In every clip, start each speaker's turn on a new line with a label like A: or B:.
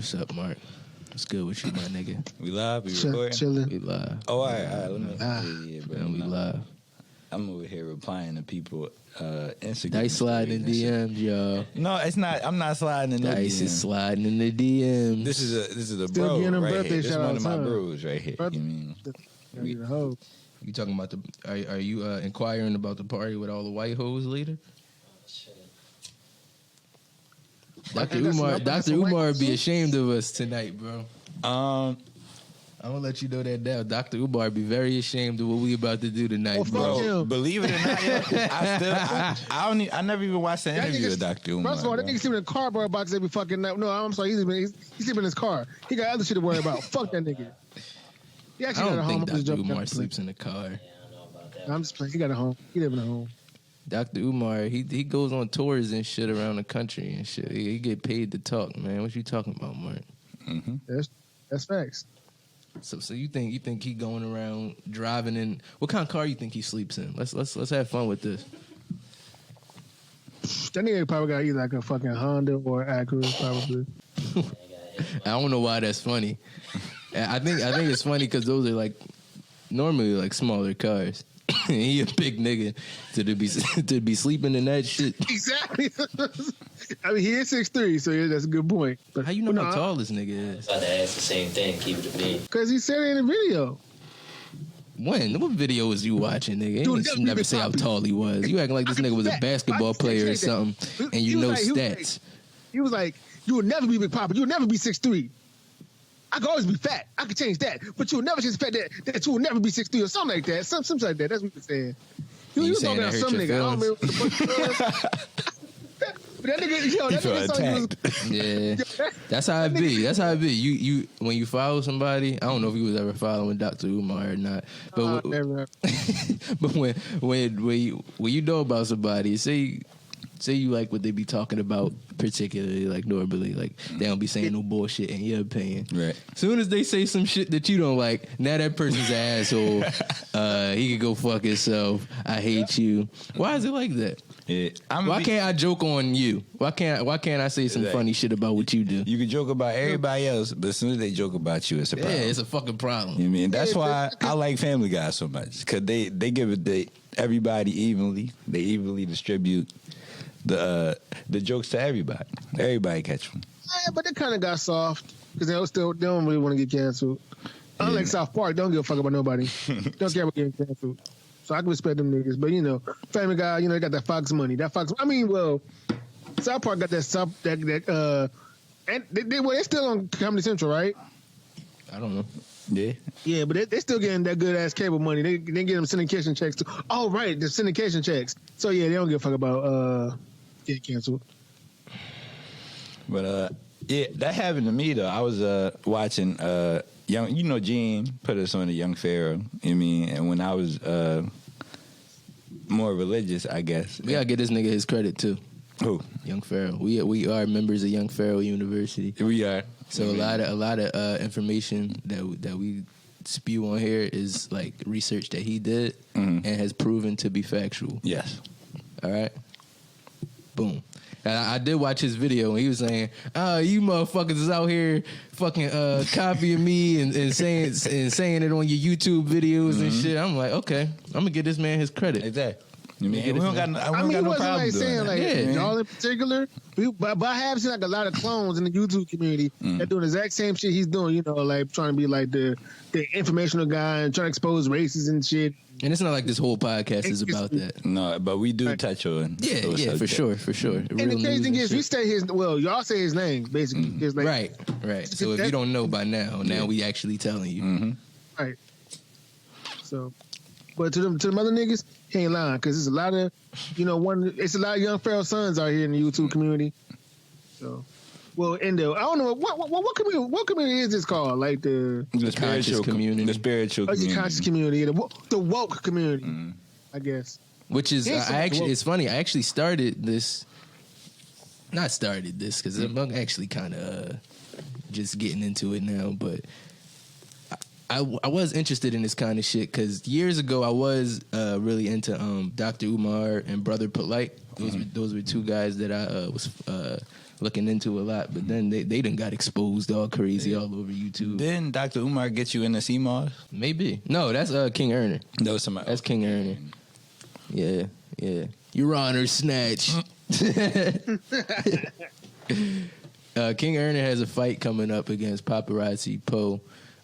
A: What's up, Mark? What's good with you, my nigga?
B: We live? We recording?
C: Chilling.
A: We live.
B: Oh, all right. Let me. Yeah, bro.
A: Man, we live.
B: I'm over here replying to people Instagram.
A: Dice sliding in DMs, y'all.
B: No, it's not. I'm not sliding in no
A: Dice
B: DMs.
A: is sliding in the DMs.
B: This is a
C: Still
B: bro
C: getting them
B: right
C: birthday
B: here. This is one of my
C: shout-outs, huh?
B: bros right here.
C: Birth-
B: You mean?
A: You talking about are you inquiring about the party with all the white hoes later? Dr. Umar would be ashamed of us tonight, bro. I'm gonna let you know that now. Dr. Umar would be very ashamed of what we about to do tonight,
C: Well, fuck
A: bro.
C: him.
B: Believe it or not, I never even watched the interview with Dr. Umar.
C: First of all, that
B: bro.
C: nigga sleep in a cardboard box every fucking night. No, I'm sorry. He's sleeping in his car. He got other shit to worry about. Fuck that nigga. He
A: I
C: actually got a
A: don't
C: home.
A: think
C: I'm just
A: Dr.
C: joking.
A: Umar sleeps in the car.
C: I'm just playing. He got a home. He live in a home.
A: Dr. Umar, he goes on tours and shit around the country and shit. He get paid to talk, man. What you talking about, Mark?
B: Mm-hmm.
C: That's facts.
A: So you think he going around driving in? What kind of car you think he sleeps in? Let's have fun with this.
C: That nigga probably got either like a fucking Honda or Acura, probably.
A: I don't know why that's funny. I think it's funny because those are like normally like smaller cars. He a big nigga to be sleeping in that shit.
C: Exactly. I mean, he is 6'3", so yeah, that's a good point. But
A: How you know how tall this nigga is?
D: I was about to ask the same thing. Keep it a beat.
C: Because he said it in the video.
A: When? What video was you watching, nigga?
C: Dude,
A: You never say how tall he was. You acting like this nigga was a basketball player or something, and you know stats.
C: He was like, you will never be Big Papa. You will never be 6'3". I could always be fat. I could change that. But you will never change fat that you will never be 6'3" or something like that. Something like that. That's what he was saying. He was
A: saying
C: talking
A: that
C: about
A: hurt
C: some
A: your
C: nigga. I don't remember what the fuck it was. But that nigga, yo, that nigga saw you was...
A: Yeah, that's how it be. That's how it be. You when you follow somebody, I don't know if you was ever following Dr. Umar or not, but
C: never.
A: but when you know about somebody, say you like what they be talking about, particularly like normally, like they don't be saying no bullshit in your opinion.
B: Right.
A: Soon as they say some shit that you don't like, now that person's an asshole. He could go fuck himself. I hate you. Why is it like that?
B: Yeah.
A: Why can't I joke on you? Why can't I say some funny shit about what you do?
B: You can joke about everybody else, but as soon as they joke about you, it's a problem.
A: Yeah, it's a fucking problem.
B: You know what I mean? That's why I like Family Guy so much, because they give it to everybody evenly. They evenly distribute the jokes to everybody. Everybody catch them.
C: Yeah, but they kind of got soft because they don't really want to get canceled. Unlike South Park, they don't give a fuck about nobody. Don't care about getting canceled. So I can respect them niggas. But, you know, Family Guy, you know, they got that Fox money. South Park got that and they're still on Comedy Central, right?
A: I don't know.
B: Yeah.
C: Yeah, but they're still getting that good ass cable money. They get them syndication checks too. Oh, right, the syndication checks. So yeah, they don't give a fuck about getting canceled.
B: But yeah, that happened to me though. I was watching Gene put us on the Young Pharaoh. You know what I mean? And when I was more religious, I guess.
A: We gotta get this nigga his credit too.
B: Who?
A: Young Pharaoh. We are members of Young Pharaoh University.
B: We are.
A: So a lot of information that we spew on here is like research that he did and has proven to be factual.
B: Yes.
A: All right. Boom. And I did watch his video and he was saying, you motherfuckers is out here fucking copying me and saying it on your YouTube videos and shit. I'm like, okay, I'm gonna give this man his credit.
B: Exactly. You mean, we don't got no
C: wasn't
B: problem
C: like saying
B: doing
C: like
B: that.
C: y'all in particular, but I have seen like a lot of clones in the YouTube community that doing the exact same shit he's doing. You know, like trying to be like the informational guy and trying to expose races and shit.
A: And it's not like this whole podcast is about that.
B: No, but we do touch on.
A: Yeah, for sure.
C: And the crazy thing is, we say y'all say his name basically. His, like,
A: right. So if you don't know by now we actually telling you.
C: Right. So, but to them other niggas, he ain't lying because there's a lot of, it's a lot of Young Pharaoh sons out here in the YouTube community. So, well, I don't know what community is this called? Like the
A: spiritual community,
B: the spiritual community,
C: the conscious community, the woke community, I guess.
A: Which is it's funny. I actually started this. Not started this because I'm actually kind of just getting into it now, but. I was interested in this kind of shit because years ago I was really into Dr. Umar and Brother Polite. Those were two guys that I was looking into a lot, but then they done got exposed all crazy all over YouTube.
B: Didn't Dr. Umar get you in the CMOS?
A: Maybe. No, that's King Erner.
B: That was somebody.
A: That's King Erner. Yeah. Your Honor, snatch. King Erner has a fight coming up against Paparazzi Poe.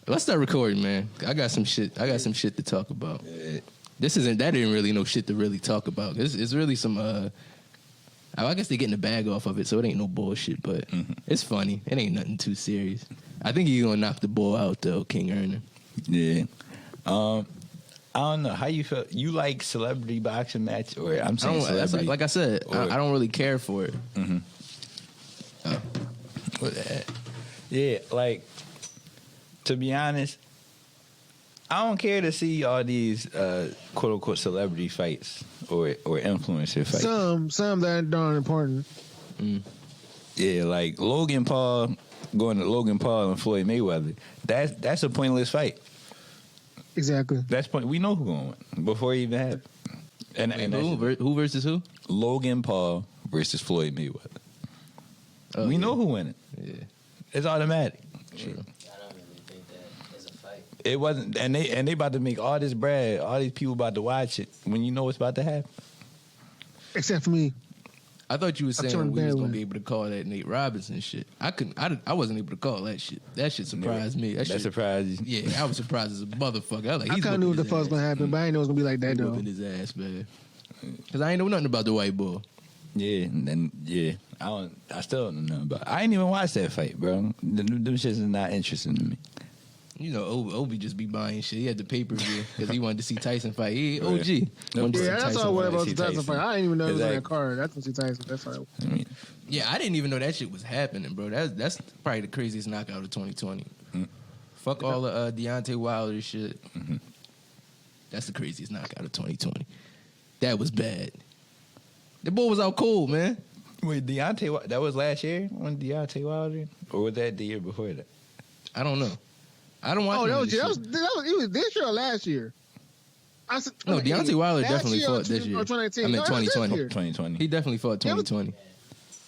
A: Let's start recording, man. I got some shit to talk about. That ain't really no shit to really talk about. It's really some I guess they getting the bag off of it, so it ain't no bullshit, but it's funny. It ain't nothing too serious. I think he's gonna knock the ball out though, King Erner.
B: Yeah. I don't know how you feel. You like celebrity boxing match, or I'm saying celebrity?
A: Like I said, I don't really care for it.
B: Yeah, like to be honest, I don't care to see all these quote unquote celebrity fights or influencer fights.
C: Some that aren't darn important.
B: Yeah, like Logan Paul going to Logan Paul and Floyd Mayweather. That's a pointless fight.
C: Exactly.
B: That's point. We know who's going to win before it even happened. And
A: who versus who?
B: Logan Paul versus Floyd Mayweather.
A: Oh,
B: we know who win it.
A: Yeah,
B: it's automatic.
A: True.
D: I don't really think that is a fight.
B: It wasn't, and they about to make all this bread. All these people about to watch it when you know what's about to happen.
C: Except for me.
A: I thought you were saying we was gonna
C: way.
A: be able to call that Nate Robinson shit. I wasn't able to call that shit. That shit surprised me. That shit
B: surprised you.
A: Yeah, I was surprised as a motherfucker. I was like,
C: I
A: he's
C: kind of knew what the fuck was
A: going
C: gonna happen, but I didn't know it was gonna be like that
A: He's
C: though.
A: whooping his ass, man. Because I ain't know nothing about the white boy.
B: Yeah, and then I still don't know about it. I ain't even watched that fight, bro. Them shits is not interesting to me.
A: You know, Obi just be buying shit. He had the pay-per-view because he wanted to see Tyson fight. He OG.
B: Right.
A: Wanted to see
C: Yeah, that's
A: Tyson
C: all what
A: fight.
C: about the
B: See
C: Tyson
B: Tyson.
C: fight. I didn't even know it was on that
B: Exactly.
C: card. That's when see Tyson. That's all.
B: I mean,
A: Yeah, I didn't even know that shit was happening, bro. That's probably the craziest knockout of 2020. Fuck all the Deontay Wilder shit. That's the craziest knockout of 2020. That was bad. The boy was out cold, man.
B: wait, Deontay, that was last year when Deontay Wilder, or was that the year before that?
A: I don't know. I don't watch.
C: Oh,
A: none of this
C: that
A: shit.
C: was it was this year or last year? I said,
A: No, Deontay Wilder
C: last
A: definitely
C: year
A: fought
C: or
A: this year.
C: 2019.
A: I mean,
C: No, that was this
A: 2020.
C: year.
B: 2020.
A: He definitely fought 2020.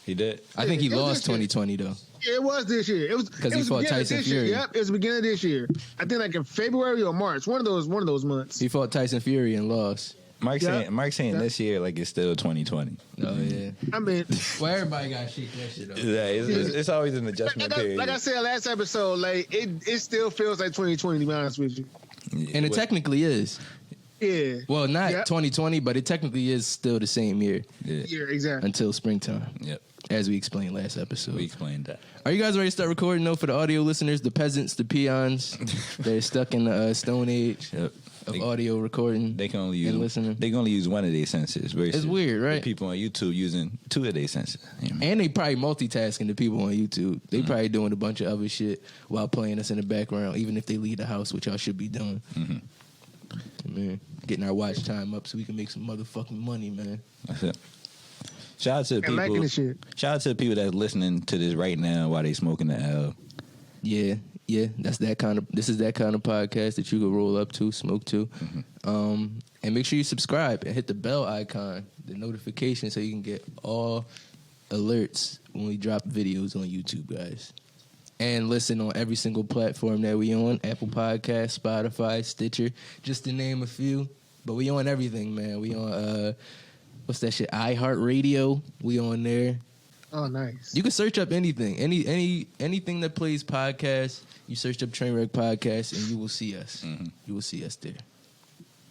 B: He did.
A: I think he
C: it was
A: lost
C: this year.
A: 2020 though.
C: Yeah, it was this year. It was
A: 'Cause
C: it
A: he
C: was
A: fought
C: the beginning of
A: Tyson
C: this year.
A: Fury.
C: Yep, it was the beginning of this year. I think like in February or March, one of those months.
A: He fought Tyson Fury and lost.
B: Mark saying
C: Yeah.
B: this year like it's still 2020.
A: Oh yeah.
C: I mean,
A: Well, everybody got to shake that shit up.
B: Yeah, it's always an adjustment period.
C: like I said last episode, like it still feels like 2020. To be honest with you,
A: And it technically is.
C: yeah.
A: Well, not
C: Yep.
A: 2020, but it technically is still the same year
B: Yeah.
C: Yeah, exactly.
A: until springtime,
B: Yep.
A: as we explained last episode.
B: We explained that.
A: Are you guys ready to start recording though for the audio listeners, the peasants, the peons? They're stuck in the stone age
B: Yep.
A: of audio recording.
B: They can only use
A: and listening.
B: They can only use one of their senses.
A: It's weird, right?
B: The people on YouTube using two of their senses. You know?
A: And they probably multitasking the people on YouTube. They probably doing a bunch of other shit while playing us in the background, even if they leave the house, which y'all should be doing. Man, getting our watch time up so we can make some motherfucking money, man.
B: That's it. Shout out to the
C: And liking
B: people.
C: the shit.
B: Shout out to the people that's listening to this right now while they smoking the L.
A: Yeah, this is that kind of podcast that you can roll up to, smoke to. And make sure you subscribe and hit the bell icon, the notification, so you can get all alerts when we drop videos on YouTube, guys. And listen on every single platform that we on: Apple Podcasts, Spotify, Stitcher, just to name a few. But we on everything, man. We on what's that shit? iHeartRadio. We on there.
C: Oh, nice.
A: You can search up anything, anything that plays podcasts. You search up Trainwreck Podcast, and you will see us. You will see us there.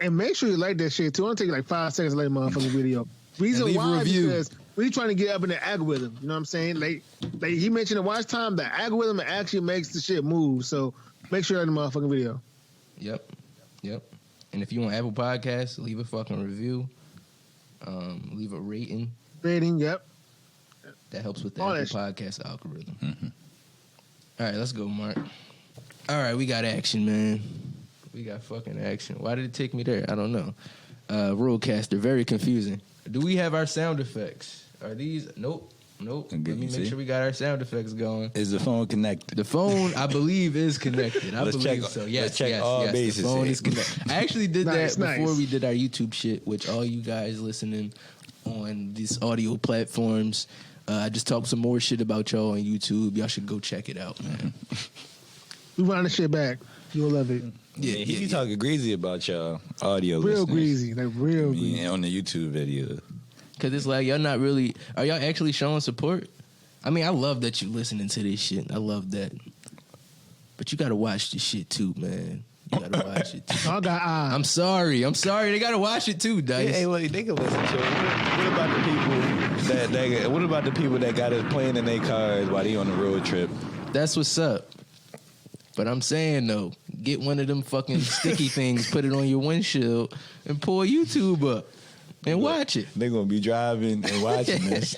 C: And make sure you like that shit too. It'll take you like 5 seconds to like motherfucking video. Reason
A: leave a
C: why
A: review.
C: because we trying to get up in the algorithm. You know what I'm saying? Like he mentioned the watch time, the algorithm actually makes the shit move. So make sure you like the motherfucking video.
A: Yep. And if you want Apple Podcasts, leave a fucking review. Leave a rating.
C: Rating, yep.
A: That helps with the
C: All
A: Apple
C: that
A: Podcast algorithm. All right, let's go, Mark. All right, we got action, man. We got fucking action. Why did it take me there? I don't know. Roadcaster, very confusing. Do we have our sound effects? Are these? Nope.
B: Okay,
A: Let me
B: you
A: make
B: see?
A: sure we got our sound effects going.
B: Is the phone connected?
A: The phone, I believe, is connected. I
B: Let's
A: believe
B: check-
A: so.
B: let's
A: Yes,
B: check
A: yes,
B: all
A: yes.
B: bases
A: The phone
B: here.
A: is connected. I actually did
C: Nice,
A: that before
C: nice.
A: we did our YouTube shit, which all you guys listening on these audio platforms, I just talked some more shit about y'all on YouTube. Y'all should go check it out, man.
C: We run the shit back. You'll love it.
B: Yeah, he be talking greasy about y'all audio
C: Real
B: listeners.
C: greasy, like real greasy.
B: On the YouTube video.
A: Cause it's like y'all not really. Are y'all actually showing support? I mean, I love that you listening to this shit. I love that. But you gotta watch this shit too, man. You gotta watch it too.
C: I got eyes.
A: I'm sorry. They gotta watch it too, Dice.
B: Hey, look, they can listen to it. What about the people what about the people that got us playing in their cars while they on the road trip?
A: That's what's up. But I'm saying though, get one of them fucking sticky things, put it on your windshield, and pull YouTube up and watch it.
B: They're gonna be driving and watching this.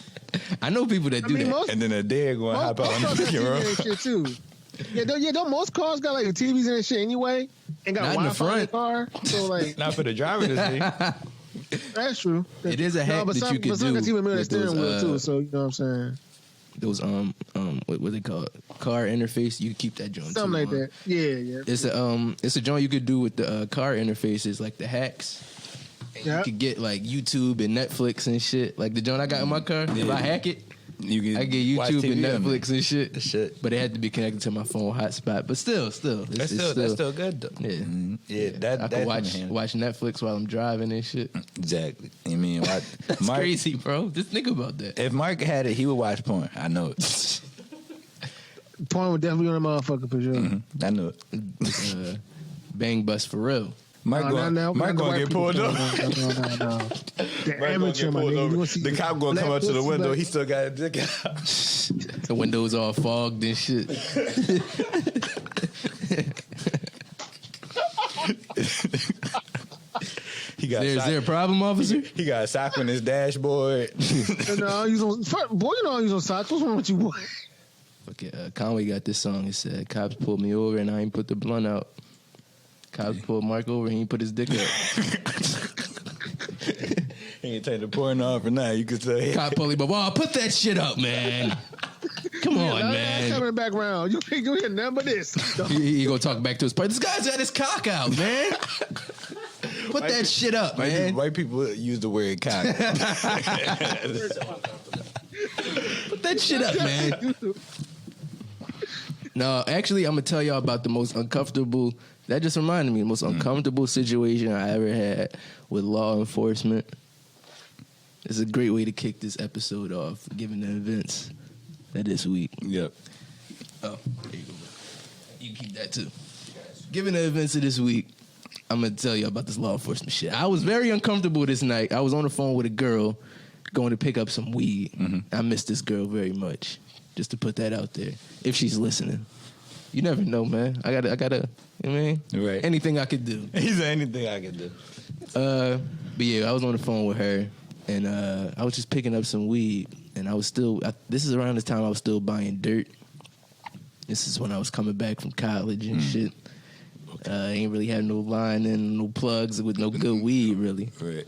A: I know people that do that.
B: And then a dare going to hop out on the fucking road.
C: Shit too. Don't most cars got like TVs and shit anyway, and got Wi-Fi in the car. So like,
B: not for the driver to see.
C: That's true.
A: It is a hack that you can do.
C: But some got steering wheel too. So you know what I'm saying.
A: Those what they call it? Car interface. You can keep that joint.
C: Something like that. Yeah.
A: It's a joint you could do with the car interfaces, like the hacks. And you could get like YouTube and Netflix and shit. Like the joint I got in my car. If I hack it, I get YouTube and Netflix and shit. But it had to be connected to my phone hotspot. But still,
B: that's still good though.
A: Yeah,
B: yeah.
A: I can watch Netflix while I'm driving and shit.
B: Exactly. I mean,
A: that's Mark, crazy, bro. Just think about that.
B: If Mark had it, he would watch porn. I know it.
C: Porn would definitely be on the motherfucker for sure.
B: Mm-hmm. I know it.
A: Bang bust for real.
B: Mark gonna get pulled up.
C: No. The amateur, my nigga.
B: The cop gonna come up to the window. He still got a dick out.
A: The window's all fogged and shit. Is there a problem, officer?
B: He got a sock on his dashboard.
C: No, you don't use on socks. What's wrong with you, boy?
A: Okay, Conway got this song. It said, "Cops pulled me over and I ain't put the blunt out." Cops pulled Mark over and he put his dick out.
B: He ain't take the porn off or nothing. You could say,
A: "Cop pulled him up. Put that shit up, man. Come on, man."
C: Coming in the background. You hear nothing but this.
A: He gonna talk back to his partner. This guy's got his cock out, man. Put that shit up, man.
B: White people use the word cock.
A: Put that shit up, man. No, actually, I'm gonna tell y'all about the most uncomfortable. That just reminded me, the most uncomfortable situation I ever had with law enforcement. It's a great way to kick this episode off, given the events that this week.
B: Yep.
A: Oh, there you go. You can keep that too. Given the events of this week, I'm gonna tell you about this law enforcement shit. I was very uncomfortable this night. I was on the phone with a girl going to pick up some weed. Mm-hmm. I miss this girl very much. Just to put that out there, if she's listening. You never know, man. I gotta. You know what I mean?
B: Right.
A: Anything I could do.
B: He said anything I could do.
A: But yeah, I was on the phone with her, and I was just picking up some weed, and I was still. This is around this time I was still buying dirt. This is when I was coming back from college and shit. Ain't really had no line and no plugs with no good weed, really.
B: Right.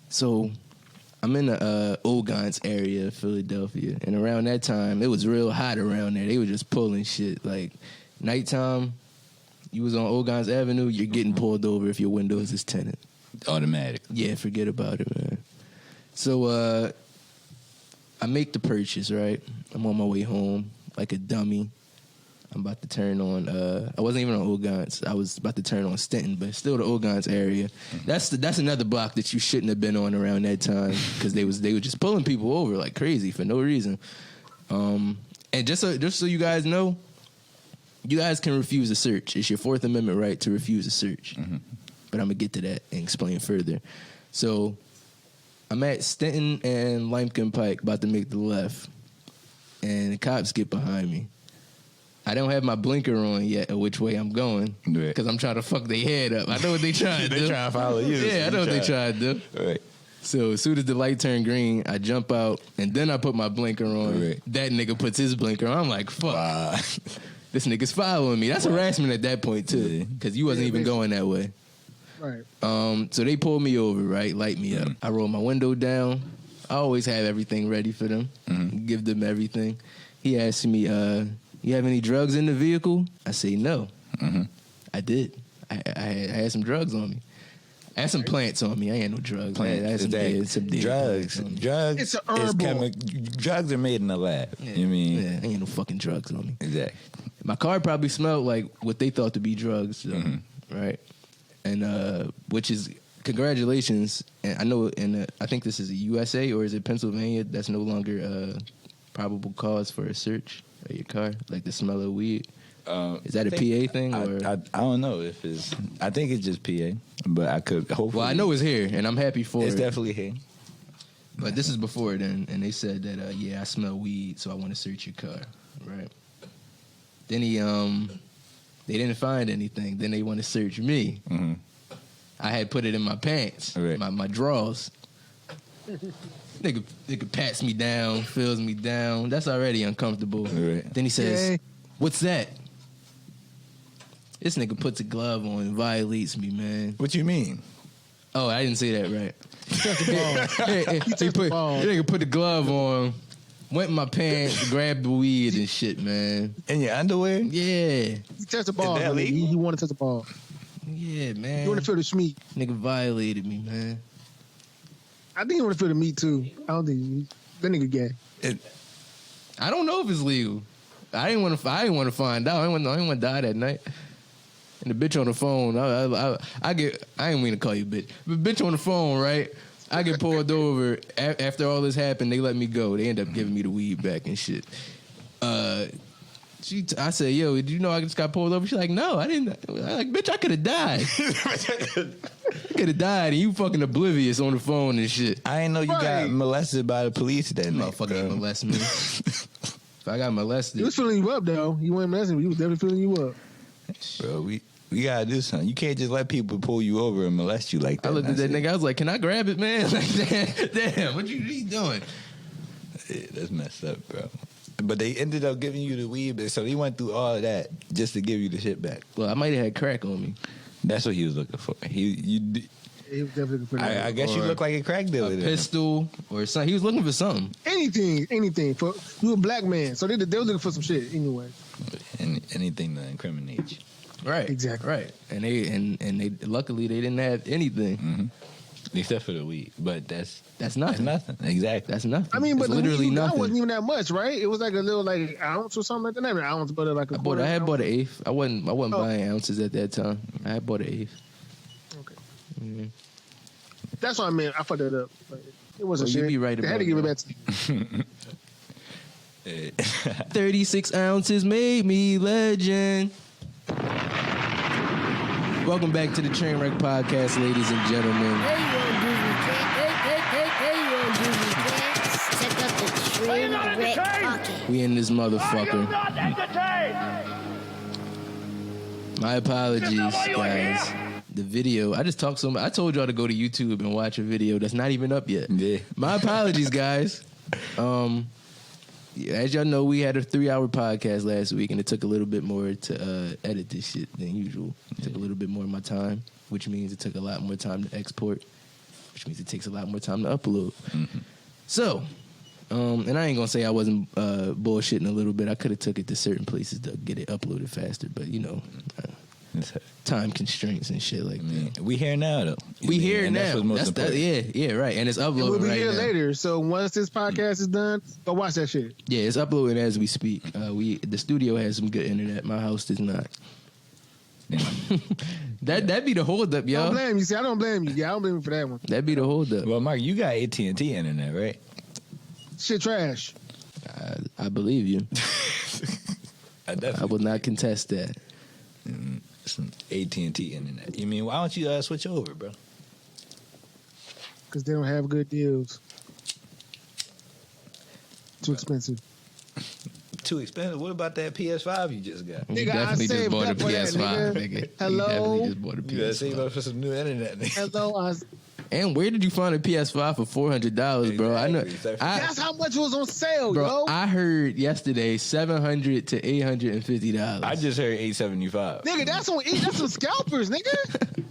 A: So I'm in the Ogons area of Philadelphia, and around that time, it was real hot around there. They were just pulling shit. Like, nighttime, you was on Ogons Avenue, you're getting pulled over if your windows is tinted.
B: Automatic.
A: Yeah, forget about it, man. So I make the purchase, right? I'm on my way home like a dummy. I'm about to turn on. I wasn't even on Ogons. I was about to turn on Stenton, but still the Ogons area. That's another block that you shouldn't have been on around that time because they were just pulling people over like crazy for no reason. And just so you guys know, you guys can refuse a search. It's your Fourth Amendment right to refuse a search. Mm-hmm. But I'm gonna get to that and explain further. So I'm at Stenton and Limekins Pike, about to make the left, and the cops get behind me. I don't have my blinker on yet of which way I'm going because I'm trying to fuck their head up. I know what they trying to do.
B: They trying to follow you.
A: Yeah, I know what they trying to do.
B: Right.
A: So as soon as the light turned green, I jump out and then I put my blinker on. Right. That nigga puts his blinker on. I'm like, fuck. Wow. This nigga's following me. That's harassment at that point too because you wasn't even going that way.
C: Right.
A: So they pulled me over, right? Light me up. I roll my window down. I always have everything ready for them. Mm-hmm. Give them everything. He asked me, "You have any drugs in the vehicle?" I say no. Mm-hmm. I did. I had some drugs on me. I had some plants on me. I ain't no drugs.
B: Plants.
A: I had some dead
B: Drugs.
A: plants on me.
B: Drugs.
C: It's an herbal.
B: Drugs are made in the lab.
A: Yeah.
B: You mean?
A: Yeah, ain't no fucking drugs on me.
B: Exactly.
A: My car probably smelled like what they thought to be drugs, though, right? And which is congratulations. And I know I think this is a USA or is it Pennsylvania? That's no longer probable cause for a search of your car, like the smell of weed. Is that a PA thing? Or?
B: I don't know if it's. I think it's just PA, but I could hopefully.
A: Well, I know it's here, and I'm happy for
B: it's
A: it.
B: definitely here.
A: But this is before then, and they said that I smell weed, so I want to search your car, right? Then they didn't find anything. Then they want to search me.
B: Mm-hmm.
A: I had put it in my pants,
B: right.
A: my drawers. Nigga pats me down, fills me down. That's already uncomfortable.
B: Right.
A: Then he says,
C: Yay.
A: "What's that?" This nigga puts a glove on and violates me, man.
B: What you mean?
A: Oh, I didn't say that right.
C: Touch the ball.
A: He nigga put the glove on, went in my pants, grabbed the weed and shit, man.
B: In your underwear?
A: Yeah.
C: He touched the ball.
B: Is that
C: Man.
B: legal?
C: He wanted to touch the ball.
A: Yeah, man.
C: He wanted to feel the schmeat.
A: Nigga violated me, man.
C: I think he wanted to feel the meat too. I don't think that nigga gay.
A: I don't know if it's legal. I didn't want to find out. I didn't want to die that night. And the bitch on the phone, I didn't mean to call you bitch. But bitch on the phone, right? I get pulled over. After all this happened, they let me go. They end up giving me the weed back and shit. I said, yo, did you know I just got pulled over? She's like, no, I didn't. I'm like, bitch, I could have died. I could have died, and you fucking oblivious on the phone and shit.
B: I didn't know you got molested by the police that night.
A: Motherfucker molest me. If I got molested.
C: He was filling you up, though. He wasn't messing with you. He was definitely filling you up.
B: Bro, we gotta do something. You can't just let people pull you over and molest you like that.
A: I looked at that nigga. I was like, "Can I grab it, man?" Like, damn, what you doing?
B: Yeah, that's messed up, bro. But they ended up giving you the weed, so he went through all of that just to give you the shit back.
A: Well, I might have had crack on me.
B: That's what he was looking for.
C: He was definitely pretty.
B: I guess you look like a crack dealer.
A: A
B: then.
A: pistol or something. He was looking for something.
C: Anything. For you a black man, so they were looking for some shit anyway.
B: Anything to incriminate you.
A: Right.
C: Exactly.
A: Right. And they luckily they didn't have anything.
B: Mm-hmm. Except for the weed. But that's
A: nothing.
B: That's nothing. Exactly.
A: That's nothing.
C: I mean, but
A: it's
C: the
A: literally
C: weed
A: nothing.
C: that wasn't even that much, right? It was like a little like ounce or something like that. Not an ounce, but like a quarter.
A: I had
C: ounce.
A: bought an eighth. I wasn't buying ounces at that time. I had bought an eighth.
C: Okay.
A: Mm-hmm.
C: That's what I meant. I fucked that up. Like, it wasn't
A: Well,
C: shit.
A: you be right
C: they had
A: about
C: to give it
A: that.
C: back to you.
A: 36 ounces made me legend. Welcome back to the Trainwreck Podcast, ladies and gentlemen.
E: Hey, you on Disney Cats. Check out the Trainwreck Podcast.
A: We in this motherfucker. My apologies, guys. The video, I just talked so much. I told y'all to go to YouTube and watch a video that's not even up yet.
B: Yeah.
A: My apologies, guys. As y'all know, we had a 3-hour podcast last week, and it took a little bit more to edit this shit than usual. It took a little bit more of my time, which means it took a lot more time to export, which means it takes a lot more time to upload.
B: Mm-hmm.
A: So, and I ain't gonna say I wasn't bullshitting a little bit. I could have took it to certain places to get it uploaded faster, but you know, time constraints and shit like that.
B: We here now though.
A: We here
B: and
A: now.
B: That's what's most important.
A: Yeah, right. And it's
C: And
A: uploading
C: we'll be
A: right
C: here
A: now.
C: later. So once this podcast is done, go watch that shit.
A: Yeah, it's uploading as we speak. The studio has some good internet. My house does not. That'd be the hold up,
C: Don't
A: y'all.
C: blame you. See, I don't blame you. Yeah, I don't blame you for that one.
A: That'd be the hold up.
B: Well, Mark, you got AT&T internet, right?
C: Shit trash.
A: I believe you. I will not contest that.
B: Some AT&T internet. You mean, why don't you switch over, bro?
C: Because they don't have good deals. Too expensive.
B: Too expensive. What about that PS5 you just got?
A: You
C: Nigga, I
A: definitely just
C: saved
A: bought a
C: up for that,
A: PS5,
C: nigga.
A: nigga.
C: Hello?
A: You definitely just bought a
B: You gotta save
A: PS5.
B: up for some new internet. nigga.
C: Hello,
A: And where did you find a PS5 for $400, bro? I know.
B: Exactly.
C: that's how much was on sale,
A: Bro,
C: yo.
A: I heard yesterday $700 to $850.
B: I just heard $875.
C: Nigga, that's some scalpers, nigga.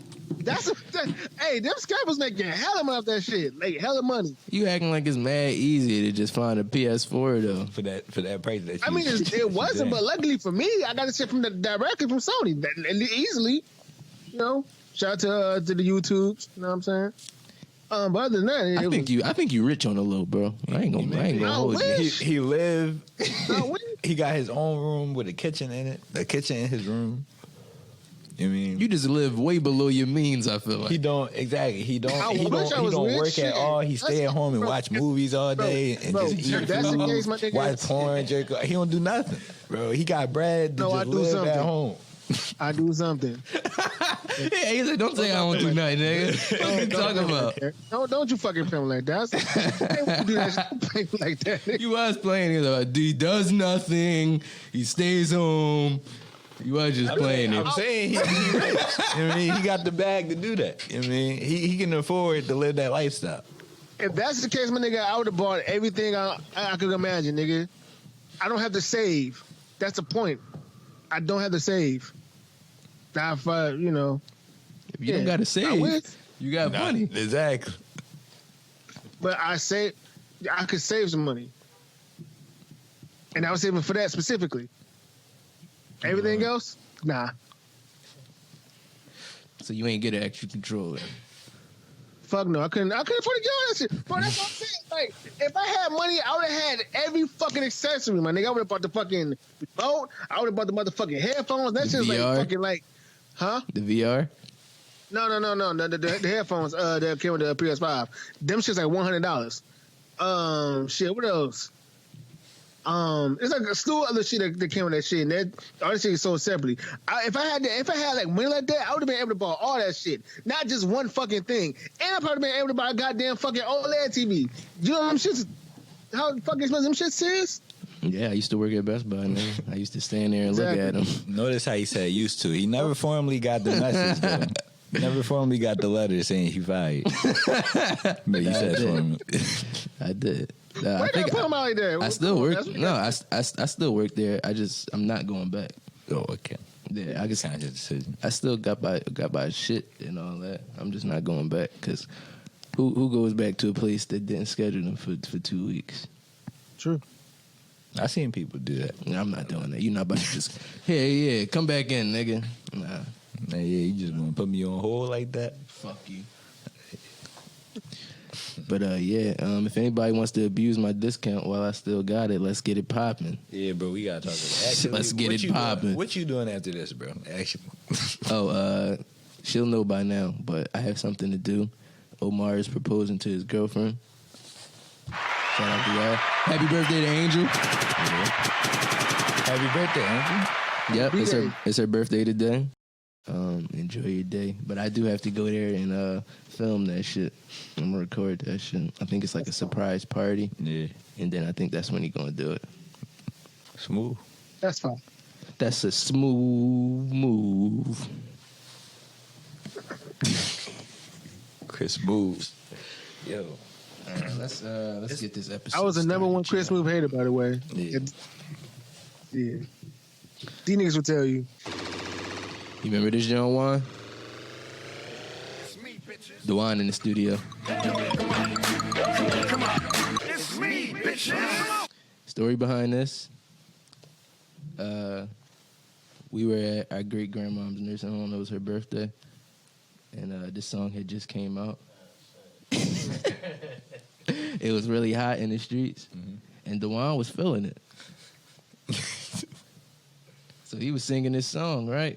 C: Hey, them scalpers making hella money off that shit. Like hella money.
A: You acting like it's mad easy to just find a PS4 though.
B: for that price. That
C: I mean, it wasn't, but luckily for me, I got the shit directly from Sony. Easily, you know. Shout out to the YouTubes. You know what I'm saying? But other than that,
A: I think you rich on the low, bro. I ain't gonna hold you.
B: He live. He got his own room with a kitchen in it. A kitchen in his room. I mean,
A: you just live way below your means. I feel like
B: he don't exactly. He don't work
C: shit.
B: at all. He stay at home and watch movies all day and just eat
C: that's
B: food,
C: the case, my nigga.
B: watch porn, jerk off. He don't do nothing, bro. He got bread to just live at home.
C: I do something.
A: Yeah, he said, don't say I don't do nothing, nigga. What you talking about?
C: Don't you fucking film like that. Don't do that like that. Nigga.
A: You was playing. He does nothing. He stays home. You was just playing it.
B: I'm saying he rich. I mean, he got the bag to do that. I mean, he can afford to live that lifestyle.
C: If that's the case, my nigga, I would have bought everything I could imagine, nigga. I don't have to save. That's the point. I don't have to save. Now, if
A: if you don't got to save, you got money.
B: Exactly.
C: But I could save some money, and I was saving for that specifically. Everything else, nah.
A: So you ain't get an extra controller.
C: Fuck no, I couldn't afford to get all that shit. Bro, that's what I'm saying. Like, if I had money, I would have had every fucking accessory, my nigga. I would have bought the fucking remote. I would have bought the motherfucking headphones. That shit's like fucking like, huh?
A: The VR?
C: No. The headphones that came with the PS5. Them shit's like $100. Shit, what else? It's like a slew of other shit that came with that shit, and that all that shit is sold separately. If I had like money like that, I would have been able to buy all that shit, not just one fucking thing. And I probably been able to buy a goddamn fucking OLED TV. You know them shits? How fucking expensive them shits is?
A: Yeah, I used to work at Best Buy, man. I used to stand there and look at them.
B: Notice how he said used to. He never formally got the message, though. Never formally got the letter saying he fired. But he said formally.
A: I did.
C: Why did I put him out there?
A: I still work. No, I still work there. I'm not going back.
B: Oh, okay.
A: Yeah, I guess
B: kind of decision.
A: I still got by shit and all that. I'm just not going back because who goes back to a place that didn't schedule them for 2 weeks?
C: True.
B: I seen people do that.
A: I'm not doing that. You're not about to just yeah, come back in, nigga. Nah.
B: Yeah, you just want to put me on hold like that?
A: Fuck you. But if anybody wants to abuse my discount while I still got it, let's get it popping.
B: Yeah, bro, we gotta talk about it. Actually,
A: let's get it popping.
B: What you doing after this, bro? Actually.
A: She'll know by now, but I have something to do. Omar is proposing to his girlfriend. Shout out to y'all. Happy birthday to Angel. Yeah.
B: Happy birthday, Angel.
A: Yep, it's her birthday today. Enjoy your day. But I do have to go there and film that shit. I'm gonna record that shit. I think it's like a surprise party.
B: Yeah.
A: And then I think that's when he's gonna do it.
B: Smooth.
C: That's fine.
A: That's a smooth move.
B: Chris moves. Yo.
A: Let's get this episode.
C: I was the number one Chris move hater, by the way.
B: Yeah.
C: Yeah. These niggas will tell you.
A: You remember this, John Juan? The wine in the studio.
F: It's me, bitches.
A: Story behind this. We were at our great grandmom's nursing home. It was her birthday, and this song had just came out. It was really hot in the streets, and Dewan was feeling it. So he was singing this song, right?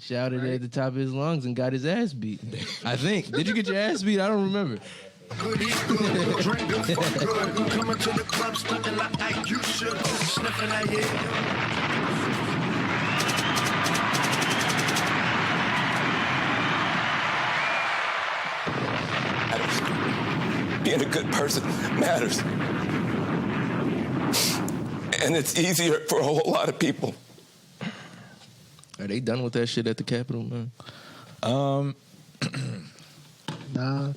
A: Shouted at the top of his lungs and got his ass beat. I think. Did you get your ass beat? I don't remember.
F: Good, eat good, drink good, fuck good. Coming to the club, stunting like you should. Sniffing that,
G: Being a good person matters. And it's easier for a whole lot of people.
A: Are they done with that shit at the Capitol, man?
C: Nah.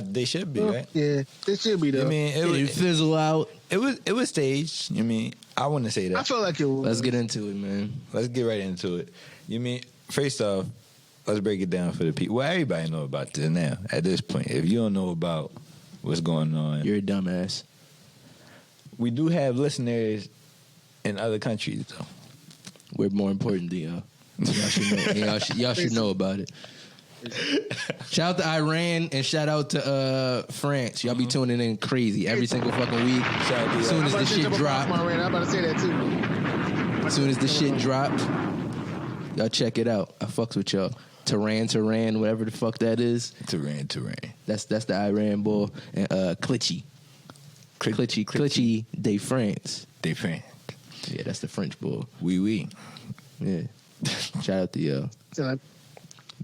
B: They should be, right?
C: Yeah, they should be, though.
B: I mean,
A: Did it fizzle out?
B: It was staged. I mean, I wouldn't say that.
C: I feel like it was.
A: Let's get into it, man.
B: Let's get right into it. You mean, first off, let's break it down for the people. Well, everybody know about this now, at this point. If you don't know about what's going on,
A: You're a dumbass.
B: We do have listeners in other countries, though.
A: We're more important than y'all. Y'all should know. Y'all should know about it. Shout out to Iran and shout out to France. Y'all be tuning in crazy every single fucking week. As soon as the shit drop.
C: I'm about to say that too.
A: As soon as the shit dropped, y'all check it out. I fucks with y'all. Tehran, whatever the fuck that is.
B: Tehran.
A: That's the Iran boy. And Clichy de France. Yeah, that's the French boy.
B: Oui.
A: Yeah. Shout out to y'all.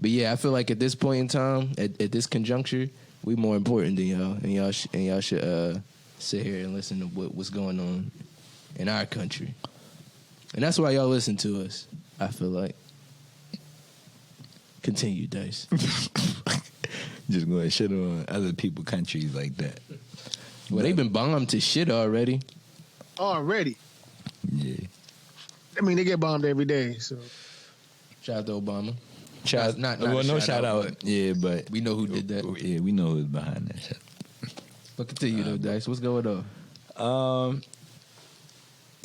A: But yeah, I feel like at this point in time, at this conjuncture, we more important than y'all, and y'all should sit here and listen to what's going on in our country, and that's why y'all listen to us. I feel like. Continue, Dice.
B: Just going to shit on other people's countries like that.
A: Well, they've been bombed to shit already.
C: Already.
B: Yeah.
C: I mean, they get bombed every day. So.
A: Shout out to Obama.
B: Not no shout out. Yeah, but
A: we know who did that.
B: Yeah, we know who's behind that shit.
A: But continue though, Dice. What's going on?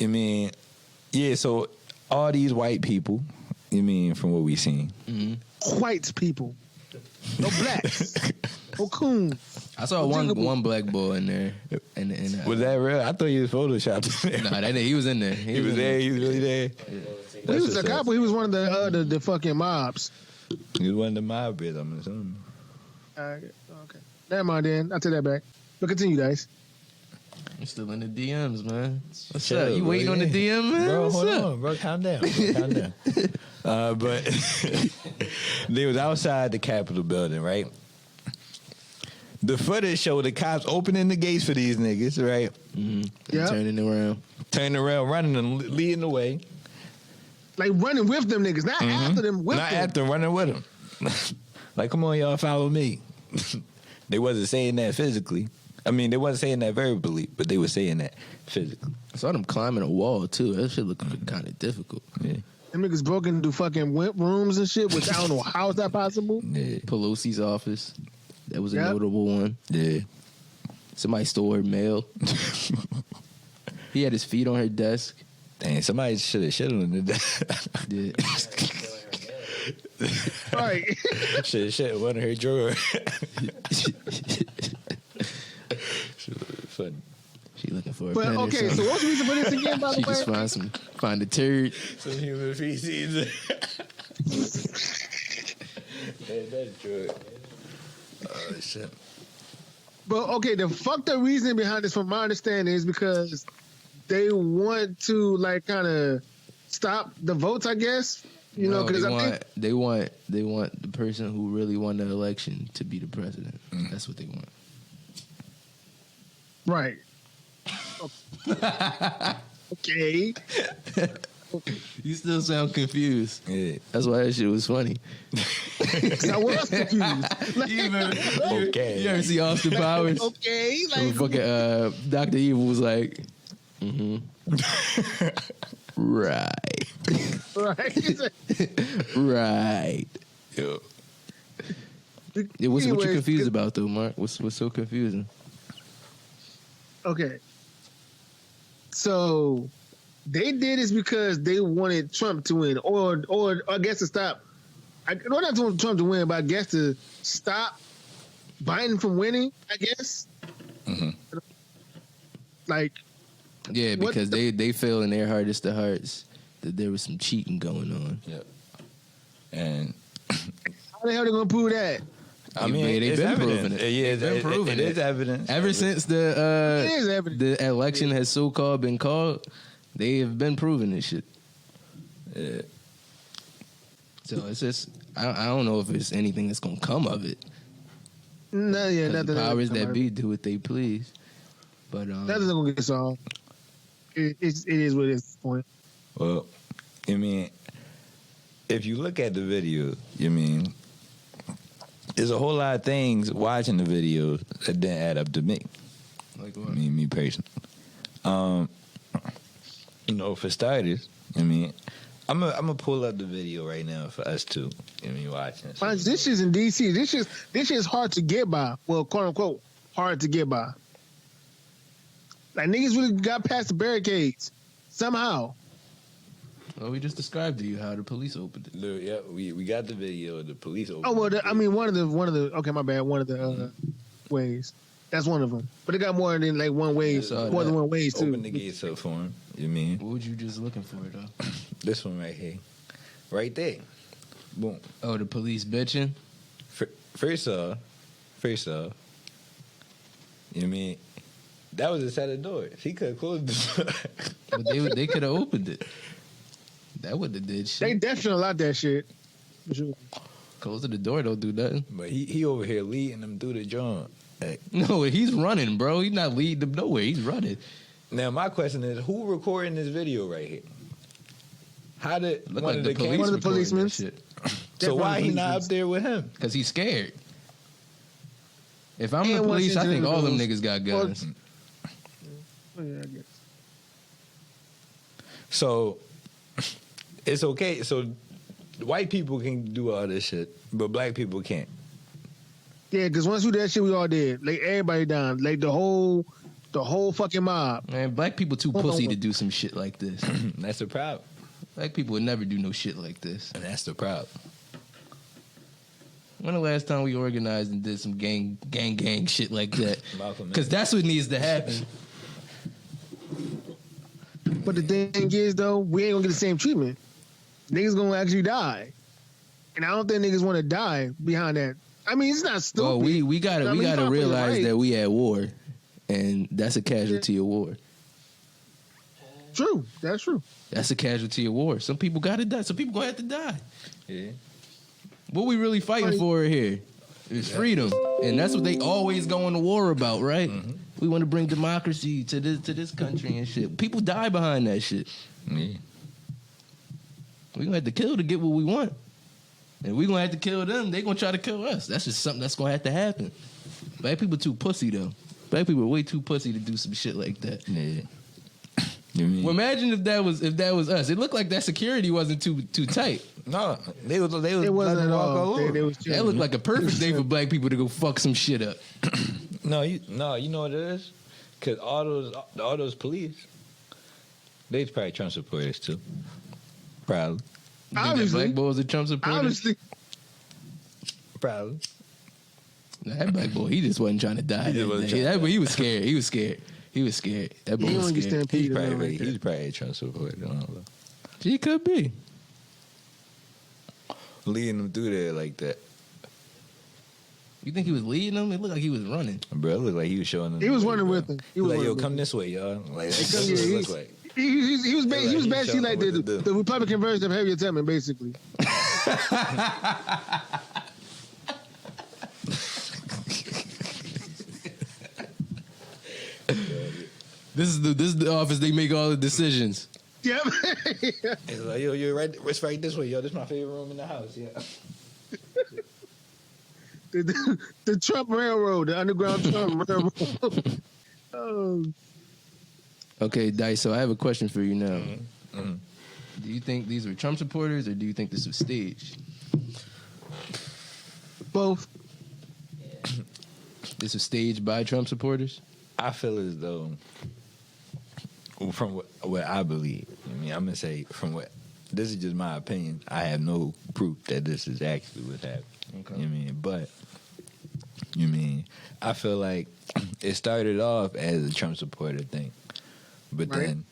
B: I mean, yeah. So all these white people. You mean from what we seen?
A: Mm-hmm.
C: White people, no blacks, no coon.
A: I saw one black boy in there.
B: Was that real? I thought he was photoshopped.
A: Nah, he was in there.
B: He was there. He was really there.
A: Yeah.
C: Well, he was a cop. He was one of the fucking mobs.
B: He was one of the mob bids, I'm assuming.
C: Okay. Never mind then. I'll take that back. But continue, guys.
A: I'm still in the DMs, man. What's
B: Chill,
A: up? You
B: bro,
A: waiting on the DM, man?
B: Bro,
A: What's
B: hold
A: up?
B: on, bro. Calm down. But they was outside the Capitol building, right? The footage showed the cops opening the gates for these niggas, right?
A: Mm-hmm. Yep. Turning around,
B: running and leading the way.
C: Like running with them niggas, not after them.
B: Not after them, running with them. Like, come on, y'all, follow me. They wasn't saying that physically. I mean, they wasn't saying that verbally, but they were saying that physically.
A: I saw them climbing a wall, too. That shit looked kind of difficult.
B: Yeah.
C: Them niggas broke into fucking rooms and shit, which I don't know how is that possible.
A: Yeah. Pelosi's office. That was a notable one.
B: Yeah.
A: Somebody stole her mail. He had his feet on her desk.
B: Dang, somebody should have shit on the desk.
A: Yeah.
C: Right.
B: Should have shit in one of her drawers. Funny.
A: She looking for a
C: but
A: pen or
C: okay, so
A: something.
C: what's the reason for this again, by the
A: She
C: way?
A: just find a turd.
B: Some human feces. That's true. Oh, shit.
C: But okay, the fucked up reason behind this, from my understanding, is because they want to like kind of stop the votes, I guess. You know, because
A: they want the person who really won the election to be the president. That's what they want.
C: Right. Okay.
A: You still sound confused.
B: Yeah.
A: That's why that shit was funny.
C: I was confused. Like,
B: Okay.
A: You ever see Austin Powers?
C: Okay.
A: So
C: Like,
A: fucking Dr. Evil was like, right.
C: right.
A: Right.
B: Yo.
A: Yeah, what you
C: Anyways,
A: confused about though, Mark? What's so confusing?
C: Okay. So they did this because they wanted Trump to win, or I guess to stop. No, not to want Trump to win, but I guess to stop Biden from winning. I guess.
B: Mm-hmm.
C: Like.
A: Yeah, because they feel in their hardest of hearts that there was some cheating going on.
B: Yep. And
C: how the hell they gonna prove that?
B: I mean,
A: they've been proving it.
B: Yeah,
A: they've been proving
B: it. It is evidence.
A: Ever since
C: It is evidence.
A: the election has so called been called, they have been proving this shit.
B: Yeah.
A: So it's just I don't know if there's anything that's gonna come of it.
C: No, yeah,
A: 'Cause
C: nothing.
A: the powers that be do what they please. But
C: Nothing's gonna get solved. It is what it is at this point.
B: Well, I mean, if you look at the video, you mean, there's a whole lot of things watching the video that didn't add up to me.
A: like what?
B: Me personally. You know, for starters, I mean, I'm gonna pull up the video right now for us too. You know, watching.
C: Mind you, this shit's in DC. This shit's hard to get by. Well, quote unquote, hard to get by. Like niggas really got past the barricades somehow.
A: Well, we just described to you how the police opened it.
B: Look, yeah, we got the video. The police opened.
C: Oh well, I mean one of the. Okay, my bad. One of the ways. That's one of them. But it got more than like one way. More than one ways too.
B: Open the gates up for him. You mean?
A: What would you just looking for though?
B: This one right here, right there. Boom.
A: Oh, the police bitching.
B: First off, you mean that was a set of doors. He could have closed the door.
A: But they could have opened it. That would have did shit.
C: They definitely allowed that shit. For sure.
A: Closing the door don't do nothing.
B: But he over here leading them through the joint. Like,
A: No, he's running, bro. He's not leading them nowhere. He's running.
B: now my question is, who recording this video right here? How did
A: Look
B: one
A: like
B: of
A: the
B: the
A: police.
C: One of the
A: recording
C: policemen.
A: that shit.
B: So why he not
C: policemen.
B: up there with him?
A: Cause he's scared. If I'm
C: And
A: the
C: once
A: police, I think
C: incident
A: all them
C: goes-
A: niggas got guns.
C: Oh, yeah, I guess.
B: So it's okay. So white people can do all this shit, but black people can't.
C: Yeah, because once we did that shit, we all did. Like everybody down. Like the whole fucking mob.
A: Man, black people too pussy to do some shit like this.
B: That's the problem.
A: Black people would never do no shit like this.
B: And that's the problem.
A: When the last time we organized and did some gang shit like that?
B: Malcolm
A: Because
B: X.
A: that's what needs to happen.
C: But the thing is, though, we ain't gonna get the same treatment. Niggas gonna actually die, and I don't think niggas want to die behind that. I mean, it's not stupid.
A: Well, we gotta
C: I mean, you gotta play it
A: realize
C: right.
A: that we at war, and that's a casualty of war.
C: True, that's true.
A: That's a casualty of war. Some people gotta die. Some people gonna have to die.
B: Yeah.
A: What we really fighting for here is freedom, and that's what they always go into war about, right?
B: Mm-hmm.
A: We want to bring democracy to this country and shit. People die behind that shit.
B: Yeah.
A: We gonna have to kill to get what we want, and we gonna have to kill them. They gonna try to kill us. That's just something that's gonna have to happen. Black people too pussy though. Black people are way too pussy to do some shit like that.
B: Yeah. You mean?
A: Well, imagine if that was us. It looked like that security wasn't too tight.
B: No, they was
C: It wasn't at all. They was
A: That
C: chilling.
A: looked like a perfect day for black people to go fuck some shit up.
B: No, you know what it is? Because all those police, they probably Trump supporters too. Probably.
A: You think that
C: Obviously.
A: black boy was a Trump supporter?
C: Honestly,
B: Probably.
A: Nah, that black boy, he just wasn't trying to die.
B: He wasn't trying to
A: That boy, he was scared. He was scared. That boy
C: he
A: was
C: don't get
A: scared.
C: stampeded. or nothing like that.
B: He's probably a Trump supporter. I don't know.
A: He could be.
B: Leading them through there like that.
A: You think he was leading them? It looked like he was running.
B: Bro, it looked like he was showing them.
C: He was
B: the way,
C: running
B: bro.
C: with them.
B: He was like,
C: running
B: yo,
C: with
B: come
C: them.
B: this way, y'all. Like, that's
C: Come
B: what
C: here,
B: it
C: he-
B: looked like.
C: He was
B: Like,
C: basically
B: showing
C: like
B: them what to do.
C: the Republican version of Harriet Tubman, basically.
A: This is the office they make all the decisions.
C: Yep.
B: It's like, yo, you're right. It's right this way, yo. This is my favorite room in the house. Yeah.
C: the Trump Railroad, the underground Trump Railroad. Oh,
A: Okay, Dice, so I have a question for you now.
B: Mm-hmm.
A: Do you think these were Trump supporters or do you think this was staged?
C: both.
A: This was staged by Trump supporters?
B: I feel as though, from what I believe, I'm gonna say this is just my opinion. I have no proof that this is actually what happened.
A: Okay.
B: But I feel like it started off as a Trump supporter thing, but
C: Right.
B: then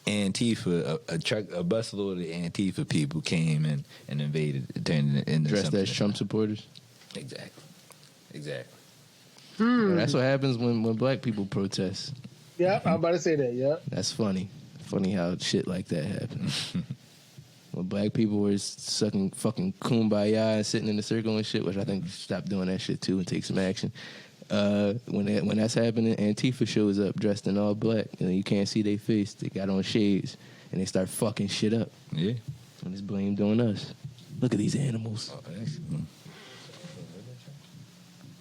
B: Antifa, a busload of Antifa people came and invaded, it turned it into
A: Dressed
B: something
A: as Trump supporters?
B: Exactly.
A: Well, that's what happens when black people protest.
C: Yeah, I'm about to say that. Yeah.
A: That's funny. Funny how shit like that happens. When black people were sucking fucking kumbaya and sitting in a circle and shit, which I think stop doing that shit too and take some action. When that's happening, Antifa shows up dressed in all black. You can't see their face. They got on shades and they start fucking shit up.
B: Yeah.
A: And it's blamed on us. Look at these animals.
B: Oh, excellent.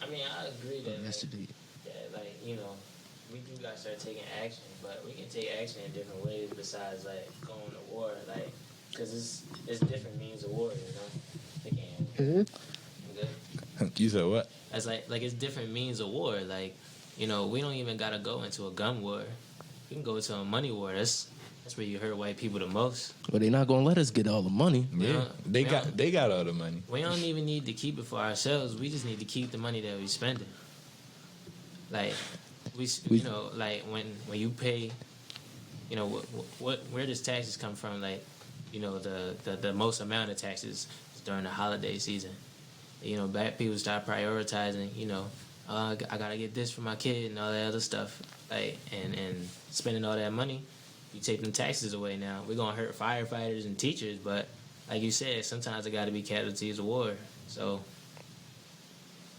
D: I mean, I agree that,
A: Yesterday.
D: we do gotta start taking action, but we can take action in different ways besides like going to war, like, cause it's different means of war, They can't. Good.
B: You said what?
D: As like it's different means of war. Like, we don't even gotta go into a gun war. We can go into a money war. That's That's where you hurt white people the most.
A: But they're not gonna let us get all the money.
B: Yeah, they got all the money.
D: We don't even need to keep it for ourselves. We just need to keep the money that we spending. Like we you know, like when you pay, you know, where does taxes come from? Like, you know, the most amount of taxes is during the holiday season. You know, black people start prioritizing. You know, I gotta get this for my kid and all that other stuff. Like and spending all that money. You take them taxes away now. We're going to hurt firefighters and teachers, but like you said, sometimes it got to be casualties of war. So,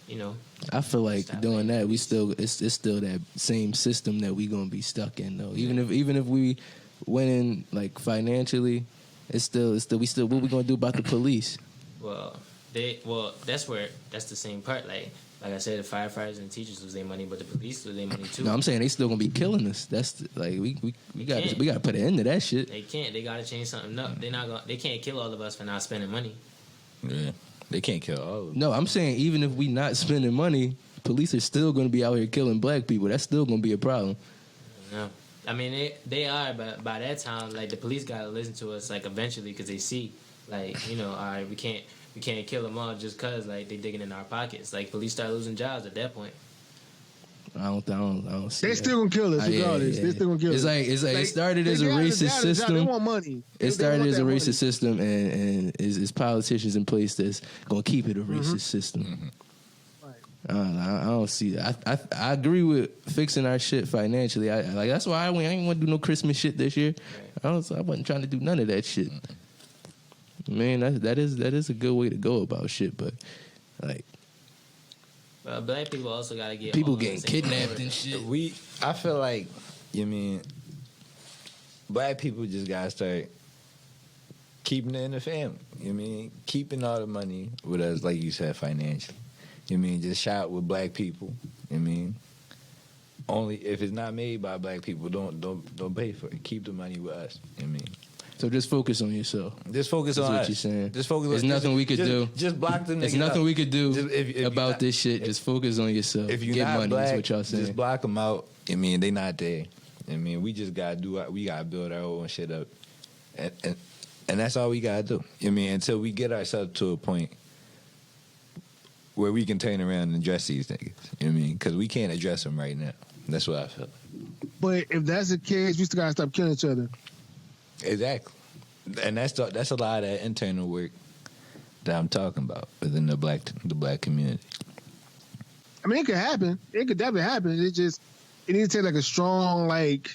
D: you know.
A: I feel like doing that, it's still that same system that we going to be stuck in, though. Even if we went in, like, financially, it's still what we going to do about the police?
D: Well, that's the same part. Like I said, the firefighters and teachers lose their money, but the police lose their money too.
A: No, I'm saying they still gonna be killing us. That's we got to put an end to that shit.
D: They can't. They gotta change something up. They can't kill all of us for not spending money.
B: Yeah, they can't kill all of us.
A: No, I'm saying even if we not spending money, police are still gonna be out here killing black people. That's still gonna be a problem.
D: No, I mean they are, but by that time, like the police gotta listen to us, like eventually, because they see, like, you know, all right, we can't kill them all just cause like they digging in our pockets. Like police start losing jobs at that point.
A: I don't see.
C: They still gonna kill us regardless. They still gonna kill us.
A: It's like it started as a racist system.
C: They want money.
A: It started as a racist system, and is politicians in place that's gonna keep it a racist system.
C: Right.
A: I don't see that. I agree with fixing our shit financially. That's why I ain't want to do no Christmas shit this year. Right. I wasn't trying to do none of that shit. Man, that is a good way to go about shit, but like,
D: black people also gotta get
A: people getting kidnapped and shit.
B: I feel like, black people just gotta start keeping it in the family. Keeping all the money with us, like you said, financially. Just shop with black people. Only if it's not made by black people, don't pay for it. Keep the money with us.
A: So just focus on yourself.
B: Just focus on
A: what
B: us.
A: You're saying.
B: Just focus.
A: There's nothing we could do.
B: Just block them.
A: There's nothing we could do about this shit.
B: If,
A: just focus on yourself.
B: If you
A: get
B: not
A: money,
B: black,
A: is what y'all saying.
B: Just block them out. They not there. We just gotta we gotta build our own shit up, and that's all we gotta do. Until we get ourselves to a point where we can turn around and address these niggas. Because we can't address them right now. That's what I feel.
C: But if that's the case, we still gotta stop killing each other.
B: Exactly. And that's a lot of that internal work that I'm talking about within the black community.
C: I mean, it could happen. It could definitely happen. It needs to take like a strong, like,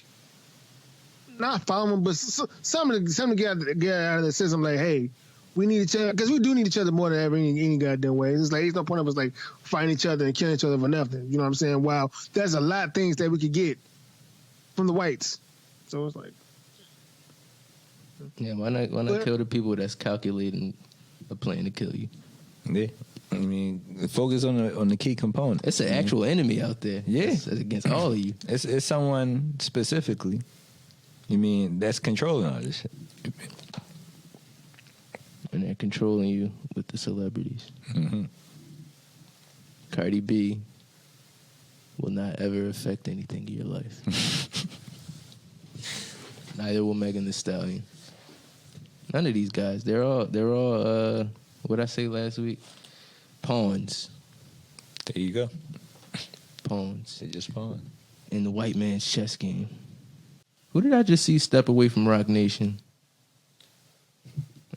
C: not following, but something to get out of the system. Like, hey, we need each other, because we do need each other more than ever any goddamn way. It's like, there's no point of us like fighting each other and killing each other for nothing. You know what I'm saying? Wow, there's a lot of things that we could get from the whites. So it's like,
A: yeah, why not kill the people that's calculating a plan to kill you?
B: Yeah, focus on the key component.
A: It's an actual enemy out there. Yeah, it's against all of you.
B: It's someone specifically. That's controlling all this shit.
A: And they're controlling you with the celebrities.
B: Mm-hmm.
A: Cardi B will not ever affect anything in your life. Neither will Megan Thee Stallion. None of these guys. They're all what I say last week? Pawns.
B: There you go.
A: Pawns.
B: They just pawn.
A: In the white man's chess game. Who did I just see step away from Rock Nation?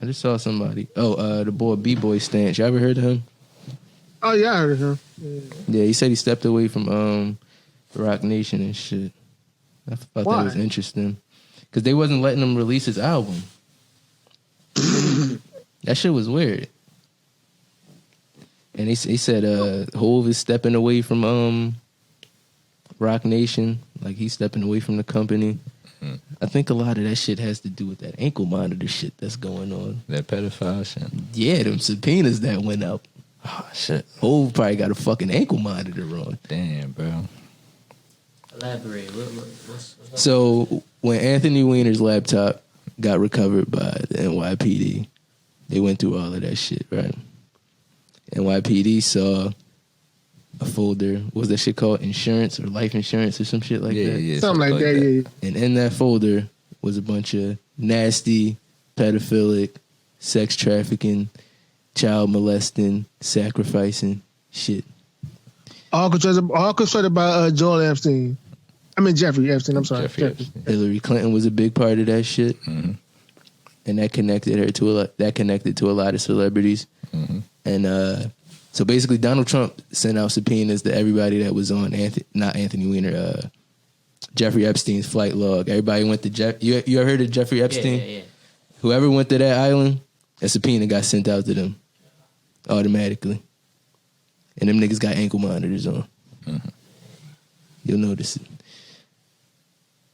A: I just saw somebody. The boy B-Boy Stance. You ever heard of him?
C: oh yeah, I heard of him.
A: Yeah, he said he stepped away from Rock Nation and shit. I thought
C: Why?
A: that was interesting. Because they wasn't letting him release his album. That shit was weird. And he said Hove is stepping away from Rock Nation. Like, he's stepping away from the company. Mm. I think a lot of that shit has to do with that ankle monitor shit that's going on.
B: That pedophile shit.
A: Yeah, them subpoenas that went out.
B: Oh, shit.
A: Hove probably got a fucking ankle monitor on.
B: Damn, bro.
D: Elaborate. What's
A: So, when Anthony Weiner's laptop got recovered by the NYPD, they went through all of that shit, right? NYPD saw a folder. What was that shit called? Insurance or life insurance or some shit like that?
B: Yeah,
C: Something like that, yeah.
A: And in that folder was a bunch of nasty, pedophilic, sex trafficking, child molesting, sacrificing shit.
C: All orchestrated by Joel Epstein. I mean Jeffrey Epstein. I'm sorry.
B: Jeffrey Epstein.
A: Hillary Clinton was a big part of that shit,
B: Mm-hmm.
A: and that connected her to a lot. That connected to a lot of celebrities,
B: Mm-hmm.
A: and so basically Donald Trump sent out subpoenas to everybody that was on Anthony Weiner, Jeffrey Epstein's flight log. Everybody went to You ever heard of Jeffrey Epstein?
D: Yeah.
A: Whoever went to that island, a subpoena got sent out to them automatically. And them niggas got ankle monitors on.
B: Mm-hmm.
A: You'll notice it.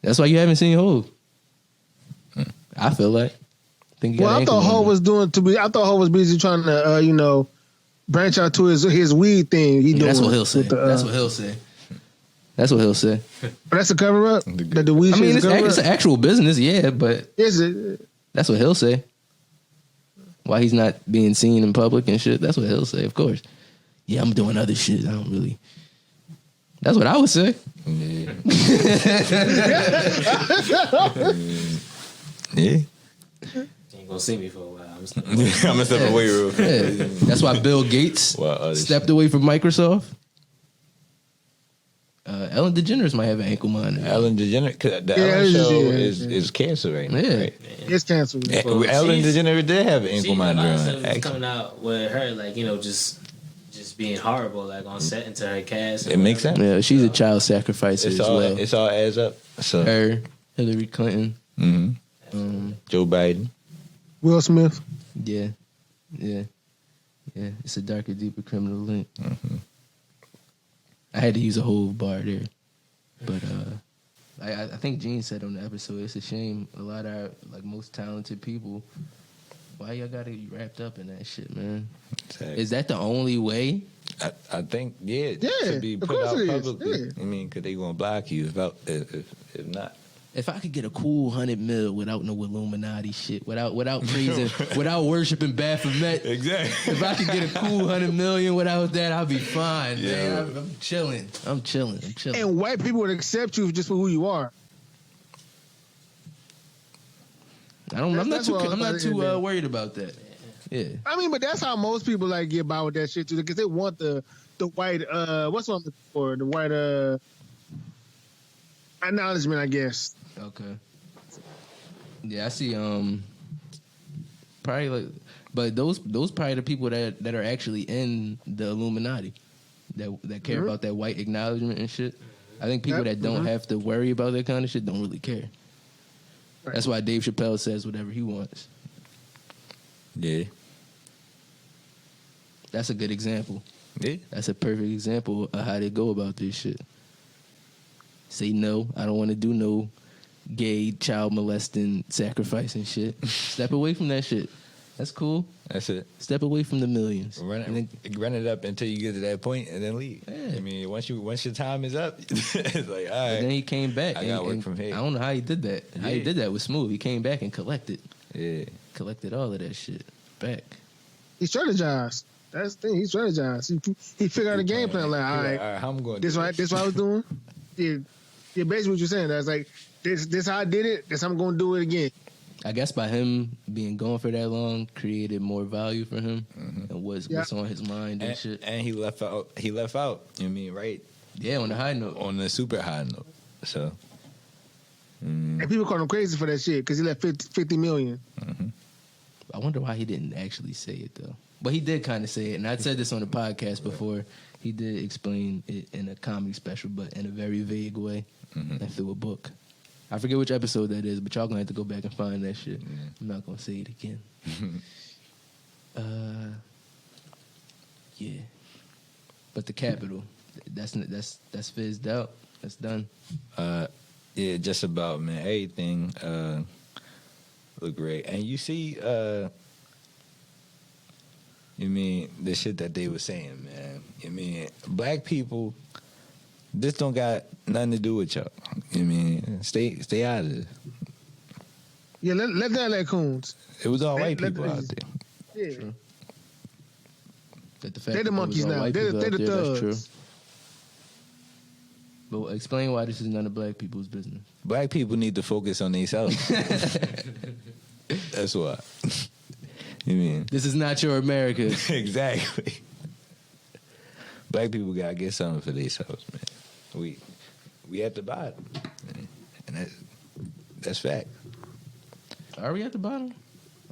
A: That's why you haven't seen Hov. I feel like.
C: I thought Ho was busy trying to, branch out to his weed thing.
A: That's what he'll say. That's what he'll say. That's what he'll say.
C: But that's a cover up. That the weed.
A: I mean, it's an actual business, yeah, but
C: is it?
A: That's what he'll say. Why he's not being seen in public and shit. That's what he'll say, of course. Yeah, I'm doing other shit. I don't really. That's what I would say.
B: Yeah. Yeah.
D: You ain't gonna see me for a while.
B: I'm gonna step away real quick.
A: Yeah. That's why Bill Gates stepped away from Microsoft. Ellen DeGeneres might have an ankle monitor.
B: Ellen DeGeneres, the Ellen show is cancer right now.
A: Yeah.
B: Right?
C: It's canceled.
B: Well, Ellen DeGeneres did have an ankle monitor
D: A lot of
B: on.
D: stuff is
B: Actually,
D: coming out with her, like, just being horrible, like on set into her cast.
B: it makes sense.
A: Yeah, she's a child sacrificer as well.
B: It's all adds up. So
A: Her, Hillary Clinton.
B: mm-hmm. Joe Biden,
C: Will Smith.
A: Yeah. It's a darker, deeper criminal link.
B: Mm-hmm.
A: I had to use a whole bar there, but I think Gene said on the episode, it's a shame a lot of our, like, most talented people. Why y'all gotta be wrapped up in that shit, man?
B: exactly.
A: Is that the only way?
B: I think to be
C: of
B: put
C: course
B: out
C: it is.
B: publicly.
C: Yeah.
B: I mean, because they gonna block you if not.
A: If I could get a cool 100 mil without no Illuminati shit, without praising, without worshiping Baphomet,
B: Exactly.
A: if I could get a cool 100 million without that, I'll be fine,
B: Yeah.
A: man. I'm chilling.
C: And white people would accept you just for who you are.
A: I'm not
C: That's
A: too
C: what I was about to
A: worried about that. Yeah.
C: I mean, but that's how most people get by with that shit too, because they want the white what's one for the white acknowledgement, I guess.
A: Okay. Yeah, I see. Probably like, but those probably the people that are actually in the Illuminati that care about that white acknowledgement and shit. I think people that don't have to worry about that kind of shit don't really care.
C: Right.
A: That's why Dave Chappelle says whatever he wants.
B: Yeah.
A: That's a good example.
B: Yeah.
A: That's a perfect example of how they go about this shit. Say no, I don't want to do no gay, child molesting, sacrificing shit. Step away from that shit. That's cool.
B: That's it.
A: Step away from the millions.
B: Run it up until you get to that point and then leave.
A: Yeah.
B: I mean, once your time is up, it's like, all right.
A: And then he came back.
B: I gotta work from here.
A: I don't know how he did that. How he
B: Yeah.
A: did that was smooth. He came back and collected all of that shit back.
C: He strategized. That's the thing. He strategized. He figured out a game plan. Like, all right,
B: how I'm going.
C: this what I was doing. Yeah, basically what you're saying. That's like this how I did it. This how I'm going to do it again.
A: I guess by him being gone for that long created more value for him and what's on his mind and shit.
B: And he left out. You know what I mean, right?
A: Yeah, on the high note.
B: On the super high note. So.
C: And people call him crazy for that shit because he left 50 million.
A: I wonder why he didn't actually say it though. But he did kind of say it, and I said this on the podcast before. He did explain it in a comedy special, but in a very vague way and through a book. I forget which episode that is, but y'all gonna have to go back and find that shit. I'm not gonna say it again. Yeah, but the Capitol, that's fizzed out. That's done.
B: Yeah, just about, man. Everything look great, and you see, you mean the shit that they were saying, man. You mean black people. This don't got nothing to do with y'all. I mean, stay out of it.
C: Yeah, let down that coons.
B: It was all white
C: Let
B: people out there.
C: Yeah.
A: True. That the fact
C: They the
A: that there was
C: monkeys
A: all
C: now.
A: white
C: They
A: people
C: the
A: out there, that's
C: thugs.
A: true. But explain why this is none of black people's business.
B: Black people need to focus on themselves. That's why. You mean?
A: This is not your America.
B: Exactly. Black people gotta get something for themselves, man. We at the bottom, and that's fact.
A: Are we at the bottom?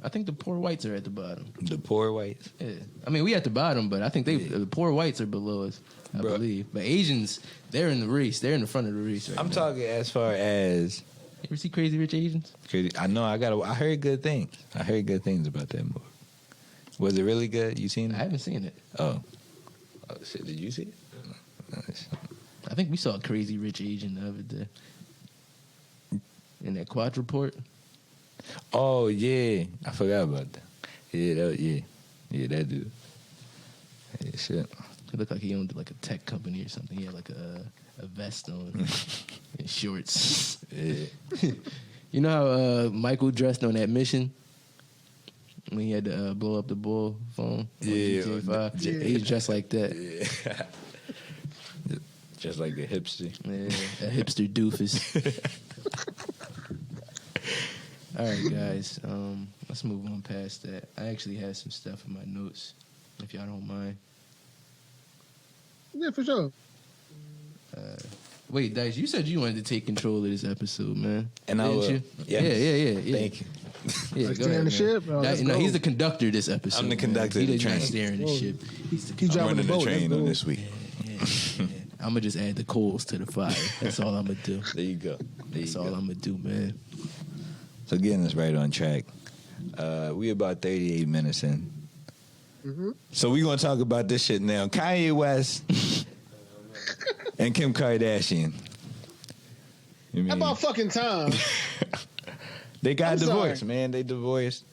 A: I think the poor whites are at the bottom.
B: The poor whites.
A: Yeah, I mean we at the bottom, but I think the poor whites are below us. I believe, but Asians, they're in the race. They're in the front of the race. Right
B: I'm
A: now.
B: talking as far as.
A: You ever see Crazy Rich Asians?
B: Crazy. I know. I heard good things. I heard good things about that movie. Was it really good? You seen it?
A: I haven't seen it.
B: Oh shit! Did you see it? Nice.
A: I think we saw Crazy Rich Asian the other day in that quad report.
B: Oh yeah, I forgot about that. Yeah, that dude. Yeah, shit.
A: He looked like he owned like a tech company or something. He had like a vest on and shorts.
B: Yeah.
A: You know how Michael dressed on that mission when he had to blow up the bull phone?
B: Yeah.
A: GTA 5? He's dressed like that.
B: Yeah. Just like a hipster.
A: Yeah, a hipster doofus. All right, guys. Let's move on past that. I actually had some stuff in my notes, if y'all don't mind.
C: Yeah, for sure.
A: Wait, Dice, you said you wanted to take control of this episode, man.
B: And I
A: Didn't
B: will.
A: you?
B: Yes.
A: Yeah.
B: Thank you.
A: Yeah,
C: Like
A: go
C: steering
A: ahead,
C: the
A: man.
C: ship? Oh, let's
A: No,
C: go.
A: he's the conductor of this episode.
B: I'm the
A: man.
B: conductor of the
A: He's not
B: train.
A: steering the ship. He's the
C: He
A: conductor.
C: driving
B: Running
C: the
B: the
C: boat.
B: train
C: Let's
B: on
C: go.
B: this week.
A: Yeah. I'm gonna just add the coals to the fire. That's all I'm gonna do.
B: There you go.
A: That's all I'm gonna do, man.
B: So getting us right on track. We about 38 minutes in.
C: Mm-hmm.
B: So we gonna talk about this shit now. Kanye West and Kim Kardashian. You mean,
C: About fucking time.
B: they got
C: I'm
B: divorced,
C: sorry.
B: man. They divorced.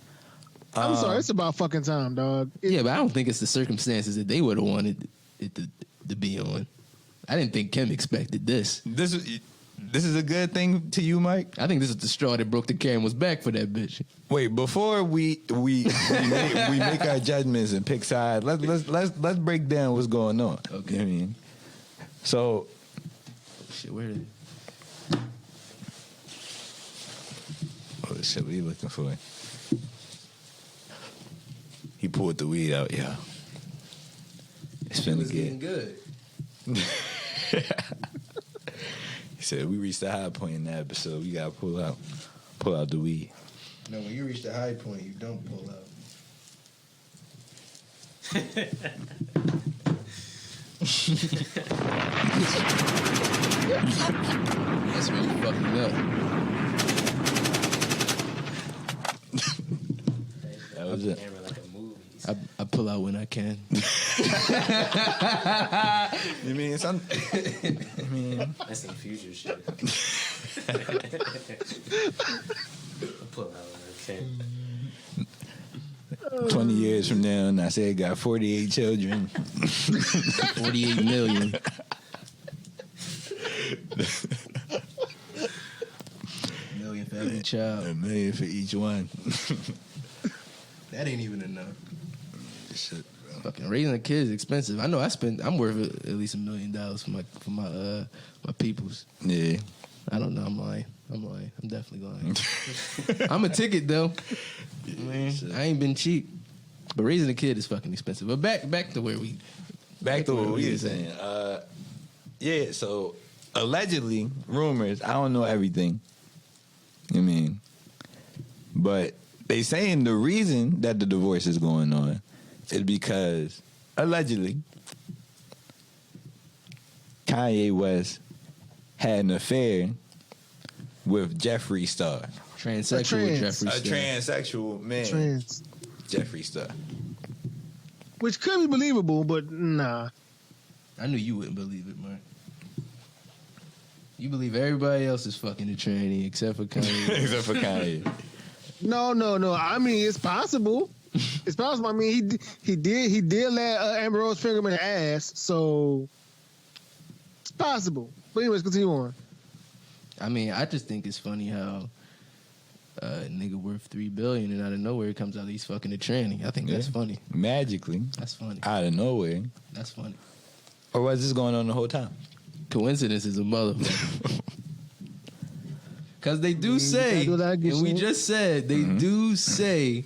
C: I'm sorry. It's about fucking time, dog.
A: Yeah, but I don't think it's the circumstances that they would have wanted it to be on. I didn't think Kim expected this.
B: This is a good thing to you, Mike.
A: I think this is the straw that broke the camel's back for that bitch.
B: Wait, before we make our judgments and pick sides, let's break down what's going on.
A: Okay.
B: You know what I mean? So
A: Shit, where is it?
B: oh shit, what are you looking for? He pulled the weed out, yeah. It's finna get.
A: good.
B: He said we reached the high point in that episode. We gotta pull out the weed.
A: No, when you reach the high point, you don't pull out. That's really fucking up.
B: That was it.
D: Camera like a movie.
A: I pull out when I can.
B: You mean some?
D: That's some future shit. Pull out okay.
B: 20 years from now, and I said got 48 children.
A: 48 million. Million for every child.
B: $1 million for each one.
A: That ain't even enough.
B: Shit, bro.
A: Fucking raising a kid is expensive. I know I'm worth at least $1 million for my peoples.
B: Yeah.
A: I don't know. I'm lying. I'm definitely lying. I'm a ticket though. Man, I ain't been cheap. But raising a kid is fucking expensive. But back to where we.
B: Back to what we were saying. Yeah, so allegedly, rumors, I don't know everything. You know what I mean? But they saying the reason that the divorce is going on is because, allegedly, Kanye West had an affair with Jeffree Star.
A: Transsexual
C: trans.
A: Jeffree
B: A
A: Star.
B: transsexual man.
C: Trans.
B: Jeffree Star.
C: Which could be believable, but nah.
A: I knew you wouldn't believe it, Mark. You believe everybody else is fucking a tranny except for Kanye.
B: Except for Kanye.
C: No. I mean, it's possible. It's possible. I mean, he did let Amber Rose finger him in the ass, so it's possible. But anyways, continue on.
A: I mean, I just think it's funny how a nigga worth $3 billion and out of nowhere it comes out he's fucking a tranny. I think that's funny.
B: Magically,
A: That's funny.
B: out of nowhere.
A: That's funny.
B: Or was this going on the whole time?
A: Coincidence is a motherfucker. Because they do say, and we just said, they do say,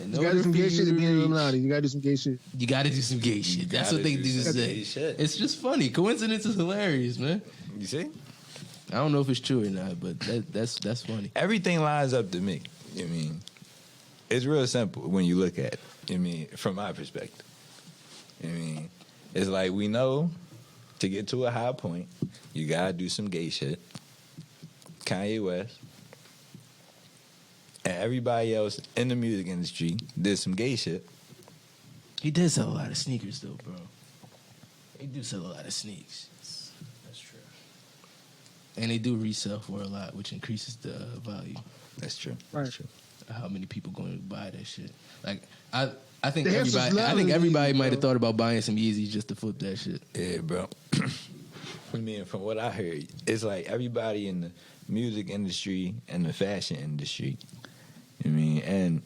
C: you gotta do some gay shit to be in the Illuminati. You gotta do some gay shit.
A: You gotta do some gay shit. That's what they do say. It's just funny. Coincidence is hilarious, man.
B: You see?
A: I don't know if it's true or not, but that's funny.
B: Everything lines up to me. I mean, it's real simple when you look at it. I mean, from my perspective. I mean, it's like we know to get to a high point, you gotta do some gay shit. Kanye West and everybody else in the music industry did some gay shit.
A: He did sell a lot of sneakers, though, bro. He do sell a lot of sneaks.
D: That's true.
A: And they do resell for a lot, which increases the value.
B: That's true.
C: Right.
B: That's true.
A: How many people going to buy that shit? Like, I think
C: They have some
A: everybody
C: Yeezys,
A: might have
C: bro.
A: thought about buying some Yeezys just to flip that shit.
B: Yeah, bro. I mean, from what I heard, it's like everybody in the music industry and the fashion industry. I mean, and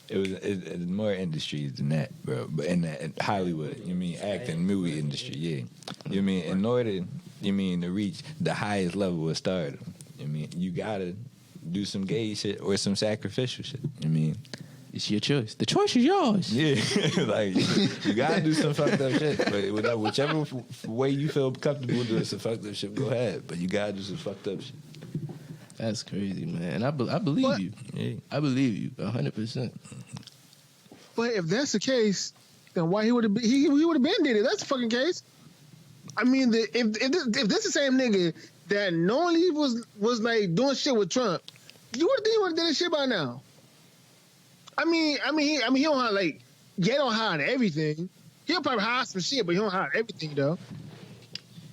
B: it's more industries than that, bro. But in that Hollywood, you mean acting, movie industry, yeah. You mean in order, to reach the highest level of stardom, you gotta do some gay shit or some sacrificial shit.
A: It's your choice. The choice is yours.
B: Yeah, like you gotta do some fucked up shit. But whichever way you feel comfortable doing some fucked up shit, go ahead. But you gotta do some fucked up shit.
A: That's crazy, man. And I believe
C: But-
A: you.
B: Yeah.
A: I believe you 100%.
C: But if that's the case, then why he would have been did it? That's the fucking case. I mean, if this the same nigga that knowingly was like doing shit with Trump, you would have did this shit by now. I mean, he don't hide like, he don't hide everything. He'll probably hide some shit, but he don't hide everything though.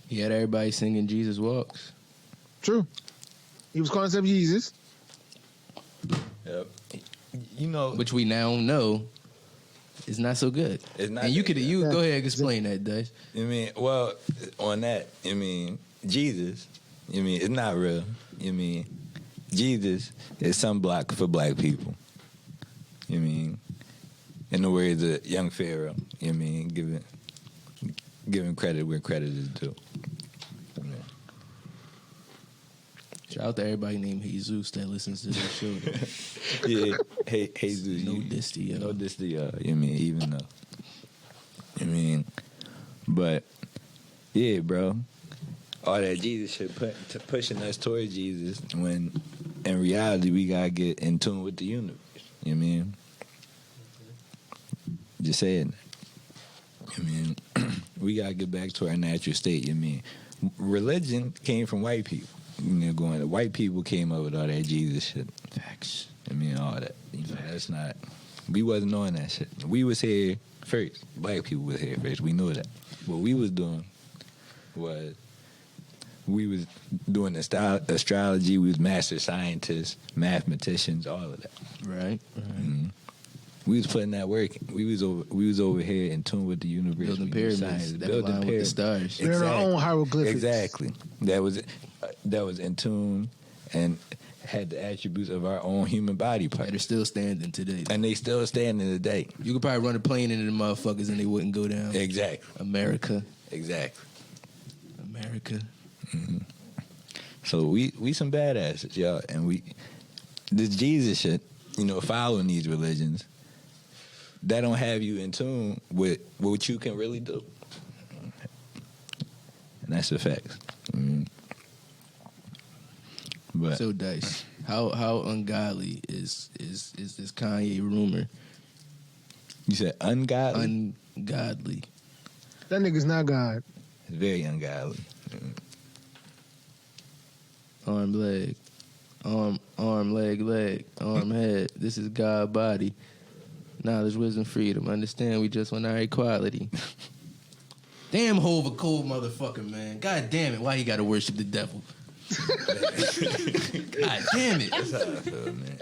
A: He had everybody singing Jesus Walks.
C: True. He was calling himself Jesus.
B: Yep.
A: Which we now know is not so good.
B: It's not
A: and you
B: good,
A: could
B: yeah.
A: go ahead and explain that, Dice.
B: Well, on that, Jesus, it's not real. Jesus is sunblock for black people. In the words of young Pharaoh, giving credit where credit is due.
A: Shout out to everybody named Jesus that listens to this show.
B: Yeah, hey, Jesus.
A: No diss to y'all.
B: No diss to y'all. Even though. But yeah, bro. All that Jesus shit pushing us towards Jesus when in reality we gotta get in tune with the universe. Just saying that. We gotta get back to our natural state. Religion came from white people. White people came up with all that Jesus shit.
A: Facts.
B: All that. That's not. We wasn't on that shit. We was here first. Black people was here first. We knew that. What we was doing was we was doing astrology. We was master scientists, mathematicians, all of that.
A: Right.
B: Mm-hmm. We was putting that work. We was over here in tune with the universe.
A: Building pyramids that align with the stars.
C: They're their own hieroglyphics.
B: Exactly. That was in tune and had the attributes of our own human body part.
A: They're still standing today.
B: And they still standing today.
A: You could probably run a plane into the motherfuckers and they wouldn't go down.
B: Exactly.
A: America.
B: Exactly.
A: America.
B: Mm-hmm. So we some badasses, y'all. And this Jesus shit, following these religions, that don't have you in tune with what you can really do. And that's the facts. Mm-hmm. But
A: So Dice, how ungodly is this Kanye rumor?
B: you said ungodly?
A: Ungodly.
C: That nigga's not God.
B: It's very ungodly.
A: Arm, leg. Arm, leg. Arm, head. This is God body. Knowledge, wisdom, freedom. Understand we just want our equality. Damn, Hov a cold motherfucker, man. God damn it. Why he gotta worship the devil? God damn it.
B: That's how I feel, man.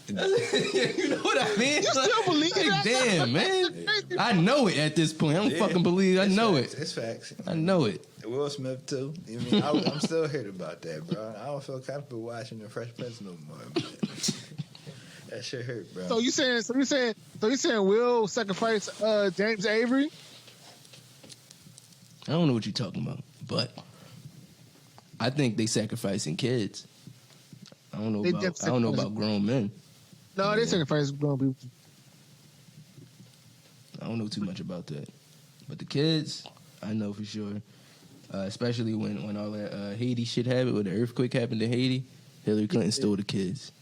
A: You know what I mean?
C: You still believe that?
A: Damn, man. I know it at this point. I don't fucking believe it. I know it.
B: It's facts.
A: I know it.
B: Will Smith too. I'm still hurt about that, bro. I don't feel comfortable watching the Fresh Prince no more. Man. That shit hurt, bro.
C: So you saying Will sacrifice James Avery?
A: I don't know what you're talking about, but I think they sacrificing kids. I don't know about grown men.
C: No, they sacrifice grown people.
A: I don't know too much about that, but the kids, I know for sure. Especially when all that Haiti shit happened, when the earthquake happened in Haiti, Hillary Clinton stole the kids.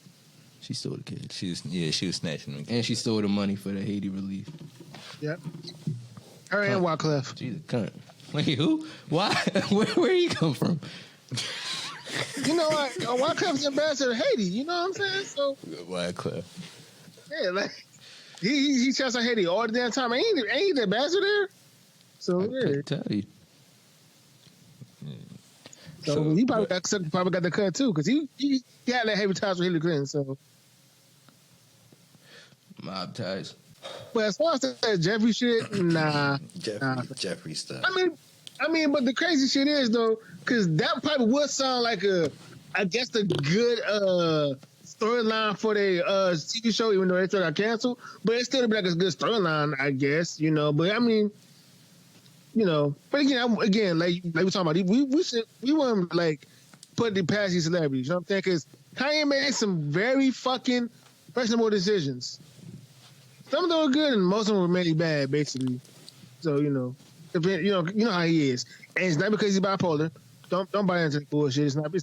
A: She stole the kids.
B: She was snatching them.
A: And she stole the money for the Haiti relief.
C: Yep. Her and Wyclef.
A: She's a cunt. Wait, who? Why? Where he come from?
C: You know what? Wyclef's ambassador to Haiti. You know what I'm saying? So
B: Wyclef.
C: yeah, like he shouts out Haiti all the damn time. Ain't he the ambassador there? So
A: I
C: yeah.
A: couldn't tell you.
C: So he probably got the cut too, because he had that heavy ties with Hillary Clinton. So
A: Mob ties.
C: but as far as that Jeffrey shit, nah.
H: Jeffree stuff.
C: I mean, but the crazy shit is though, because that probably would sound like I guess a good storyline for the TV show, even though they still got canceled. But it still be like a good storyline, I guess, you know. But I mean, you know, but again, like we talking about, we want to like put the past these celebrities. You know what I'm saying? Because Kanye made some very fucking questionable decisions. Some of them were good, and most of them were really bad, basically. So you know how he is, and it's not because he's bipolar. Don't buy into the bullshit. It's not because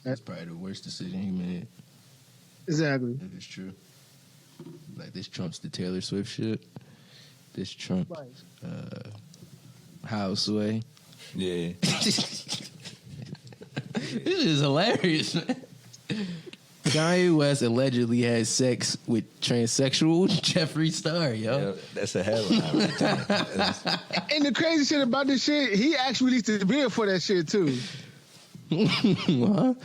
A: That's probably the worst decision he made.
C: Exactly.
A: If it's true. Like this trumps the Taylor Swift shit. This Trump Houseway.
B: Yeah.
A: This is hilarious, man. Kanye West allegedly had sex with transsexual Jeffree Star, yo.
B: Yeah, that's a hell of a
C: And the crazy shit about this shit, he actually released a video for that shit too.
A: What?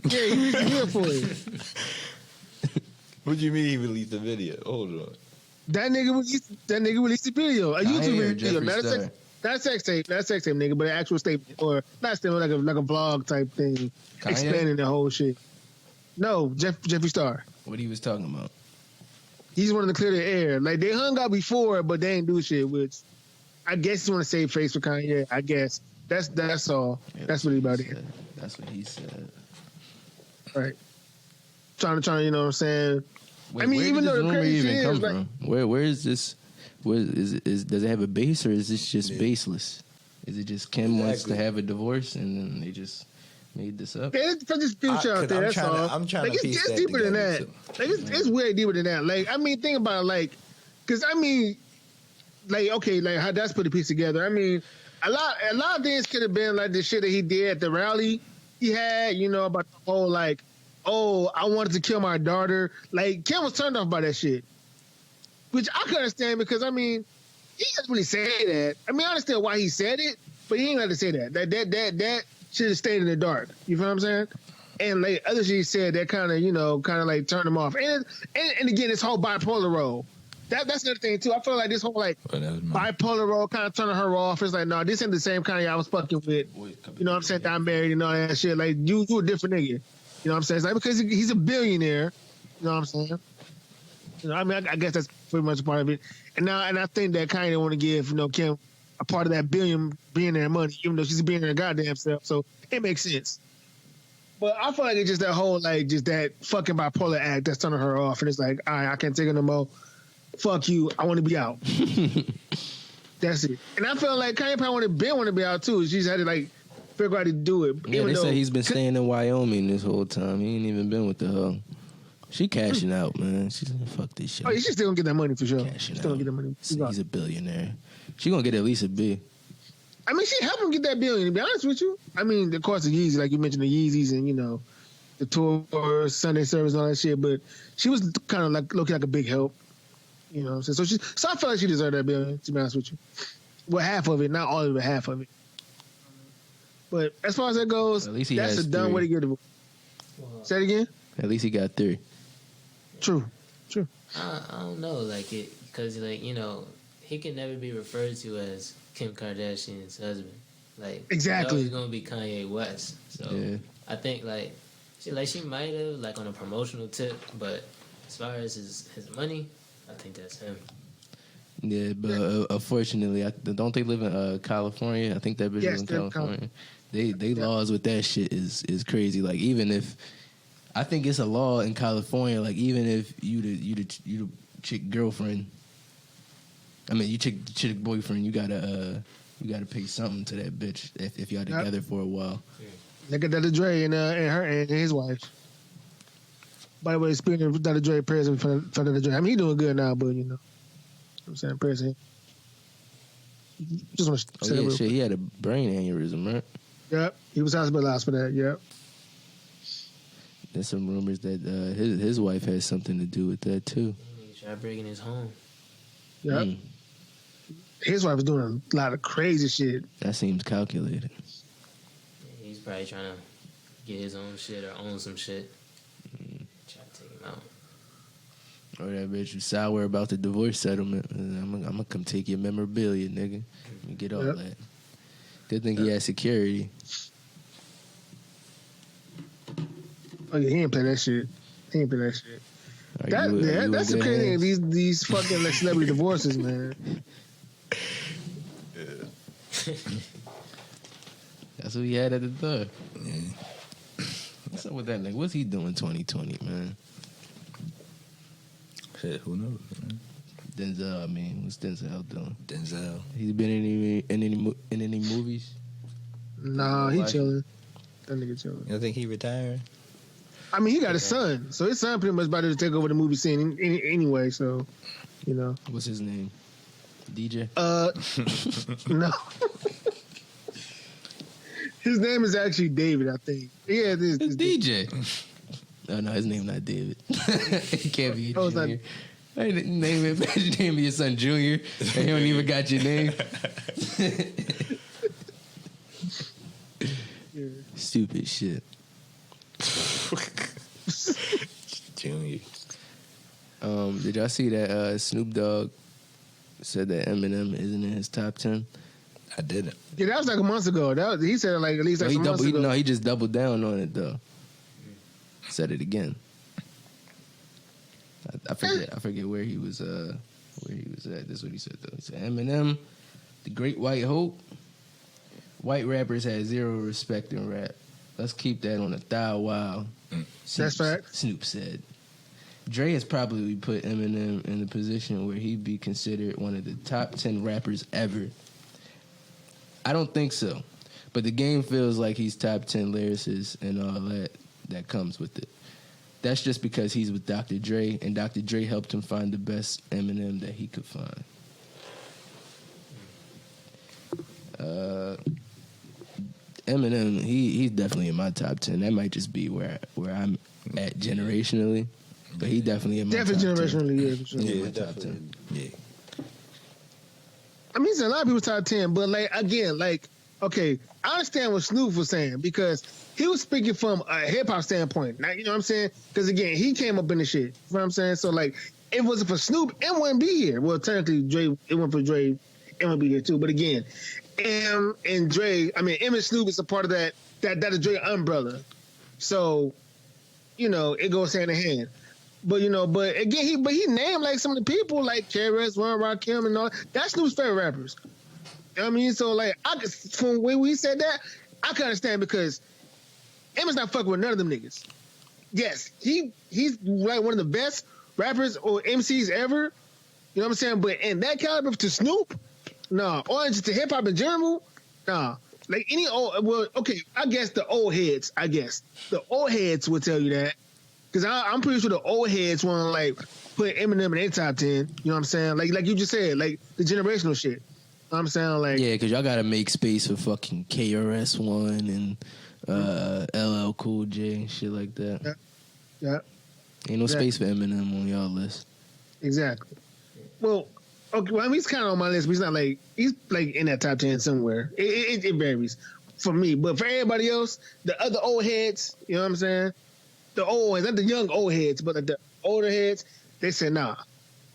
C: Yeah, he released a video for it.
B: What do you mean he released the video? Hold on.
C: That nigga released the video, a YouTube video, not a sex tape, nigga, but an actual statement, or not statement, like a vlog type thing,
A: Kanye?
C: explaining the whole shit. No, Jeffree Star.
A: What he was talking about?
C: He's wanting to clear the air. Like they hung out before, but they ain't do shit. Which I guess he want to save face for Kanye. I guess that's all.
A: Yeah,
C: that's what he about it.
A: That's what he said.
C: Right. Trying to, you know what I'm saying?
A: Wait,
C: I mean,
A: where
C: even
A: did
C: though
A: this
C: the
A: rumor
C: crazy
A: even
C: shit
A: come
C: is, like,
A: from? Where is this? Where is does it have a base, or is this just baseless? Is it just Kim wants to have a divorce and then they just made this up?
C: It's just future out there. That's all.
B: I'm trying
C: like,
B: to piece
C: it's
B: that
C: deeper than
B: together,
C: that. Like it's way deeper than that. Like I mean, think about it, like, because I mean, like okay, like how that's put a piece together. I mean, a lot of things could have been like the shit that he did at the rally he had. You know about the whole like, oh, I wanted to kill my daughter. Like Kim was turned off by that shit, which I can understand because I mean, he doesn't really say that. I mean, I understand why he said it, but he ain't got to say that. That should have stayed in the dark. You feel what I'm saying? And like other shit he said that kind of like turned him off. And again, this whole bipolar role. That's another thing too. I feel like this whole like bipolar role kind of turning her off. It's like, no, this ain't the same kind I was fucking with. You know what I'm saying? I'm married and all that shit. Like you a different nigga. You know what I'm saying? It's like because he's a billionaire. You know what I'm saying? You know, I mean, I guess that's pretty much a part of it. And I think that Kanye want to give Kim a part of that billionaire money, even though she's a billionaire goddamn self. So it makes sense. But I feel like it's just that whole like just that fucking bipolar act that's turning her off, and it's like, all right, I can't take it no more. Fuck you, I want to be out. That's it. And I feel like Kanye probably want to be out too. She's had to like figure out how to do it.
A: Yeah, they say he's been staying in Wyoming this whole time. He ain't even been with the hell. She cashing out, man. She's like, fuck this shit.
C: Oh, yeah, she's still gonna get that money for sure.
A: Cashing
C: still
A: out.
C: gonna get that money.
A: He's a billionaire. She gonna get at least a B.
C: I mean, she helped him get that billion, to be honest with you. I mean, of course, the Yeezys, like you mentioned, the Yeezys and, the tour, Sunday service, and all that shit, but she was kind of like looking like a big help. You know what I'm saying? So I feel like she deserved that billion, to be honest with you. Well, half of it, not all of it, half of it. But as far as that goes,
A: at least he
C: that's
A: has
C: a dumb way to get it. Say it again?
A: At least he got 3.
C: True.
D: I don't know, like it, because he can never be referred to as Kim Kardashian's husband. Like
C: exactly,
D: he's gonna be Kanye West. So yeah. I think she might have like on a promotional tip, but as far as his money, I think that's him.
A: Yeah, but unfortunately, don't they live in California? I think that bitch lives in California. They laws with that shit is crazy. Like even if I think it's a law in California, like even if you the chick girlfriend, I mean you chick boyfriend, you gotta pay something to that bitch if y'all together for a while.
C: Look at Dr. Dre and her and his wife. By the way, speaking of Dr. Dre, prayers for Dr. Dre. I mean, he doing good now, but you know what I'm saying, prayers. Just want to say
A: shit. He had a brain aneurysm, right?
C: Yep, he was hospitalized for that. Yep.
A: There's some rumors that his wife has something to do with that too.
D: He tried breaking his home.
C: Yep. His wife was doing a lot of crazy shit.
A: That seems calculated.
D: Yeah, he's probably trying to get his own shit or own some shit. Try to take him out.
A: Or that bitch was sour about the divorce settlement. I'm gonna come take your memorabilia, nigga. And get all that. Good thing he had security.
C: Oh yeah, he didn't play that shit. That's the crazy thing. These fucking like celebrity divorces, man.
A: That's what he had at the door. Yeah. What's up with that nigga? What's he doing 2020, man?
B: Shit, who knows, man?
A: Denzel, I mean, what's Denzel doing?
B: Denzel.
A: He's been in any movies?
C: Nah, he chilling. That nigga chilling.
B: You think he retired?
C: I mean, he got a son, so his son pretty much about to take over the movie scene anyway. So, you know.
A: What's his name? DJ?
C: No. His name is actually David, I think. Yeah, it is.
A: It's DJ. Oh, no, his name not David. He can't be a junior. Name your son Junior, and he don't even got your name. Stupid shit.
B: Junior.
A: Did y'all see that Snoop Dogg said that Eminem isn't in his top 10?
B: I didn't.
C: Yeah, that was like a month ago. He said it like at least like some months ago.
A: No, he just doubled down on it though. Said it again. I forget where he was at. This is what he said though. He said Eminem, the great white hope. White rappers had zero respect in rap. Let's keep that on a thou wow.
C: That's fact.
A: Snoop said. Dre has probably put Eminem in a position where he'd be considered one of the top 10 rappers ever. I don't think so. But the game feels like he's top 10 lyricist and all that comes with it. That's just because he's with Dr. Dre, and Dr. Dre helped him find the best Eminem that he could find. Eminem, he's definitely in my top 10. That might just be where I'm at generationally, but he definitely in my top 10.
C: Definitely generationally, yeah. For sure.
B: Yeah, definitely. Yeah.
C: I mean, it's a lot of people's top 10, but like again, like okay, I understand what Snoop was saying because he was speaking from a hip hop standpoint. Now, you know what I'm saying? Because again, he came up in the shit. You know what I'm saying? So like, if it wasn't for Snoop, it wouldn't be here. Well, technically, Dre, it went for Dre, it would be here too. But again, M and Dre, I mean, M and Snoop is a part of that Dre umbrella. So, you know, it goes hand in hand. But you know, but again, he named like some of the people like KRS, Ron Rakim, and all. That's Snoop's favorite rappers. You know what I mean? So like, from the way we said that, I can understand because Emma's not fucking with none of them niggas. Yes, he's like one of the best rappers or MCs ever. You know what I'm saying? But in that caliber to Snoop, nah. Or just to hip hop in general, nah. Like any old, well, okay, I guess the old heads. The old heads will tell you that. Because I'm pretty sure the old heads want to like put Eminem in their top 10. You know what I'm saying? Like you just said, like the generational shit. You know what I'm saying? Like,
A: yeah, because y'all got to make space for fucking KRS-One and LL Cool J and shit like that.
C: Yeah.
A: Ain't no space for Eminem on y'all list.
C: Exactly. Well, okay, well, I mean, he's kind of on my list, but he's like in that top 10 somewhere. It varies for me. But for everybody else, the other old heads, you know what I'm saying? The old heads, not the young old heads, but like the older heads, they said nah,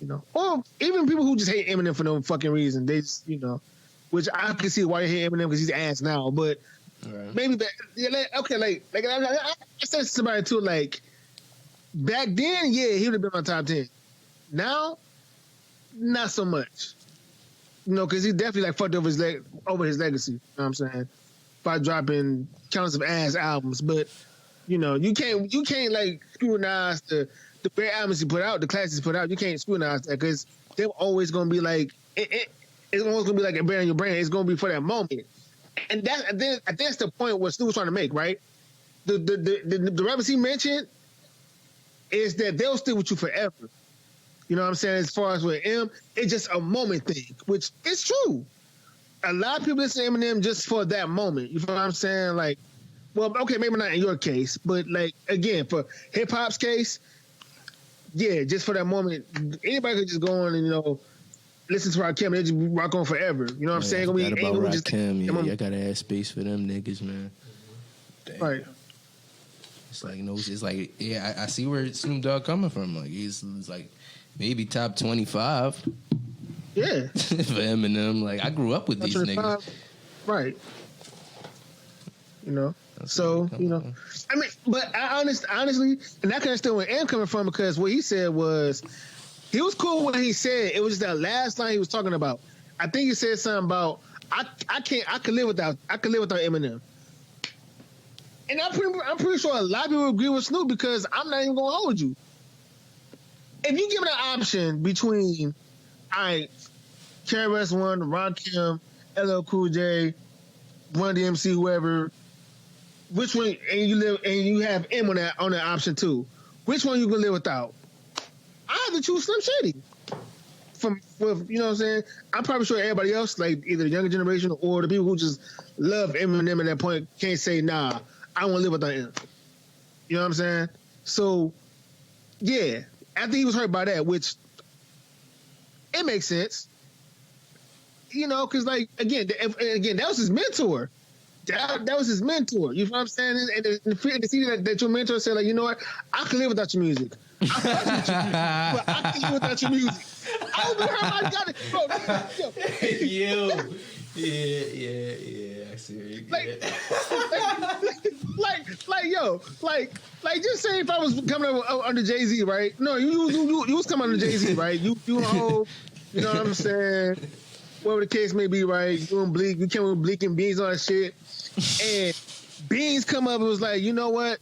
C: you know. Or even people who just hate Eminem for no fucking reason, they just, you know, which I can see why you hate Eminem because he's ass now, but maybe back, yeah, like I said to somebody too, like back then, yeah, he would have been my top 10. Now, not so much. because he definitely like fucked over his legacy. You know what I'm saying? By dropping countless of ass albums, but you can't like scrutinize the great albums he put out, the classics he put out. You can't scrutinize that because they're always gonna be like it's always gonna be like a bear in your brain. It's gonna be for that moment, and that's the point what Snoop was trying to make, right? The rappers he mentioned is that they'll stick with you forever. You know what I'm saying? As far as with M, it's just a moment thing, which is true. A lot of people listen to Eminem just for that moment. You know what I'm saying? Like, well, okay, maybe not in your case, but like again, for hip hop's case, yeah, just for that moment, anybody could just go on and listen to Rakim and they just rock on forever. You know what I'm saying?
A: I forgot about Rakim. Yeah, I gotta add space for them niggas, man. Damn.
C: Right.
A: It's like it's like I see where Snoop Dogg coming from. Like he's like maybe top 25.
C: Yeah.
A: For Eminem, like I grew up with these niggas.
C: Right. So I mean, but I honestly, and I can understand where M coming from because what he said was he was cool when he said it was just that last line he was talking about. I think he said something about I could live without Eminem. And I'm pretty sure a lot of people agree with Snoop because I'm not even gonna hold you. If you give it an option between KRS-One, Rakim, LL Cool J, Run DMC, whoever, which one? And you have M on that option too. Which one you gonna live without? I have to choose Slim Shady. You know what I'm saying? I'm probably sure everybody else, like either the younger generation or the people who just love Eminem at that point, can't say, nah, I want to live without him. You know what I'm saying? So, yeah, after he was hurt by that, which it makes sense, because like again, that was his mentor. That was his mentor. You know what I'm saying? And to see that your mentor said, like, you know what, I can live without your music. But I can live without your music. I don't know how I got it, bro.
A: Yeah. I see where
C: like, just say if I was coming up under Jay-Z, right? No, you was coming under Jay-Z, right? You whole, you know what I'm saying? Whatever the case may be, right? You doing Bleak, you came with Bleak and Beans on that shit, and Beans come up and was like, you know what,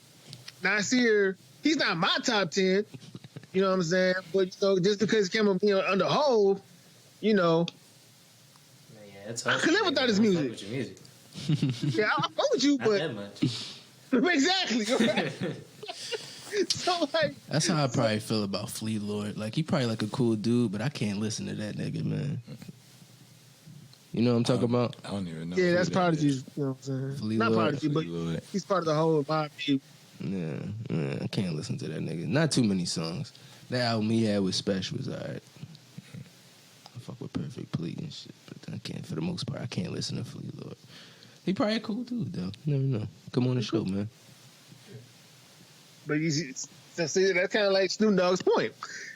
C: Nasir, he's not my top 10. You know what I'm saying? But just because he came up, under Hove,
D: Yeah,
C: I could live without his music.
D: With your music.
C: Yeah, I fuck with you,
D: Not
C: but
D: that much.
C: exactly. Right? So like,
A: that's how I probably feel about Fleet Lord. Like he probably like a cool dude, but I can't listen to that nigga, man. You know what I'm talking about?
B: I don't even know.
C: Yeah, that's Prodigy. You know what I'm saying?
A: Fleet
C: Not
A: Lord.
C: Prodigy, but
B: Lord.
C: he's part of the whole vibe.
A: Yeah, I can't listen to that nigga. Not too many songs. That album he had with Special was alright. I fuck with Perfect Plea and shit, but I can't. For the most part, I can't listen to Fleet Lord. He probably a cool dude though. Never know. Come on the show, man.
C: But see, that's kind of like Snoop Dogg's point.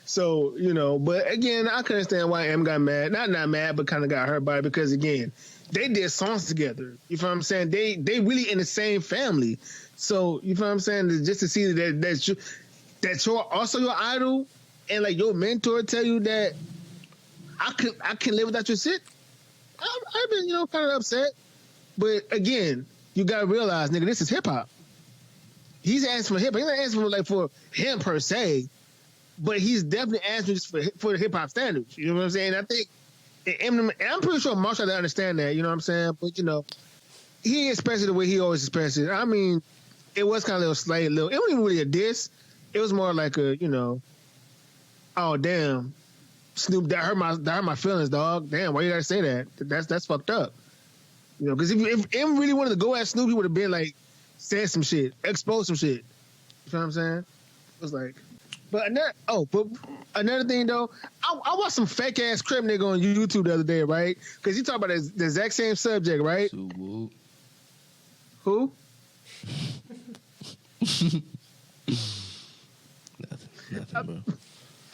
C: So, but again, I can understand why M got mad. Not mad, but kind of got hurt by it because, again, they did songs together. You know what I'm saying? They really in the same family. So, you know what I'm saying? Just to see that you're also your idol and, like, your mentor tell you that I can live without your shit, I've been, kind of upset. But, again, you got to realize, nigga, this is hip-hop. He's asking for hip-hop. He's not asking for him per se, but he's definitely asking just for the hip-hop standards. You know what I'm saying? I think Eminem, and I'm pretty sure Marshall didn't understand that, you know what I'm saying? But, he expressed it the way he always expressed it. I mean, it was kind of a it wasn't even really a diss. It was more like a, oh, damn, Snoop, that hurt my feelings, dog. Damn, why you gotta say that? That's fucked up. Because if M really wanted to go at Snoop, he would have been like, said some shit, exposed some shit. You know what I'm saying? It was like, but another thing though, I watched some fake ass Crip nigga on YouTube the other day, right? Because he talked about the exact same subject, right?
A: So,
C: who?
A: Nothing, bro.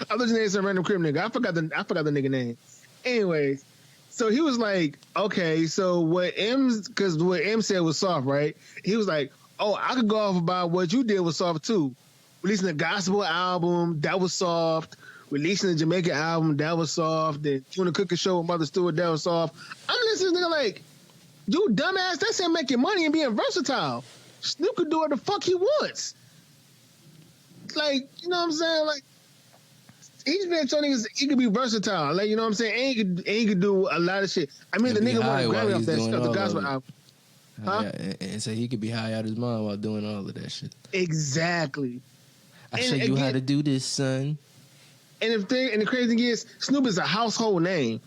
C: I was just some random Crip nigga. I forgot the nigga name. Anyways, so he was like, okay, so what M said was soft, right? He was like, oh, I could go off about what you did was soft too. Releasing a gospel album, that was soft. releasing the Jamaican album, that was soft. Then doing the cooking show with Mother Stewart, that was soft. I'm listening to this nigga like, you dumbass, that's him making money and being versatile. Snoop could do what the fuck he wants. Like, you know what I'm saying? Like, he's been showing niggas he could be versatile. Like, you know what I'm saying? And he could do a lot of shit. I mean, the nigga won a Grammy off that stuff, the gospel album.
A: Huh? And so he could be high out his mind while doing all of that shit.
C: Exactly.
A: I show you how to do this, son.
C: And the crazy thing is, Snoop is a household name.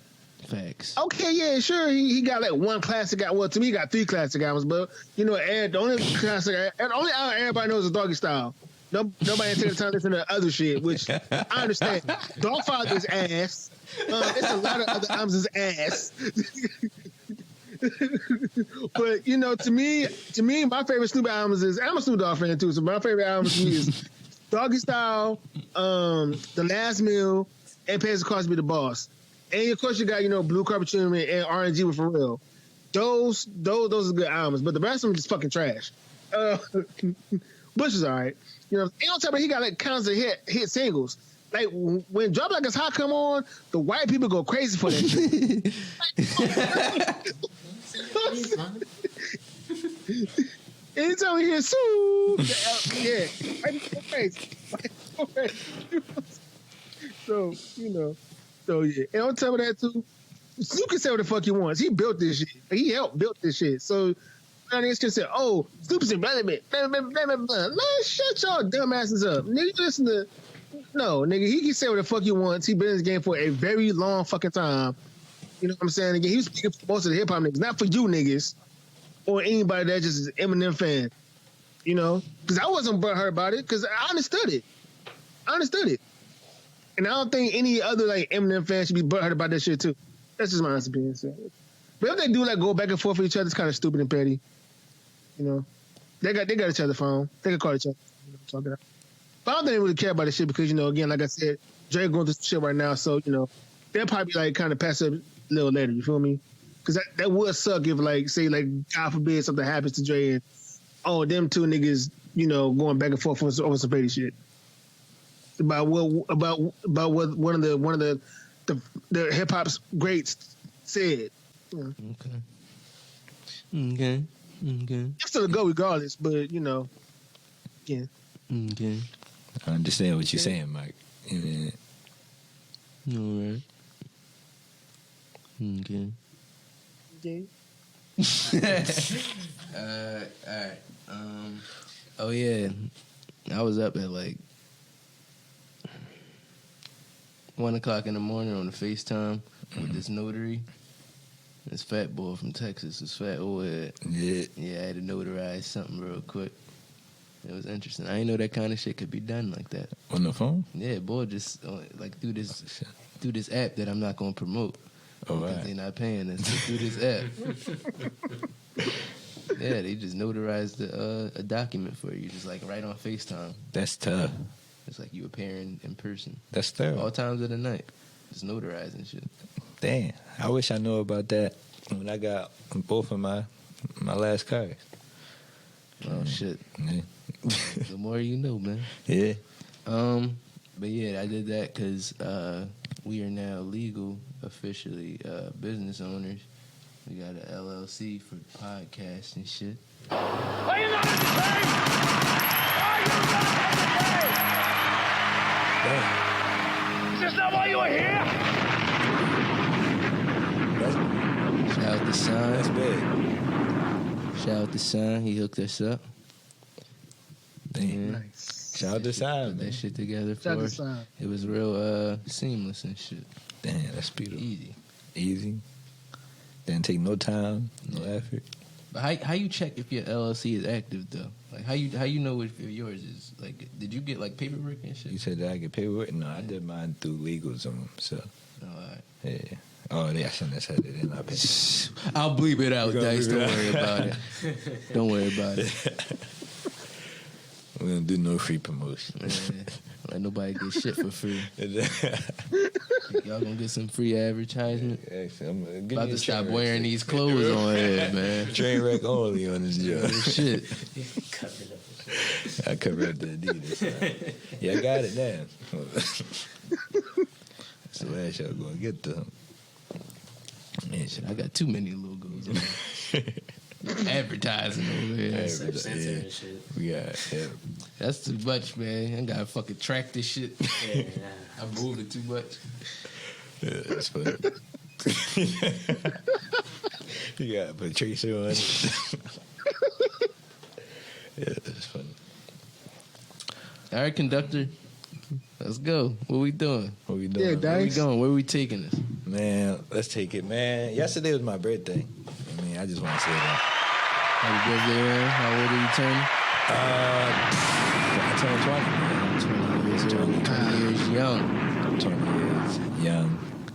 A: Facts.
C: Okay, yeah, sure. He got like one classic album. Well, to me, he got 3 classic albums. But you know, the only album everybody knows is Doggy Style. Nobody take the time to listen to other shit, which I understand. Dogfather's ass. It's a lot of other albums' ass. But you know, to me, my favorite Snoop albums is, I'm a Snoop Dogg fan too. So my favorite albums to me is Doggy Style, The Last Meal, and Pace Cosby the Boss. And of course, you got, you know, Blue Carpet Treatment and R&G with Pharrell. Those are good albums, but the rest of them just fucking trash. Bush is all right. You know, and on top of it, he got like counts of hit singles. Like when Drop Like It's Hot come on, the white people go crazy for that shit. Anytime we hear Sue, yeah, white people go crazy. So, you know, yeah. And on top of that too, Snoop can say what the fuck he wants. He built this shit. He helped build this shit. So niggas can say, "Oh, Snoop is irrelevant." Let's shut y'all dumbasses up, nigga. You listen to nigga. He can say what the fuck he wants. He been in this game for a very long fucking time. You know what I'm saying? Again, he was speaking for most of the hip hop niggas, not for you niggas or anybody that just is an Eminem fan. You know, because I wasn't butthurt about it because I understood it. And I don't think any other like Eminem fans should be butthurt about that shit too. That's just my honest opinion. So. But if they do like go back and forth with each other, it's kind of stupid and petty. You know, they got each other's phone. They can call each other. You know, talk it out. But I don't think they really care about this shit because, you know, again, like I said, Dre going through some shit right now, so you know they'll probably like kind of pass up a little later. You feel me? Because that would suck if like say like God forbid something happens to Dre and them two niggas, you know, going back and forth over some petty shit about what one of the hip hop's greats said. Yeah.
A: Okay.
C: It's still a go regardless, but you know, yeah.
A: Okay.
B: I understand what you're saying, Mike. Yeah.
A: All right. Okay. All right. Oh yeah, I was up at like 1:00 in the morning on the FaceTime with this notary. This fat boy from Texas, this fat old head. Yeah, I had to notarize something real quick. It was interesting. I didn't know that kind of shit could be done like that.
B: On the phone?
A: Yeah, boy, just like through this app that I'm not gonna promote.
B: Oh, right.
A: They're not paying us through this app. Yeah, they just notarized a document for you, just like right on FaceTime.
B: That's tough.
A: It's like you appearing in person.
B: That's terrible.
A: All times of the night, just notarizing shit.
B: Damn, I wish I knew about that when I got both of my last cars.
A: Oh shit!
B: Yeah.
A: The more you know, man.
B: Yeah.
A: But yeah, I did that because we are now legal, officially business owners. We got an LLC for podcasts and shit.
F: Are you not entertained? Are you not entertained? Is this not why you are here?
A: Shout out to Son.
B: That's big.
A: Shout out to Son. He hooked us up.
B: Damn.
C: Nice.
B: Shout out to Side,
A: Put that shit together for
C: Shout out to
A: us.
C: Side.
A: It was real seamless and shit.
B: Damn, that's beautiful.
A: Easy.
B: Didn't take no time, no effort.
A: But how you check if your LLC is active though? Like how you know if yours is like? Did you get like paperwork and shit?
B: You said that I get paperwork? No, I did mine through LegalZoom. So,
A: All right.
B: yeah. Oh, I shouldn't have said it. They're not paying.
A: I'll bleep it out, Dice. Don't worry about it. Don't worry about it.
B: We don't do no free promotion.
A: Yeah. Let nobody get shit for free. Y'all gonna get some free advertisement?
B: I'm
A: about to stop wearing these clothes on here, man.
B: Trainwreck only on this job.
A: Shit.
B: I covered up the Adidas. Yeah, I got it now. that shit gonna get to him. Man, shit,
A: I got too many logos. Advertising over here.
D: Censor and shit.
B: Yeah.
A: That's too much, man. I gotta fucking track this shit.
D: Yeah.
A: I moved it too much.
B: Yeah, that's funny. You gotta put Tracer on it. Yeah, that's funny.
A: All right, conductor. Let's go. What we doing?
B: What we doing?
C: Yeah,
A: Where we
C: Dice.
A: going? Where we taking this?
B: Man, let's take it, man. Yesterday was my birthday. I mean, I just want to say that.
A: Happy birthday, man. How old are you turning?
B: I turned 20, man.
A: 20 years young.
B: 20 years young.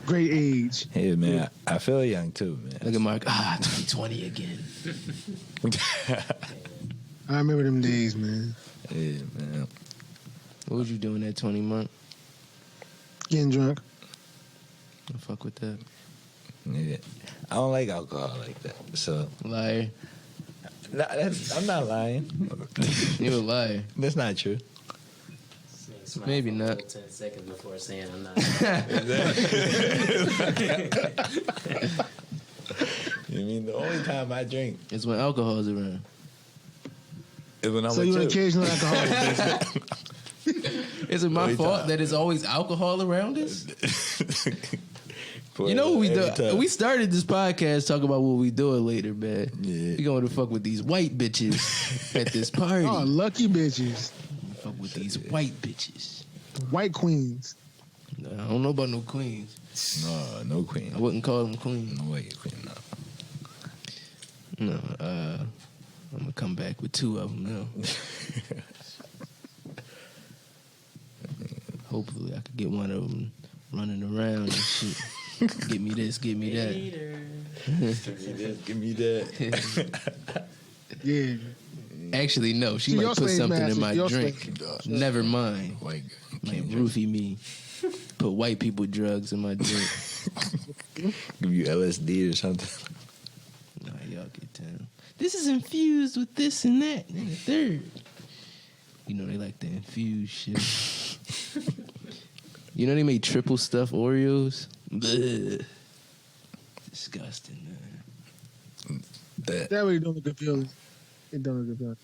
C: Great age.
B: Hey, man, I feel young too, man.
A: Look at Mark. 2020 again.
C: I remember them days, man.
B: Yeah, man.
A: What was you doing at 20, Mark?
C: Getting drunk.
A: Don't fuck with that.
B: Yeah. I don't like alcohol like that. So,
A: Liar.
B: I'm not lying.
A: You a liar.
B: That's not true.
A: Maybe not.
D: 10 seconds before saying I'm not.
B: You mean the only time I drink
A: It's when alcohol's around.
B: is when I'm
C: So you an
B: with you.
C: occasional alcoholic.
A: Is it my
B: Every
A: fault
B: time.
A: that it's always alcohol around us?
B: For
A: You know what we
B: every
A: do?
B: time.
A: We started this podcast talking about what we doing later, man.
B: Yeah.
A: We going to fuck with these white bitches at this party.
C: Oh, lucky bitches.
A: Fuck with these white bitches.
C: White queens.
A: No, I don't know about no queens.
B: No queen.
A: I wouldn't call them queens.
B: No way, queen. No.
A: No, I'm gonna come back with 2 of them now. Hopefully, I could get one of them running around and shit. Get me this, get me that.
B: Give me that.
C: Yeah.
A: Actually, no, she
C: See,
A: might
C: your
A: put
C: slave
A: something in
C: master,
A: my
C: your
A: drink.
C: slave.
A: Never mind.
B: White girl.
A: Like roofie me. Put white people drugs in my drink.
B: Give you LSD or something.
A: Nah, y'all get down. This is infused with this and that and the third. You know they like to infuse shit. You know they made triple stuffed Oreos? Blech. Disgusting, man.
B: That
C: That really don't look good feeling. It don't look good feeling.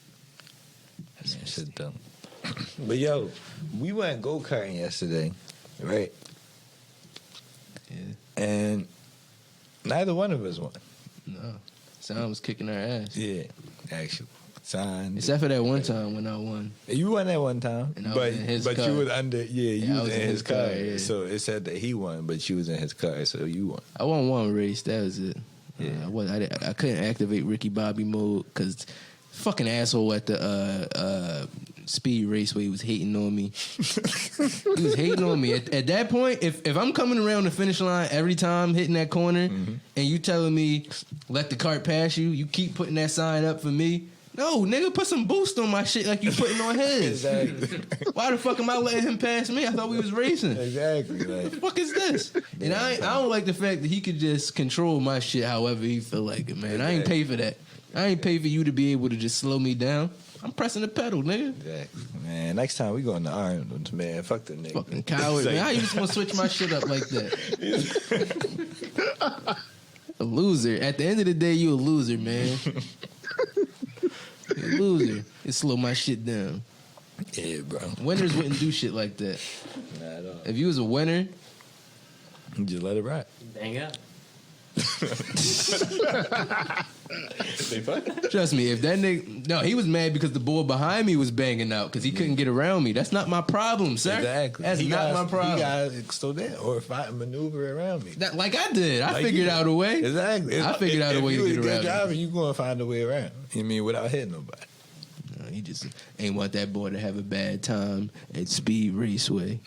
B: that shit dumb. But yo, we went go-karting yesterday, right?
A: Yeah.
B: And neither one of us won.
A: No. Sound was kicking our ass.
B: Yeah, actually. Signed.
A: Except for that one time when I won.
B: You won that one time,
A: And I
B: but
A: was in his
B: but
A: car.
B: you was under. Yeah, you
A: Yeah,
B: was in his car.
A: yeah.
B: So it said that he won, but you was in his car, so you won.
A: I won one race. That was it.
B: Yeah.
A: I couldn't activate Ricky Bobby mode because fucking asshole at the speed raceway was hating on me. He was hating on me. At that point, if I'm coming around the finish line every time hitting that corner and you telling me let the cart pass you, you keep putting that sign up for me. No, nigga, put some boost on my shit like you putting on his.
B: Exactly.
A: Why the fuck am I letting him pass me? I thought we was racing.
B: Exactly.
A: What
B: Like,
A: the fuck is this? And I don't like the fact that he could just control my shit however he feel like it, man. I ain't pay for that. I ain't pay for you to be able to just slow me down. I'm pressing the pedal, nigga.
B: exactly. Man, next time we going to Ireland, man. Fuck the nigga.
A: Fucking coward, man. How you just gonna switch my shit up like that? A loser. At the end of the day, you a loser, man. You a loser. It slow my shit down.
B: Yeah, bro.
A: Winners wouldn't do shit like that.
B: Not at all.
A: If you was a winner,
B: Just let it ride.
D: Bang up.
A: trust me, if that nigga... No, he was mad because the boy behind me was banging out because he couldn't get around me. That's not my problem, sir.
B: Exactly.
A: That's
B: He
A: not
B: gotta-
A: my problem.
B: He got to slow down or maneuver around me.
A: That, like I did. I
B: Like
A: figured
B: you-
A: out a way.
B: Exactly.
A: I figured out a way to get
B: If you was a
A: around
B: good
A: it.
B: driver, you going to find a way around. You mean without hitting nobody.
A: No, he just ain't want that boy to have a bad time at Speed Raceway.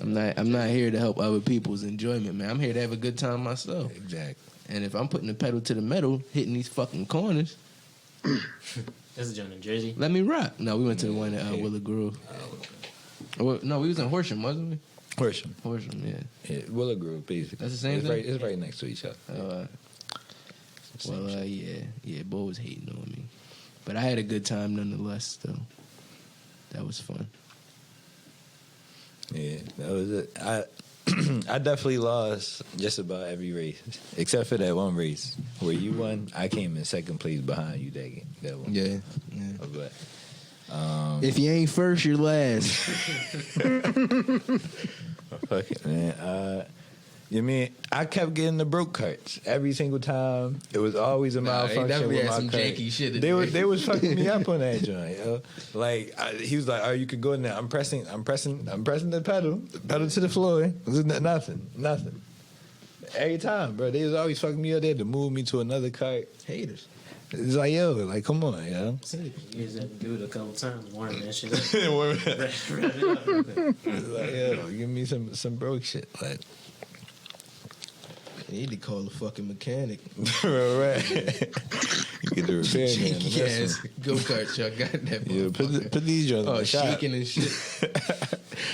A: I'm not here to help other people's enjoyment, man. I'm here to have a good time myself.
B: Exactly.
A: And if I'm putting the pedal to the metal, hitting these fucking corners,
D: This is John in Jersey.
A: let me rock. No, we went to the one at Willow Grove. No, we was in Horsham, wasn't we?
B: Horsham.
A: Horsham, yeah.
B: Yeah, Willow Grove, basically.
A: That's the same
B: it's
A: thing?
B: Right, it's right next to each other.
A: Yeah, Bo was hating on me. But I had a good time nonetheless, though. That was fun.
B: Yeah, that was it. I definitely lost just about every race, except for that one race where you won. I came in second place behind you that one.
A: Yeah.
B: But
A: If you ain't first, you're last.
B: fuck it, man. You mean I kept getting the broke carts every single time. It was always a malfunction
A: definitely
B: with
A: had
B: my
A: some
B: cart.
A: janky shit.
B: They was fucking me up on that joint. Yo. Like he was like, "Oh, you can go in there." I'm pressing the pedal to the floor. Nothing. Every time, bro. They was always fucking me up. They had to move me to another cart.
A: Haters.
B: It's like, yo, like, come on, yo.
D: You just have to do it a couple times, warm that shit up.
B: It's like, yo, give me some broke shit, like.
A: You need to call the fucking mechanic.
B: Right. You get the repair man.
A: Janky ass go-kart truck. Got that.
B: Yeah, put these joints in the shop.
A: shaking and shit.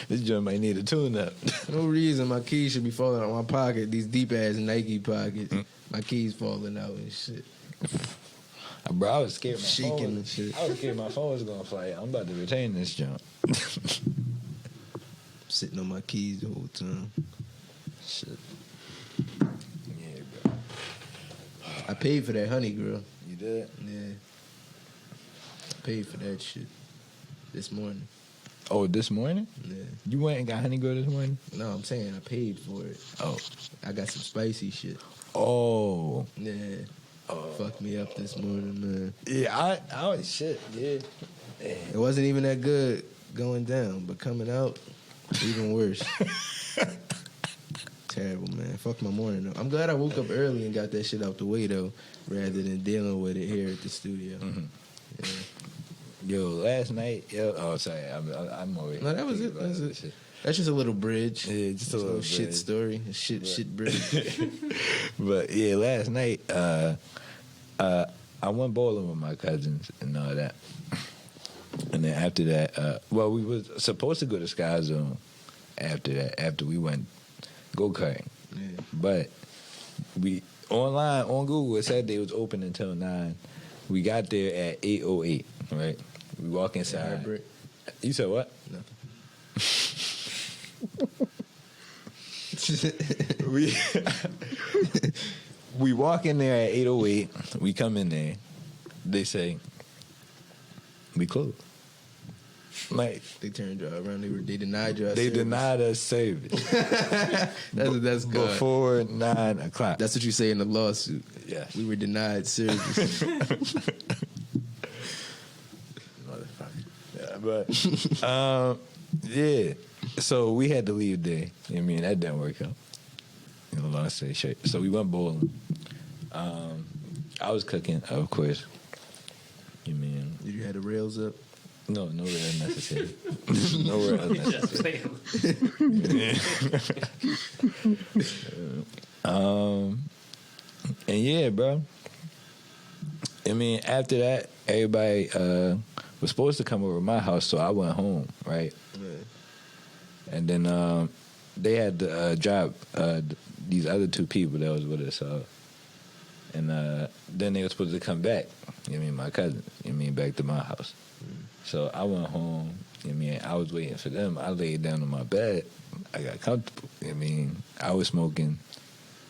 B: This joint might need a tune-up.
A: No reason my keys should be falling out of my pocket. These deep-ass Nike pockets. My keys falling out and shit.
B: Bro, I was scared my
A: Shaking
B: phone.
A: and shit.
B: I was scared my phone was gonna fly out. I'm about to retain this jump.
A: Sitting on my keys the whole time.
B: Shit. Yeah, bro.
A: I paid for that honey girl.
B: You did?
A: Yeah. I paid for that shit this morning.
B: Oh, this morning?
A: Yeah.
B: You went and got honey girl this morning?
A: No, I'm saying I paid for it.
B: Oh.
A: I got some spicy shit.
B: Oh.
A: Yeah. Fucked me up this morning, man.
B: Yeah, I shit, yeah.
A: It wasn't even that good going down, but coming out, even worse. Terrible, man. Fuck my morning though. I'm glad I woke up early and got that shit out the way though, rather than dealing with it here at the studio.
B: Mm-hmm.
A: Yeah.
B: Yo, last night, oh, sorry, I'm already.
A: No, that was it. That's it. That's just a little bridge.
B: Yeah, just a little
A: shit
B: bridge.
A: story. A shit bridge.
B: But yeah, last night, I went bowling with my cousins and all that. And then after that, we was supposed to go to Sky Zone after that, after we went go-karting.
A: Yeah.
B: But we, online, on Google, it said they was open until 9. We got there at 8:08, right? We walk inside.
A: Brick.
B: You said what?
A: Nothing.
B: we walk in there at 8:08. We come in there. They say we closed. Like
A: They turned y'all around. They denied y'all.
B: they
A: service.
B: denied us service
A: That's good.
B: before 9 o'clock.
A: That's what you say in the lawsuit.
B: Yes.
A: We were denied service.
B: Yeah, but yeah. So we had to leave there. You know what I mean, that didn't work out. You know, long story short. So we went bowling. I was cooking, of course. You mean?
A: Did you have the rails up?
B: No rail necessary. No rail necessary. And yeah, bro. I mean, after that, everybody was supposed to come over to my house, so I went home, right?
A: Yeah.
B: And then they had to drop these other two people that was with us. And then they were supposed to come back. You know what I mean? My cousins. You know what I mean? Back to my house. So I went home. You know what I mean? I was waiting for them. I laid down on my bed. I got comfortable. You know what I mean? I was smoking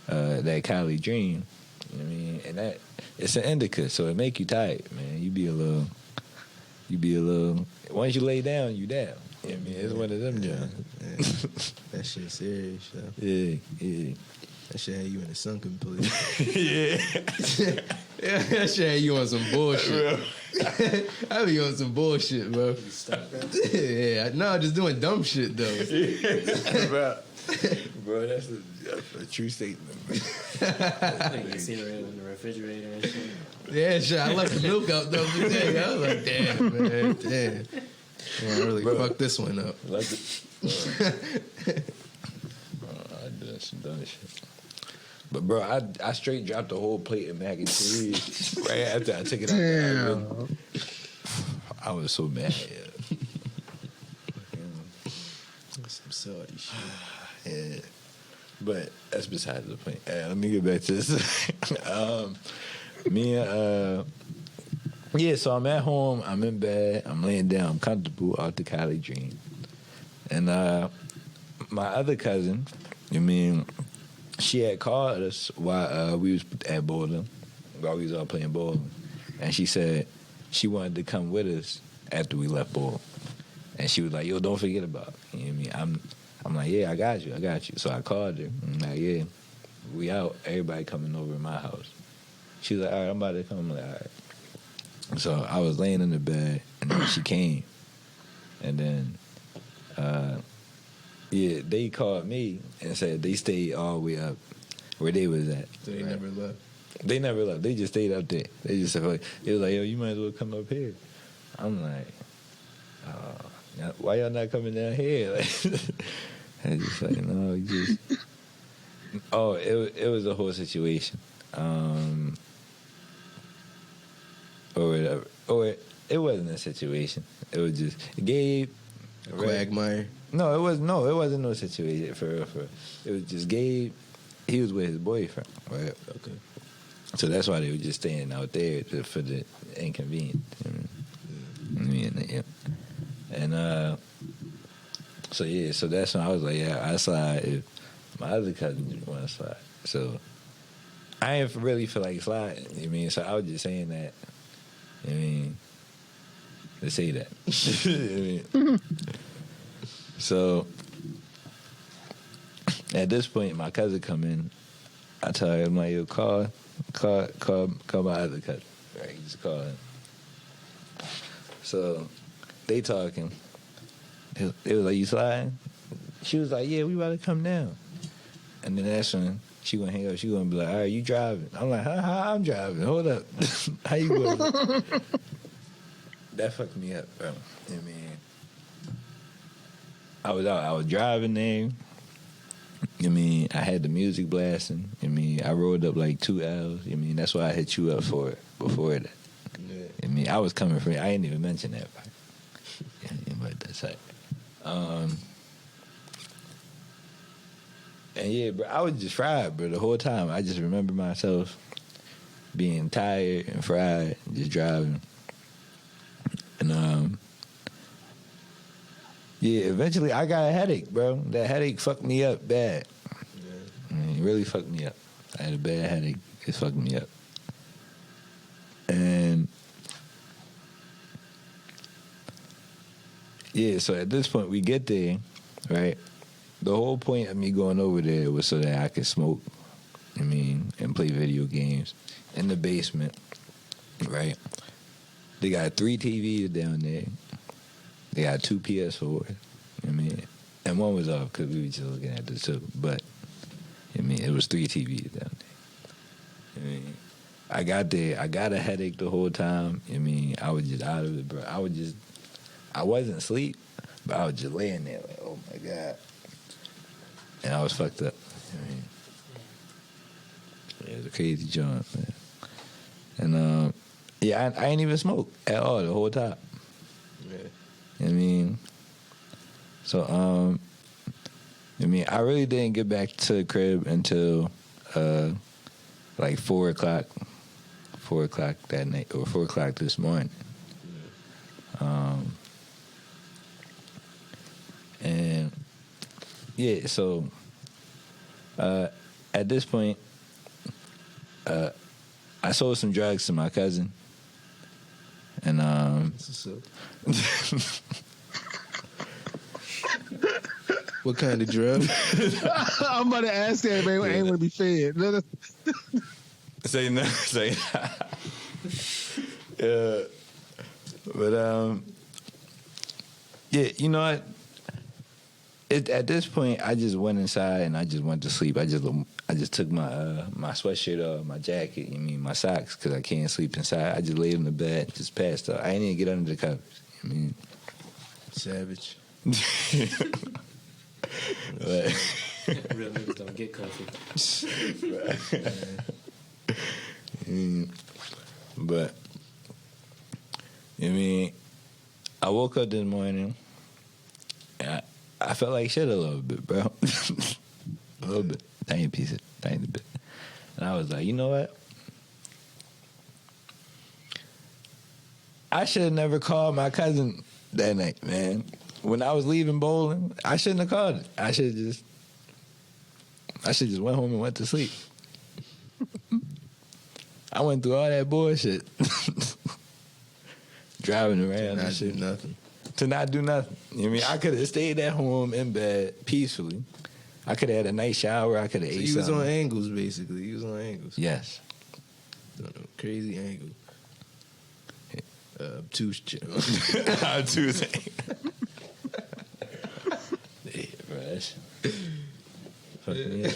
B: that Cali Dream. You know what I mean? And that it's an indica, so it make you tired, man. You be a little. Once you lay down, you down. You know what I mean? It's one of them jobs.
A: Yeah. That shit serious, though.
B: Yeah.
A: That shit had you in a sunken place.
B: Yeah.
A: Yeah, that shit had you on some bullshit. I be on some bullshit, bro. Yeah, no, just doing dumb shit though.
B: Bro, that's a true statement.
D: You see it in the refrigerator and shit.
A: Yeah, shit. I left the milk out though. I was like, damn, man, damn. Yeah, I really fucked this one up.
B: I did some dumb shit. But bro, I straight dropped the whole plate of mac and cheese right after I took it out the oven. I was so mad. Yeah.
A: Some salty shit.
B: Yeah. But that's besides the point. Let me get back to this. Yeah, so I'm at home, I'm in bed, I'm laying down, I'm comfortable out the Cali Dream. And my other cousin, I mean, she had called us while we was at bowling, while we was all playing bowling, and she said she wanted to come with us after we left bowling, and she was like, "Yo, don't forget about it." You know what I mean? I'm like, "Yeah, I got you. So I called her. I'm like, "Yeah, we out. Everybody coming over to my house." She was like, "All right, I'm about to come." I'm like, "All right." So I was laying in the bed, and then she came, and then, they called me and said they stayed all the way up where they was at.
A: They never left.
B: They never left. They just stayed up there. They just said, it was like, "Yo, you might as well come up here." I'm like, "Why y'all not coming down here?" Like, I just like, no, you just. Oh, it was a whole situation, or whatever. Or it wasn't a situation. It was just Gabe,
A: Quagmire.
B: No, it wasn't no situation for real. It was just Gabe. He was with his boyfriend, right?
A: Okay.
B: So that's why they were just staying out there for the inconvenience. So that's when I was like, yeah, I slide if my other cousin didn't want to slide. So I didn't really feel like sliding. You know what I mean? So I was just saying that. You know what I mean? To say that. You know what I mean? So at this point, my cousin come in. I tell her, I'm like, "Yo, call my other cousin." Right? Just call him. So they talking. It was like, "You sliding?" She was like, "Yeah, we about to come down." And then that's when she gonna hang up. She gonna be like, "All right, you driving?" I'm like, "How I'm driving? Hold up. How you going?" That fucked me up, bro. I mean, I was driving there. I mean, I had the music blasting. I mean, I rolled up like 2 L's. I mean, that's why I hit you up for it before that. Yeah. I mean, I was coming from. I didn't even mention that part. Yeah, but that's it. And yeah, bro, I was just fried, bro, the whole time. I just remember myself being tired and fried, just driving. And eventually I got a headache, bro. That headache fucked me up bad. Yeah. I mean, it really fucked me up. I had a bad headache. It fucked me up. And yeah, so at this point we get there, right? The whole point of me going over there was so that I could smoke, I mean, and play video games in the basement, right? They got 3 TVs down there. They got 2 PS4s, I mean, and one was off because we were just looking at the 2. But, I mean, it was 3 TVs down there. I mean, I got there. I got a headache the whole time. I mean, I was just out of it, bro. I wasn't asleep, but I was just laying there like, oh, my God. And I was fucked up. I mean, it was a crazy joint, man. And, I ain't even smoke at all the whole time. Yeah. I mean, so, I mean, I really didn't get back to the crib until, like 4 o'clock that night, or 4 o'clock this morning. And, yeah, so, at this point, I sold some drugs to my cousin. And,
A: what kind of drug?
C: I'm about to ask that, man. I ain't want to be fed.
B: Say no. Say yeah. But, yeah, you know what? At this point, I just went inside and I just went to sleep. I just took my my sweatshirt off, my jacket, my socks, because I can't sleep inside. I just laid in the bed, just passed out. I didn't even get under the covers. I mean,
A: savage.
D: Real niggas don't get comfy.
B: But, I mean, I woke up this morning and I felt like shit a little bit, bro. A little bit. Tiny bit. And I was like, you know what? I should have never called my cousin that night, man. when I was leaving bowling, I shouldn't have called it. I should just went home and went to sleep. I went through all that bullshit. Driving around and shit.
A: Nothing.
B: To not do nothing. You know what I mean? I could have stayed at home in bed peacefully. I could have had a nice shower. I could have ate
A: You was
B: something.
A: on angles, basically. You was on angles.
B: Yes.
A: Crazy angle. Obtuse channel.
B: Obtuse. Yeah, bro. That's fuck me up.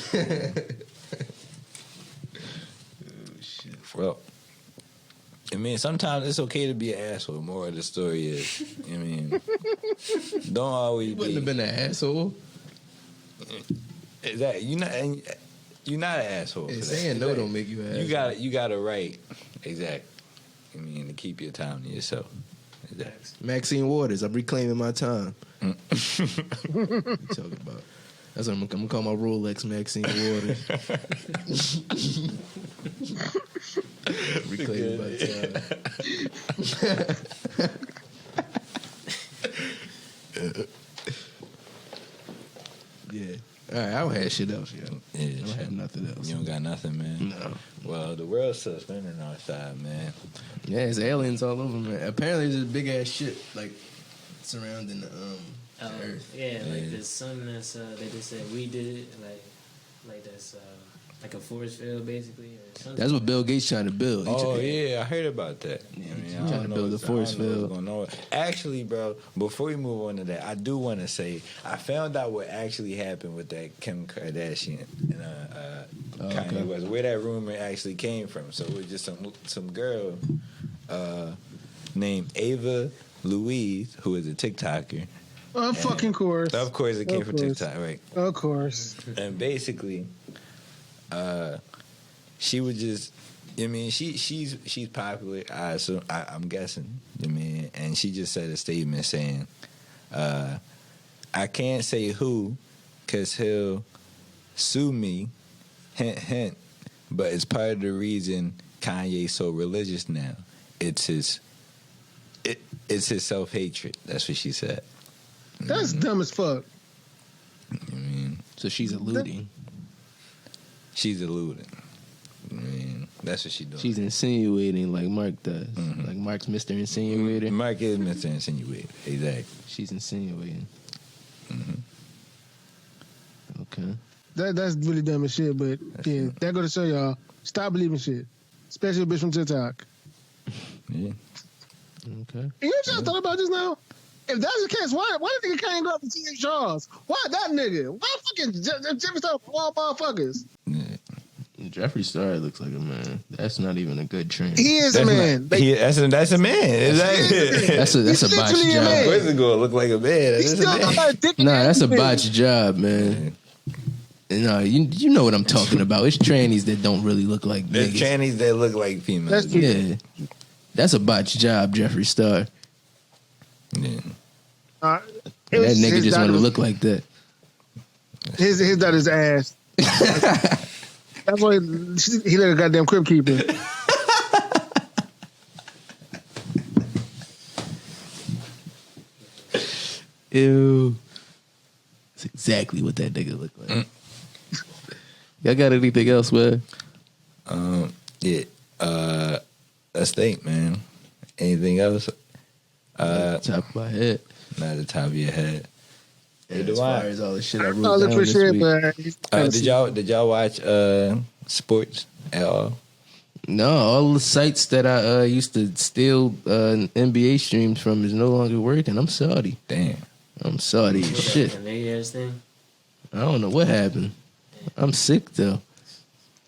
A: Oh, shit.
B: Well, I mean, sometimes it's okay to be an asshole. More of the story is, I mean, don't always
A: You wouldn't have been an asshole.
B: Exactly. You're not an asshole.
A: Yeah, saying no don't make you an asshole.
B: You got a right. Exactly. I mean, to keep your time to yourself. Exactly.
A: Maxine Waters, I'm reclaiming my time. What you talking about? That's what I'm gonna call my Rolex Maxine Waters. Reclaiming my time. Yeah. All right, I don't have shit else, yo.
B: Yeah,
A: I don't have nothing else.
B: You don't got nothing, man?
A: No.
B: Well, the world's still spinning outside, man.
A: Yeah, it's aliens all over, man. Apparently, there's big ass shit like surrounding the Earth.
D: Yeah, like the sun that's they just said we did it, like that's like a force field basically. Or something.
A: That's what Bill Gates trying to build.
B: Yeah, I heard about that.
A: Yeah,
B: I mean,
A: he's
B: I
A: trying
B: don't
A: to
B: know
A: build a
B: what's-
A: force
B: I don't know
A: field.
B: what's going on. Actually, bro, before we move on to that, I do want to say I found out what actually happened with that Kim Kardashian and Kanye West, where that rumor actually came from. So it was just some girl named Ava Louise, who is a TikToker.
C: Of fucking course.
B: Of course, it came
C: Of
B: from
C: course.
B: TikTok, right?
C: Of course.
B: And basically, she would just, I mean, she's popular. I'm guessing. I mean, and she just said a statement saying, "I can't say who, cause he'll sue me." Hint, hint. But it's part of the reason Kanye's so religious now. It's his self-hatred. That's what she said.
C: That's dumb as fuck.
B: I mean,
A: So she's alluding.
B: she's alluding. I mean, that's what she's doing.
A: She's insinuating like Mark does. Like Mark's Mr. Insinuator.
B: Mark is Mr. Insinuate. Exactly.
A: She's insinuating. Okay.
C: That's really dumb as shit, but yeah, that go to show y'all, stop believing shit. Especially a bitch from TikTok.
B: Yeah.
A: Okay.
C: And you just thought about this now? If that's the case, why the nigga can't go up to T.A. Charles? Why that nigga? Why fucking Jeffree Star for all motherfuckers?
B: Yeah.
A: Jeffree Star looks like a man. That's not even a good trend.
C: He is a man.
B: That's a man. Exactly.
A: That's a
C: He's
A: botched
C: literally a
A: job.
C: man.
B: Where's it going to look like a man?
C: He
B: That's
C: still
B: a
C: got
B: man.
C: a dick.
A: Nah, that's a
C: man.
A: botched job, man. No, you know what I'm talking about. It's trannies that don't really look like
B: There's
A: niggas.
B: trannies that look like females.
C: That's true.
A: Yeah. That's a botched job, Jeffree Star.
B: Yeah.
C: It
A: That
C: was
A: nigga
C: his
A: just want to
C: daughter's-
A: look like that.
C: His daughter's ass. That's why he let a goddamn crib keeper.
A: Ew. That's exactly what that nigga look like. Y'all got anything else, man?
B: Yeah. Let's think, man. Anything else?
A: Top of my head.
B: Not at the top of your head.
A: And as far as all the shit I
C: I
A: wrote
C: look
A: down
C: for
A: this
C: shit,
A: week.
C: but
B: Did y'all watch sports at all?
A: No, all the sites that I used to steal NBA streams from is no longer working. I'm sorry.
B: Damn.
A: I'm sorry as shit.
D: The New Year's thing.
A: I don't know what happened. I'm sick though.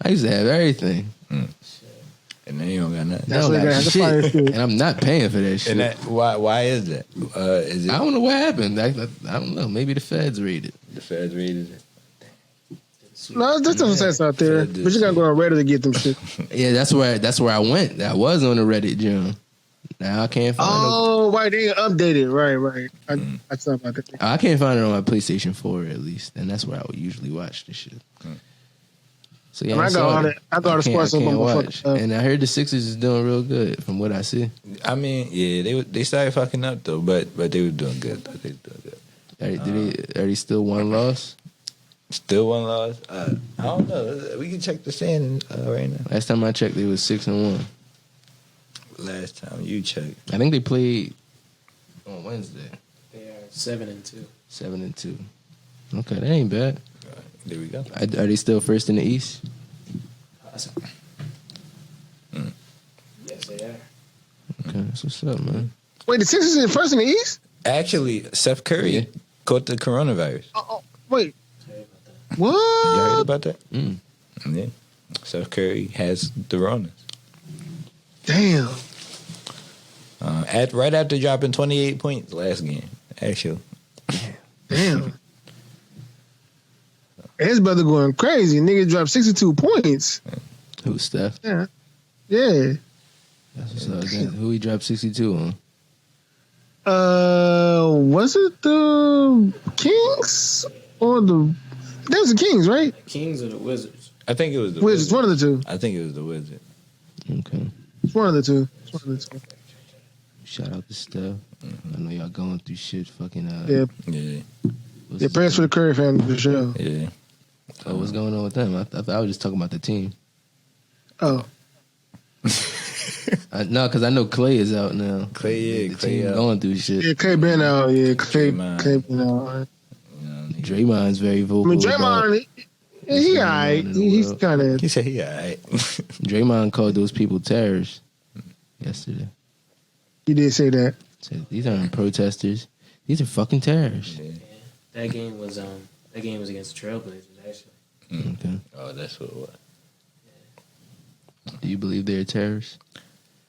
A: I used to have everything.
B: And then you don't got nothing.
C: That's
A: I
C: what
A: don't
C: you
A: got
C: gotta fire
A: shit,
C: shit.
A: and I'm not paying for that shit.
B: And that why is that? Is it
A: I don't know what happened. I don't know. Maybe the feds raided.
B: the feds raided it?
C: no, there's some sense out there. But you gotta go on Reddit to get them shit.
A: Yeah, that's where I went. I was on the Reddit, John. Now I can't find it.
C: Oh, right, they updated. Right. I saw about that.
A: I can't find it on my PlayStation 4 at least, and that's where I would usually watch this shit. So yeah,
C: I got
A: saw
C: all
A: it.
C: the- I got all the
A: can't-
C: sports
A: I
C: on
A: can't
C: my
A: watch.
C: fucking stuff.
A: And I heard the Sixers is doing real good from what I see.
B: I mean, yeah, they started fucking up though, but they were doing good. They were doing good.
A: Are they still one loss?
B: Still one loss. I don't know. We can check the standings right now.
A: Last time I checked, they was 6-1.
B: Last time you checked,
A: I think they played on Wednesday.
D: They are 7-2.
A: 7-2. Okay, that ain't bad.
B: there we go.
A: Are they still first in the East?
D: Awesome. Yes, they are.
A: Okay, that's what's up, man.
C: Wait, the Sixers in first in the East?
B: Actually, Steph Curry
A: Yeah.
B: caught the coronavirus.
C: Wait,
D: Sorry about that.
C: what?
B: You heard about that?
A: Mm.
B: Yeah. Steph Curry has the Rona.
C: Damn.
B: Right after dropping 28 points last game, actually.
C: Damn. His brother going crazy. Nigga dropped 62 points.
A: Who's Steph?
C: Yeah. Yeah.
A: That's what's up. Again. Who he dropped 62 on?
C: Was it the Kings or the? That was the Kings, right?
D: The Kings or the Wizards?
B: I think it was the
C: Wizards. One of the two.
B: I think it was the Wizard.
A: Okay.
C: It's one of the two. It's one of the two.
A: Shout out to Steph. I know y'all going through shit. Fucking
C: Yeah.
B: Yeah.
A: what's
C: Yeah.
A: his
C: Prayers for the Curry family for sure.
B: Yeah.
A: Oh, what's going on with them? I was just talking about the team.
C: Oh.
A: No, because I know Clay is out now.
B: Clay,
A: The
B: Clay
A: team
B: out.
A: going through shit.
C: Yeah, Clay been out. Yeah, Clay
B: Draymond.
C: been out.
A: Draymond's very
C: I
A: vocal.
C: mean,
A: about-
C: Draymond, he
A: going
C: alright.
A: on in the
C: He's
A: world.
C: kind of.
B: He said he all right.
A: Draymond called those people terrorists yesterday.
C: He did say that.
A: Said, these aren't protesters. These are fucking terrorists.
B: Yeah.
D: That game was against the Trailblazers actually.
A: Okay.
B: Oh, that's what it was.
A: Do you believe they're terrorists?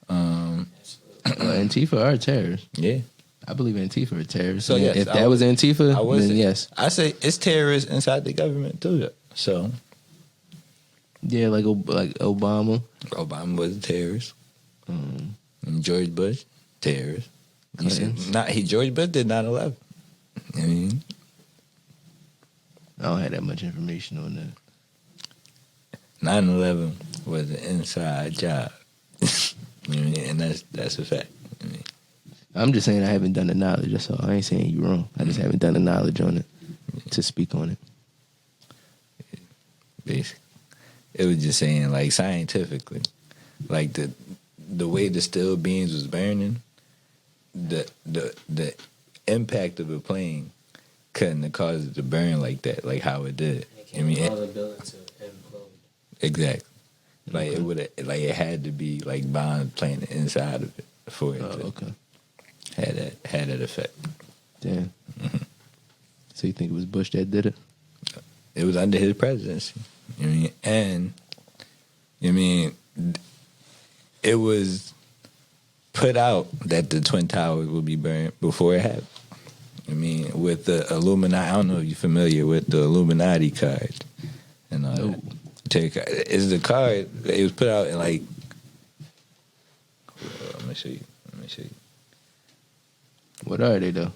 D: Absolutely.
A: Well, Antifa are terrorists.
B: Yeah.
A: I believe Antifa are terrorists.
B: So,
A: And
B: yes,
A: if
B: I
A: that was
B: would-
A: Antifa,
B: I would
A: then
B: say,
A: yes.
B: I say it's terrorists inside the government too. So
A: Yeah, like Obama.
B: Obama was a terrorist.
A: Um,
B: And George Bush, terrorist. You said
A: Clinton.
B: George Bush did 9/11. I mean,
A: I don't have that much information on that.
B: 9/11 was an inside job. You know what I mean? And that's a fact. I mean,
A: I'm just saying I haven't done the knowledge. That's all. I ain't saying you wrong. I just haven't done the knowledge on it to speak on it.
B: basically, it was just saying like scientifically, like the way the steel beams was burning, the impact of the plane couldn't have caused it to burn like that, like how it did.
D: It
B: I
D: can't
B: mean,
D: cause a building to implode.
B: exactly. Like it would, like it had to be like bombs planted inside of it for it
A: Oh,
B: to
A: okay.
B: had that effect.
A: Damn. So you think it was Bush that did it?
B: It was under his presidency. You know what I mean? And you know what I mean, it was put out that the Twin Towers would be burned before it happened. I mean, with the Illuminati, I don't know if you're familiar with the Illuminati card and all that. It's the card that it was put out in like. Let me show you.
A: What are they though?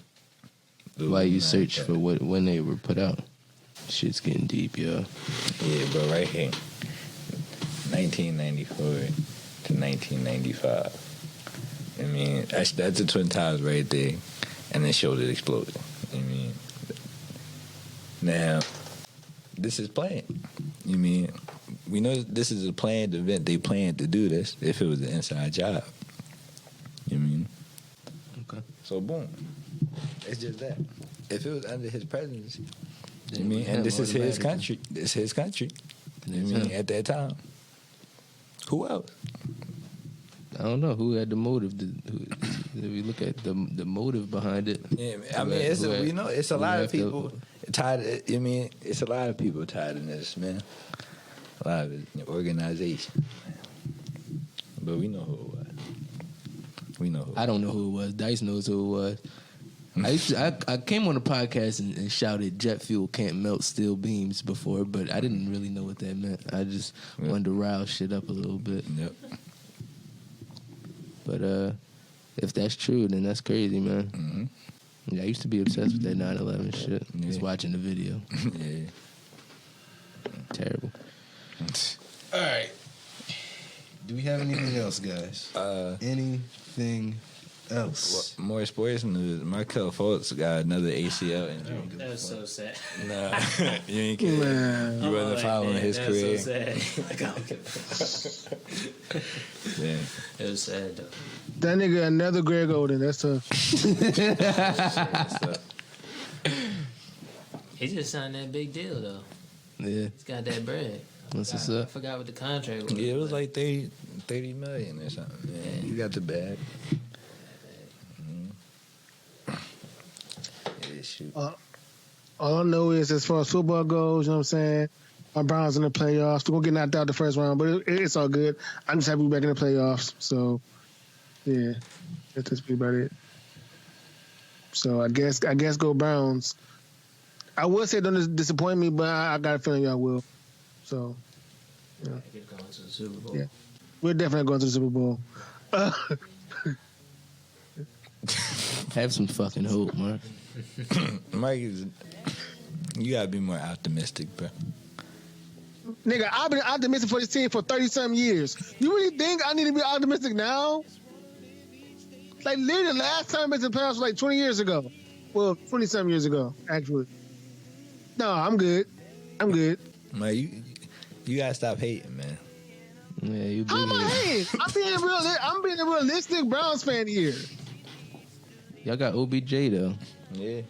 A: Why you
B: Illuminati
A: search
B: card.
A: for when they were put out? Shit's getting deep, yo.
B: Yeah, but right here, 1994 to 1995. I mean, that's the Twin Towers right there, and it showed it exploding. I mean, now this is planned. You mean we know this is a planned event. They planned to do this if it was an inside job. You mean?
A: Okay.
B: So boom, it's just that. If it was under his presidency,
A: Then
B: you mean,
A: it
B: and
A: was
B: this is
A: him
B: his
A: automatically.
B: country. This is his country. You
A: It's
B: mean
A: him.
B: at that time? Who else?
A: I don't know who had the motive. If we look at the motive behind it,
B: Yeah, I mean, it's
A: Who had-
B: you know, it's a
A: who
B: lot of
A: had the-
B: people tied. I mean, it's a lot of people tied in this, man. A lot of it, organization. But we know who it was. We know who.
A: I don't know who it was. Dice knows who it was. I came on the podcast and shouted jet fuel can't melt steel beams before, but I didn't really know what that meant. I just wanted to rile shit up a little bit.
B: Yep.
A: But if that's true, then that's crazy, man.
B: Mm-hmm.
A: Yeah, I used to be obsessed with that 9/11 shit. Just
B: Yeah.
A: watching the video.
B: Yeah.
A: Terrible. All right. Do we have anything else, guys? Anything else?
B: More sports news. Markel Fultz got another ACL injury.
D: That was so sad.
B: Nah, you ain't kidding.
C: Man.
B: You wasn't following his
D: that
B: career.
D: was so sad. Like, I don't give a fuck.
B: Yeah.
D: It was sad though.
C: That nigga another Greg Oden. That's tough.
D: He just signed that big deal though.
A: Yeah.
D: He's got that bread.
A: What's this
D: I
A: up?
D: forgot what the contract was.
B: Yeah, it was like 30 million or something. Yeah, you got the bag. Yeah, shoot.
C: All I know is as far as football goes, you know what I'm saying? My Browns in the playoffs. We're going to get knocked out the first round, but it's all good. I'm just happy we're back in the playoffs. So, yeah, that's just about it. So, I guess go Browns. I would say don't disappoint me, but I got a feeling y'all will. So, yeah.
D: Get going to the Super Bowl.
C: Yeah. We're definitely going to the Super Bowl.
A: Have some fucking hope, Mark.
B: Mike, you gotta be more optimistic, bro.
C: Nigga, I've been optimistic for this team for 30-something years. You really think I need to be optimistic now? Like, literally, the last time I was in the playoffs was like 20 years ago. Well, 20-something years ago, actually. No, I'm good.
B: Mike, you gotta stop hating, man.
A: Yeah, you
C: How am I hating? I'm being a realistic Browns fan here.
A: Y'all got OBJ though.
B: Yeah.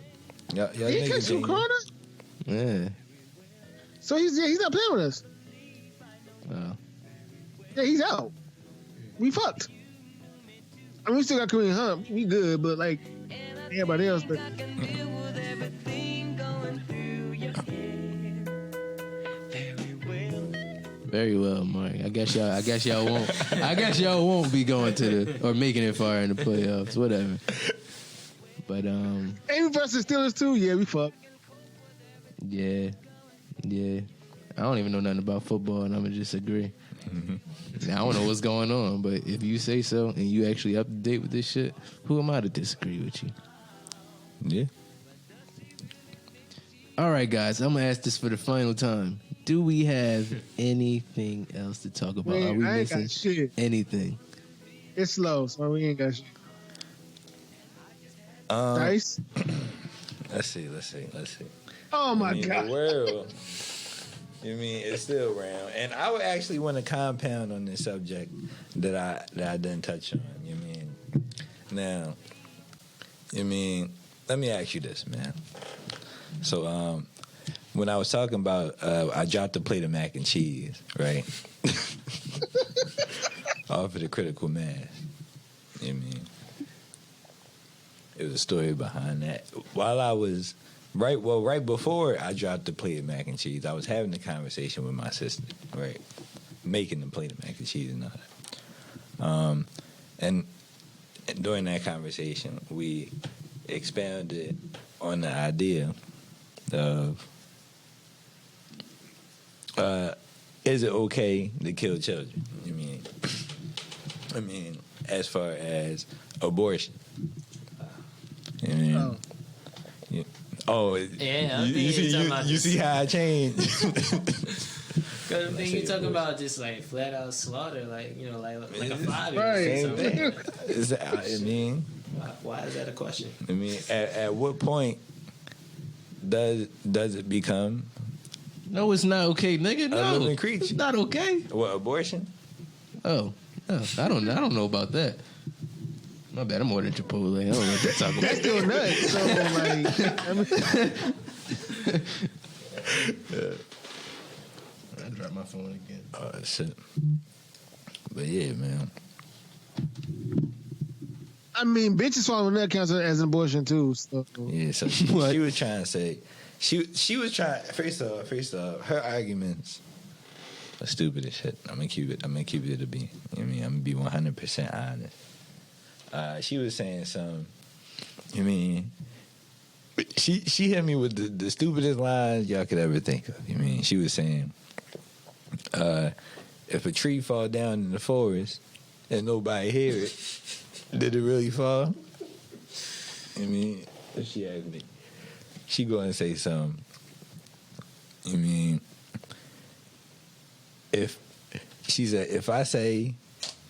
B: Y'all
C: He
B: niggas
C: catch some
B: ain't-
C: corner?
A: Yeah.
C: So he's not playing with us.
A: Oh.
C: Yeah, he's out. We fucked. I mean, we still got Kareem Hunt. We good, but like everybody else. But
A: Very well, Mark. I guess y'all won't be going to the or making it far in the playoffs, whatever. But
C: Amy versus Steelers too. Yeah, we fucked.
A: yeah. I don't even know nothing about football, and I'm gonna just agree. I don't know what's going on, but if you say so and you actually up to date with this shit, who am I to disagree with you?
B: Yeah.
A: All right, guys, I'm gonna ask this for the final time. Do we have anything else to talk about?
C: Man,
A: Are we
C: I ain't
A: missing
C: got shit.
A: anything?
C: It's slow, so we ain't got shit. Dice?
B: Let's see.
C: Oh my
B: I mean,
C: god.
B: the world. You mean it's still round, and I would actually want to compound on this subject that I didn't touch on. You mean now? You mean let me ask you this, man. So when I was talking about I dropped the plate of mac and cheese, right? Off of the critical mass. You mean it was a story behind that. While I was right before I dropped the plate of mac and cheese, I was having a conversation with my sister, right? Making the plate of mac and cheese and all that. And during that conversation, we expounded on the idea of is it okay to kill children? I mean, as far as abortion.
D: Yeah,
B: you see how I changed?
D: Because then you talking about just like flat out slaughter, like like a 5
C: Right.
D: or something. Why is that a question?
B: I mean, at what point does it become
A: No, it's not okay, nigga. No,
B: a living creature?
A: it's not okay.
B: What, abortion?
A: Oh, no, I don't know about that. My bad, I'm ordering Chipotle. I don't know what they're talking
C: That's
A: about.
C: still nuts. So like, I mean,
A: I dropped my phone again.
B: Oh shit! But yeah, man.
C: I mean, bitches swallowing that counts as an abortion too. So
B: Yeah, so she was trying to say she was trying first off, her arguments are stupid as shit. I'm gonna keep it to be. You know what I mean, I'm gonna be 100% honest. She was saying something. I mean, she hit me with the stupidest lines y'all could ever think of. I mean, she was saying, if a tree fall down in the forest and nobody hear it, did it really fall? I mean, if she asked me, she go and say something. I mean, if she said, if I say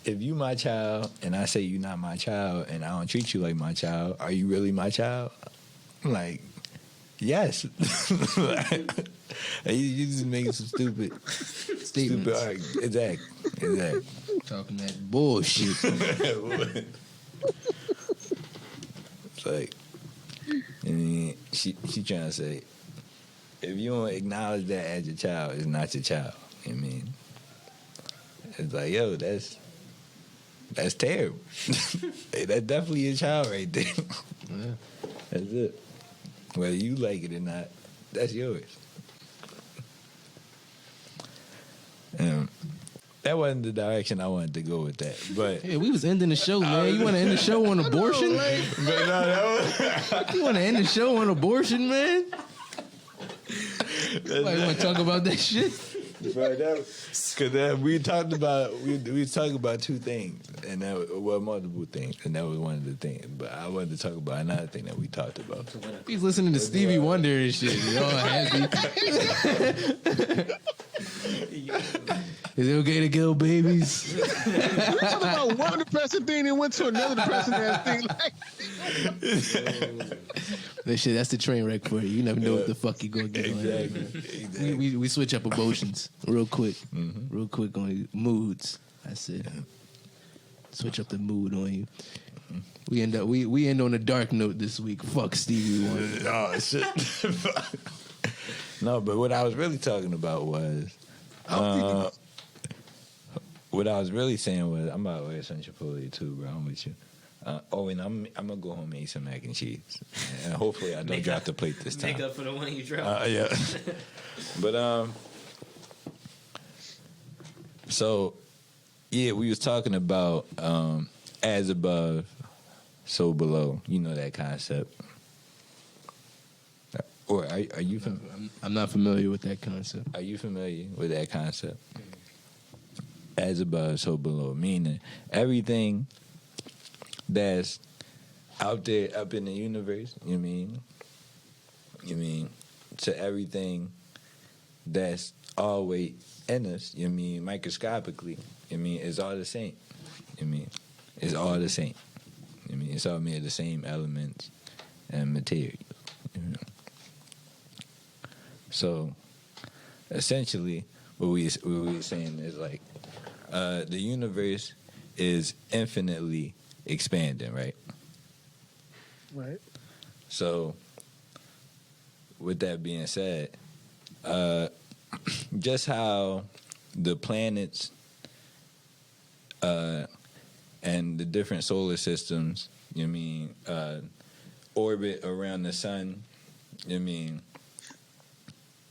B: if you my child and I say you not my child and I don't treat you like my child, are you really my child? I'm like, yes. You just making some stupid
A: Statements.
B: Exactly.
A: Talking that bullshit.
B: It's like, and she trying to say, if you don't acknowledge that as your child, it's not your child. You know what I mean? It's like, yo, that's terrible. Hey, that's definitely your child right there.
A: Yeah.
B: That's it. Whether you like it or not, that's yours. That wasn't the direction I wanted to go with that. But
A: Yeah, we was ending the show, man. You want to end the show on abortion?
B: but no, that
A: You want to end the show on abortion, man? Like, want to talk about that shit?
B: Because we talked about we was talking about two things, and multiple things, and that was one of the things. But I wanted to talk about another thing that we talked about.
A: He's listening to Stevie Wonder and shit. You all happy? Is it okay to kill babies?
C: We talked about one depressing thing and went to another depressing ass thing. Like,
A: That shit, that's the train wreck for you. You never know what the fuck you gonna get on.
B: Exactly.
A: We switch up emotions real quick. Real quick on moods. That's it. Switch up the mood on you. We end on a dark note this week. Fuck Stevie Wonder.
B: Oh shit. No, but what I was really talking about was what I was really saying was I'm about to wear some Chipotle too, bro. I'm with you. And I'm gonna go home and eat some mac and cheese, and hopefully I don't drop the plate this time.
D: Make up for the one you dropped.
B: Yeah. But so yeah, we was talking about as above, so below. You know that concept. Or are you?
A: I'm not familiar with that concept.
B: Are you familiar with that concept? As above, so below. Meaning everything that's out there, up in the universe. You mean to everything that's always in us. You mean microscopically. You mean it's all the same. You mean it's all the same. You mean it's all made of the same elements and materials. You know? So, essentially, what we were saying is like the universe is infinitely expanding, right?
C: right.
B: So, with that being said, just how the planets and the different solar systems, orbit around the sun,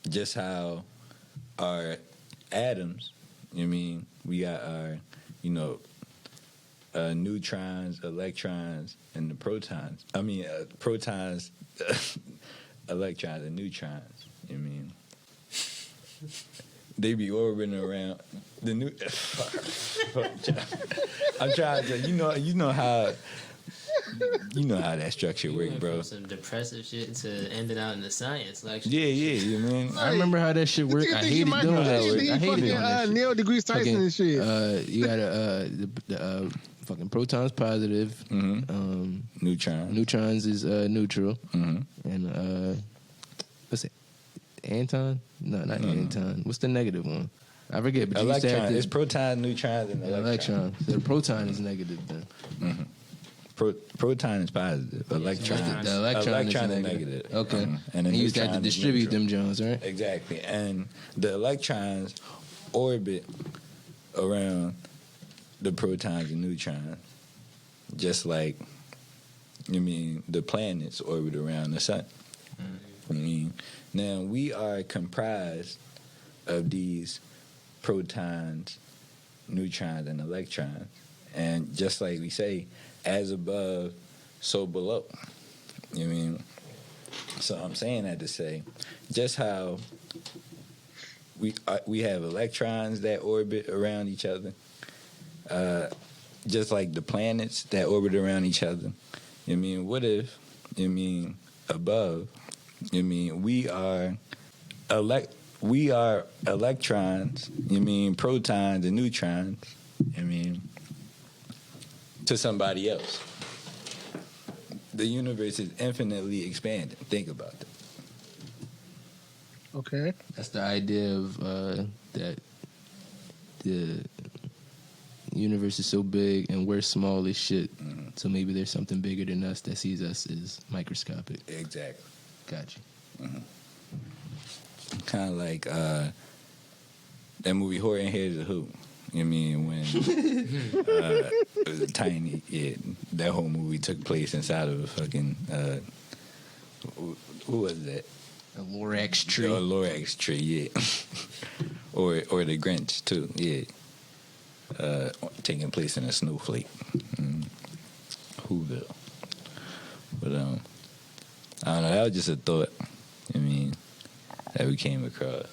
B: just how our atoms, we got our, neutrons, electrons, and the protons. Protons, electrons, and neutrons. They be orbiting around the new. I'm trying to, you know how that structure works, bro.
D: From some depressive shit to ending out in the science lecture.
B: Yeah.
A: I remember how that shit worked. I hated doing that shit. I hated doing that shit.
C: Neil deGrasse Tyson and shit.
A: You got the fucking protons positive. Neutrons is neutral. And what's it? Anton? No, not Anton. What's the negative one? I forget. But
B: electron. It's proton, neutrons, and electron.
A: So the proton is negative then.
B: Proton is positive. Electron.
A: The electron is negative. Okay. And you used to have to distribute them Jones, right?
B: Exactly. And the electrons orbit around the protons and neutrons, just like the planets orbit around the sun. Now we are comprised of these protons, neutrons, and electrons, and just like we say, as above, so below. So I'm saying that to say, just how we have electrons that orbit around each other, just like the planets that orbit around each other. What if above? We are electrons. Protons and neutrons. to somebody else. The universe is infinitely expanding. Think about that.
C: Okay.
A: That's the idea of that the universe is so big and we're small as shit. So maybe there's something bigger than us that sees us as microscopic.
B: Exactly.
A: Got you.
B: Kind of like that movie Horror and Here's the Who. You know what I mean? When it was tiny, that whole movie took place inside of a fucking who was that?
A: A Lorax tree.
B: A Lorax tree, yeah. or the Grinch too, yeah. Taking place in a snowflake. Whoville. But I don't know, that was just a thought. I mean, that we came across.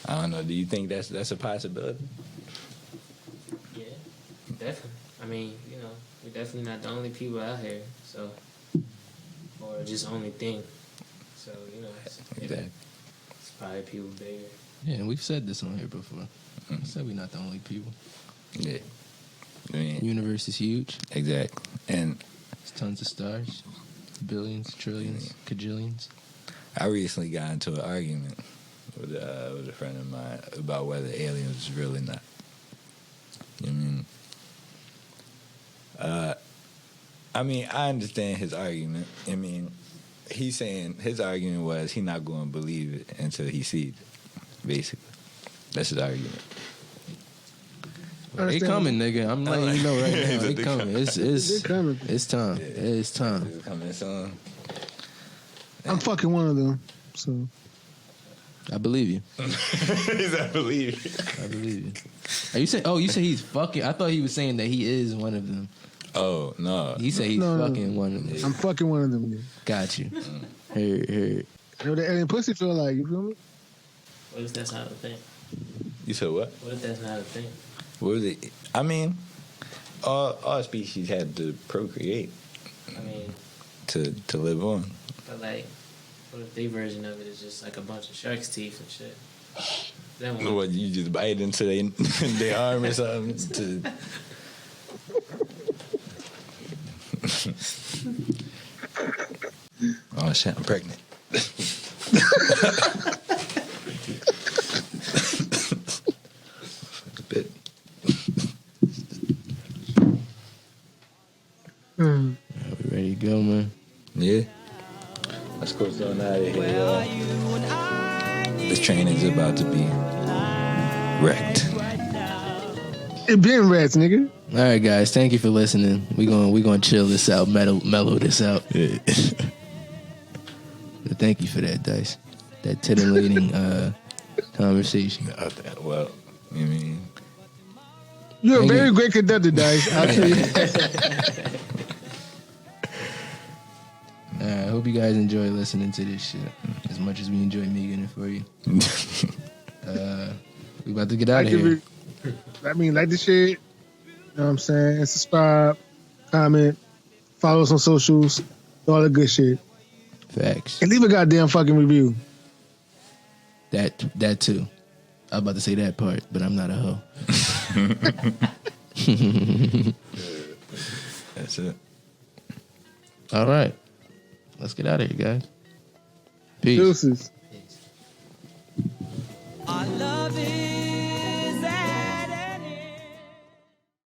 B: I don't know. Do you think that's a possibility?
D: Yeah, definitely. I mean, you know, we're definitely not the only people out here, so, or just only thing. So, you know,
B: Exactly.
D: It's probably people bigger.
A: Yeah, and we've said this on here before. We said we're not the only people.
B: Yeah. I mean,
A: Universe is huge.
B: exactly. And
A: There's tons of stars. Billions, trillions, cajillions.
B: I recently got into an argument with a friend of mine about whether aliens is real or not. You know what I mean? I understand his argument. I mean, he's saying his argument was he not going to believe it until he sees it, basically. That's his argument.
A: They coming, nigga. I'm letting you know right now. They coming. It's
C: coming.
A: It's time. It's time.
B: It's coming soon.
C: I'm fucking one of them. So
A: I believe you.
B: I believe it.
A: I believe you. Are you saying? Oh, you say he's fucking. I thought he was saying that he is one of them.
B: Oh, no.
A: He said he's fucking one of them.
C: I'm fucking one of them. Yeah.
A: Got you. Heard.
C: You know what the alien pussy feel like? You feel me?
D: What if that's not a thing?
B: You said what?
D: What if that's not a thing?
B: What was it? I mean, all species had to procreate
D: I mean,
B: to live on.
D: but like, what if their version of it is just like a bunch of shark's teeth and shit? Then what?
B: What, you just bite into their arm or something? Oh shit, I'm pregnant. Bit.
A: Are we ready to go, man?
B: Yeah. Let's go on out of here. This train is about to be wrecked.
C: It been rats, nigga.
A: All right, guys. Thank you for listening. We gonna chill this out, mellow this out.
B: Yeah.
A: But thank you for that, Dice. That titillating conversation.
B: Well, I mean,
C: You're a
A: Thank
C: very
A: you.
C: great conductor, Dice. I'll tell you that.
A: I hope you guys enjoy listening to this shit as much as we enjoy making it for you. We about to get out of here.
C: Like the shit. You know what I'm saying? And subscribe, comment, follow us on socials, all the good shit.
A: Facts.
C: And leave a goddamn fucking review.
A: That too. I was about to say that part, but I'm not a hoe.
B: that's it.
A: All right. Let's get out of here, guys. Peace.
C: Deuces.
H: I love it.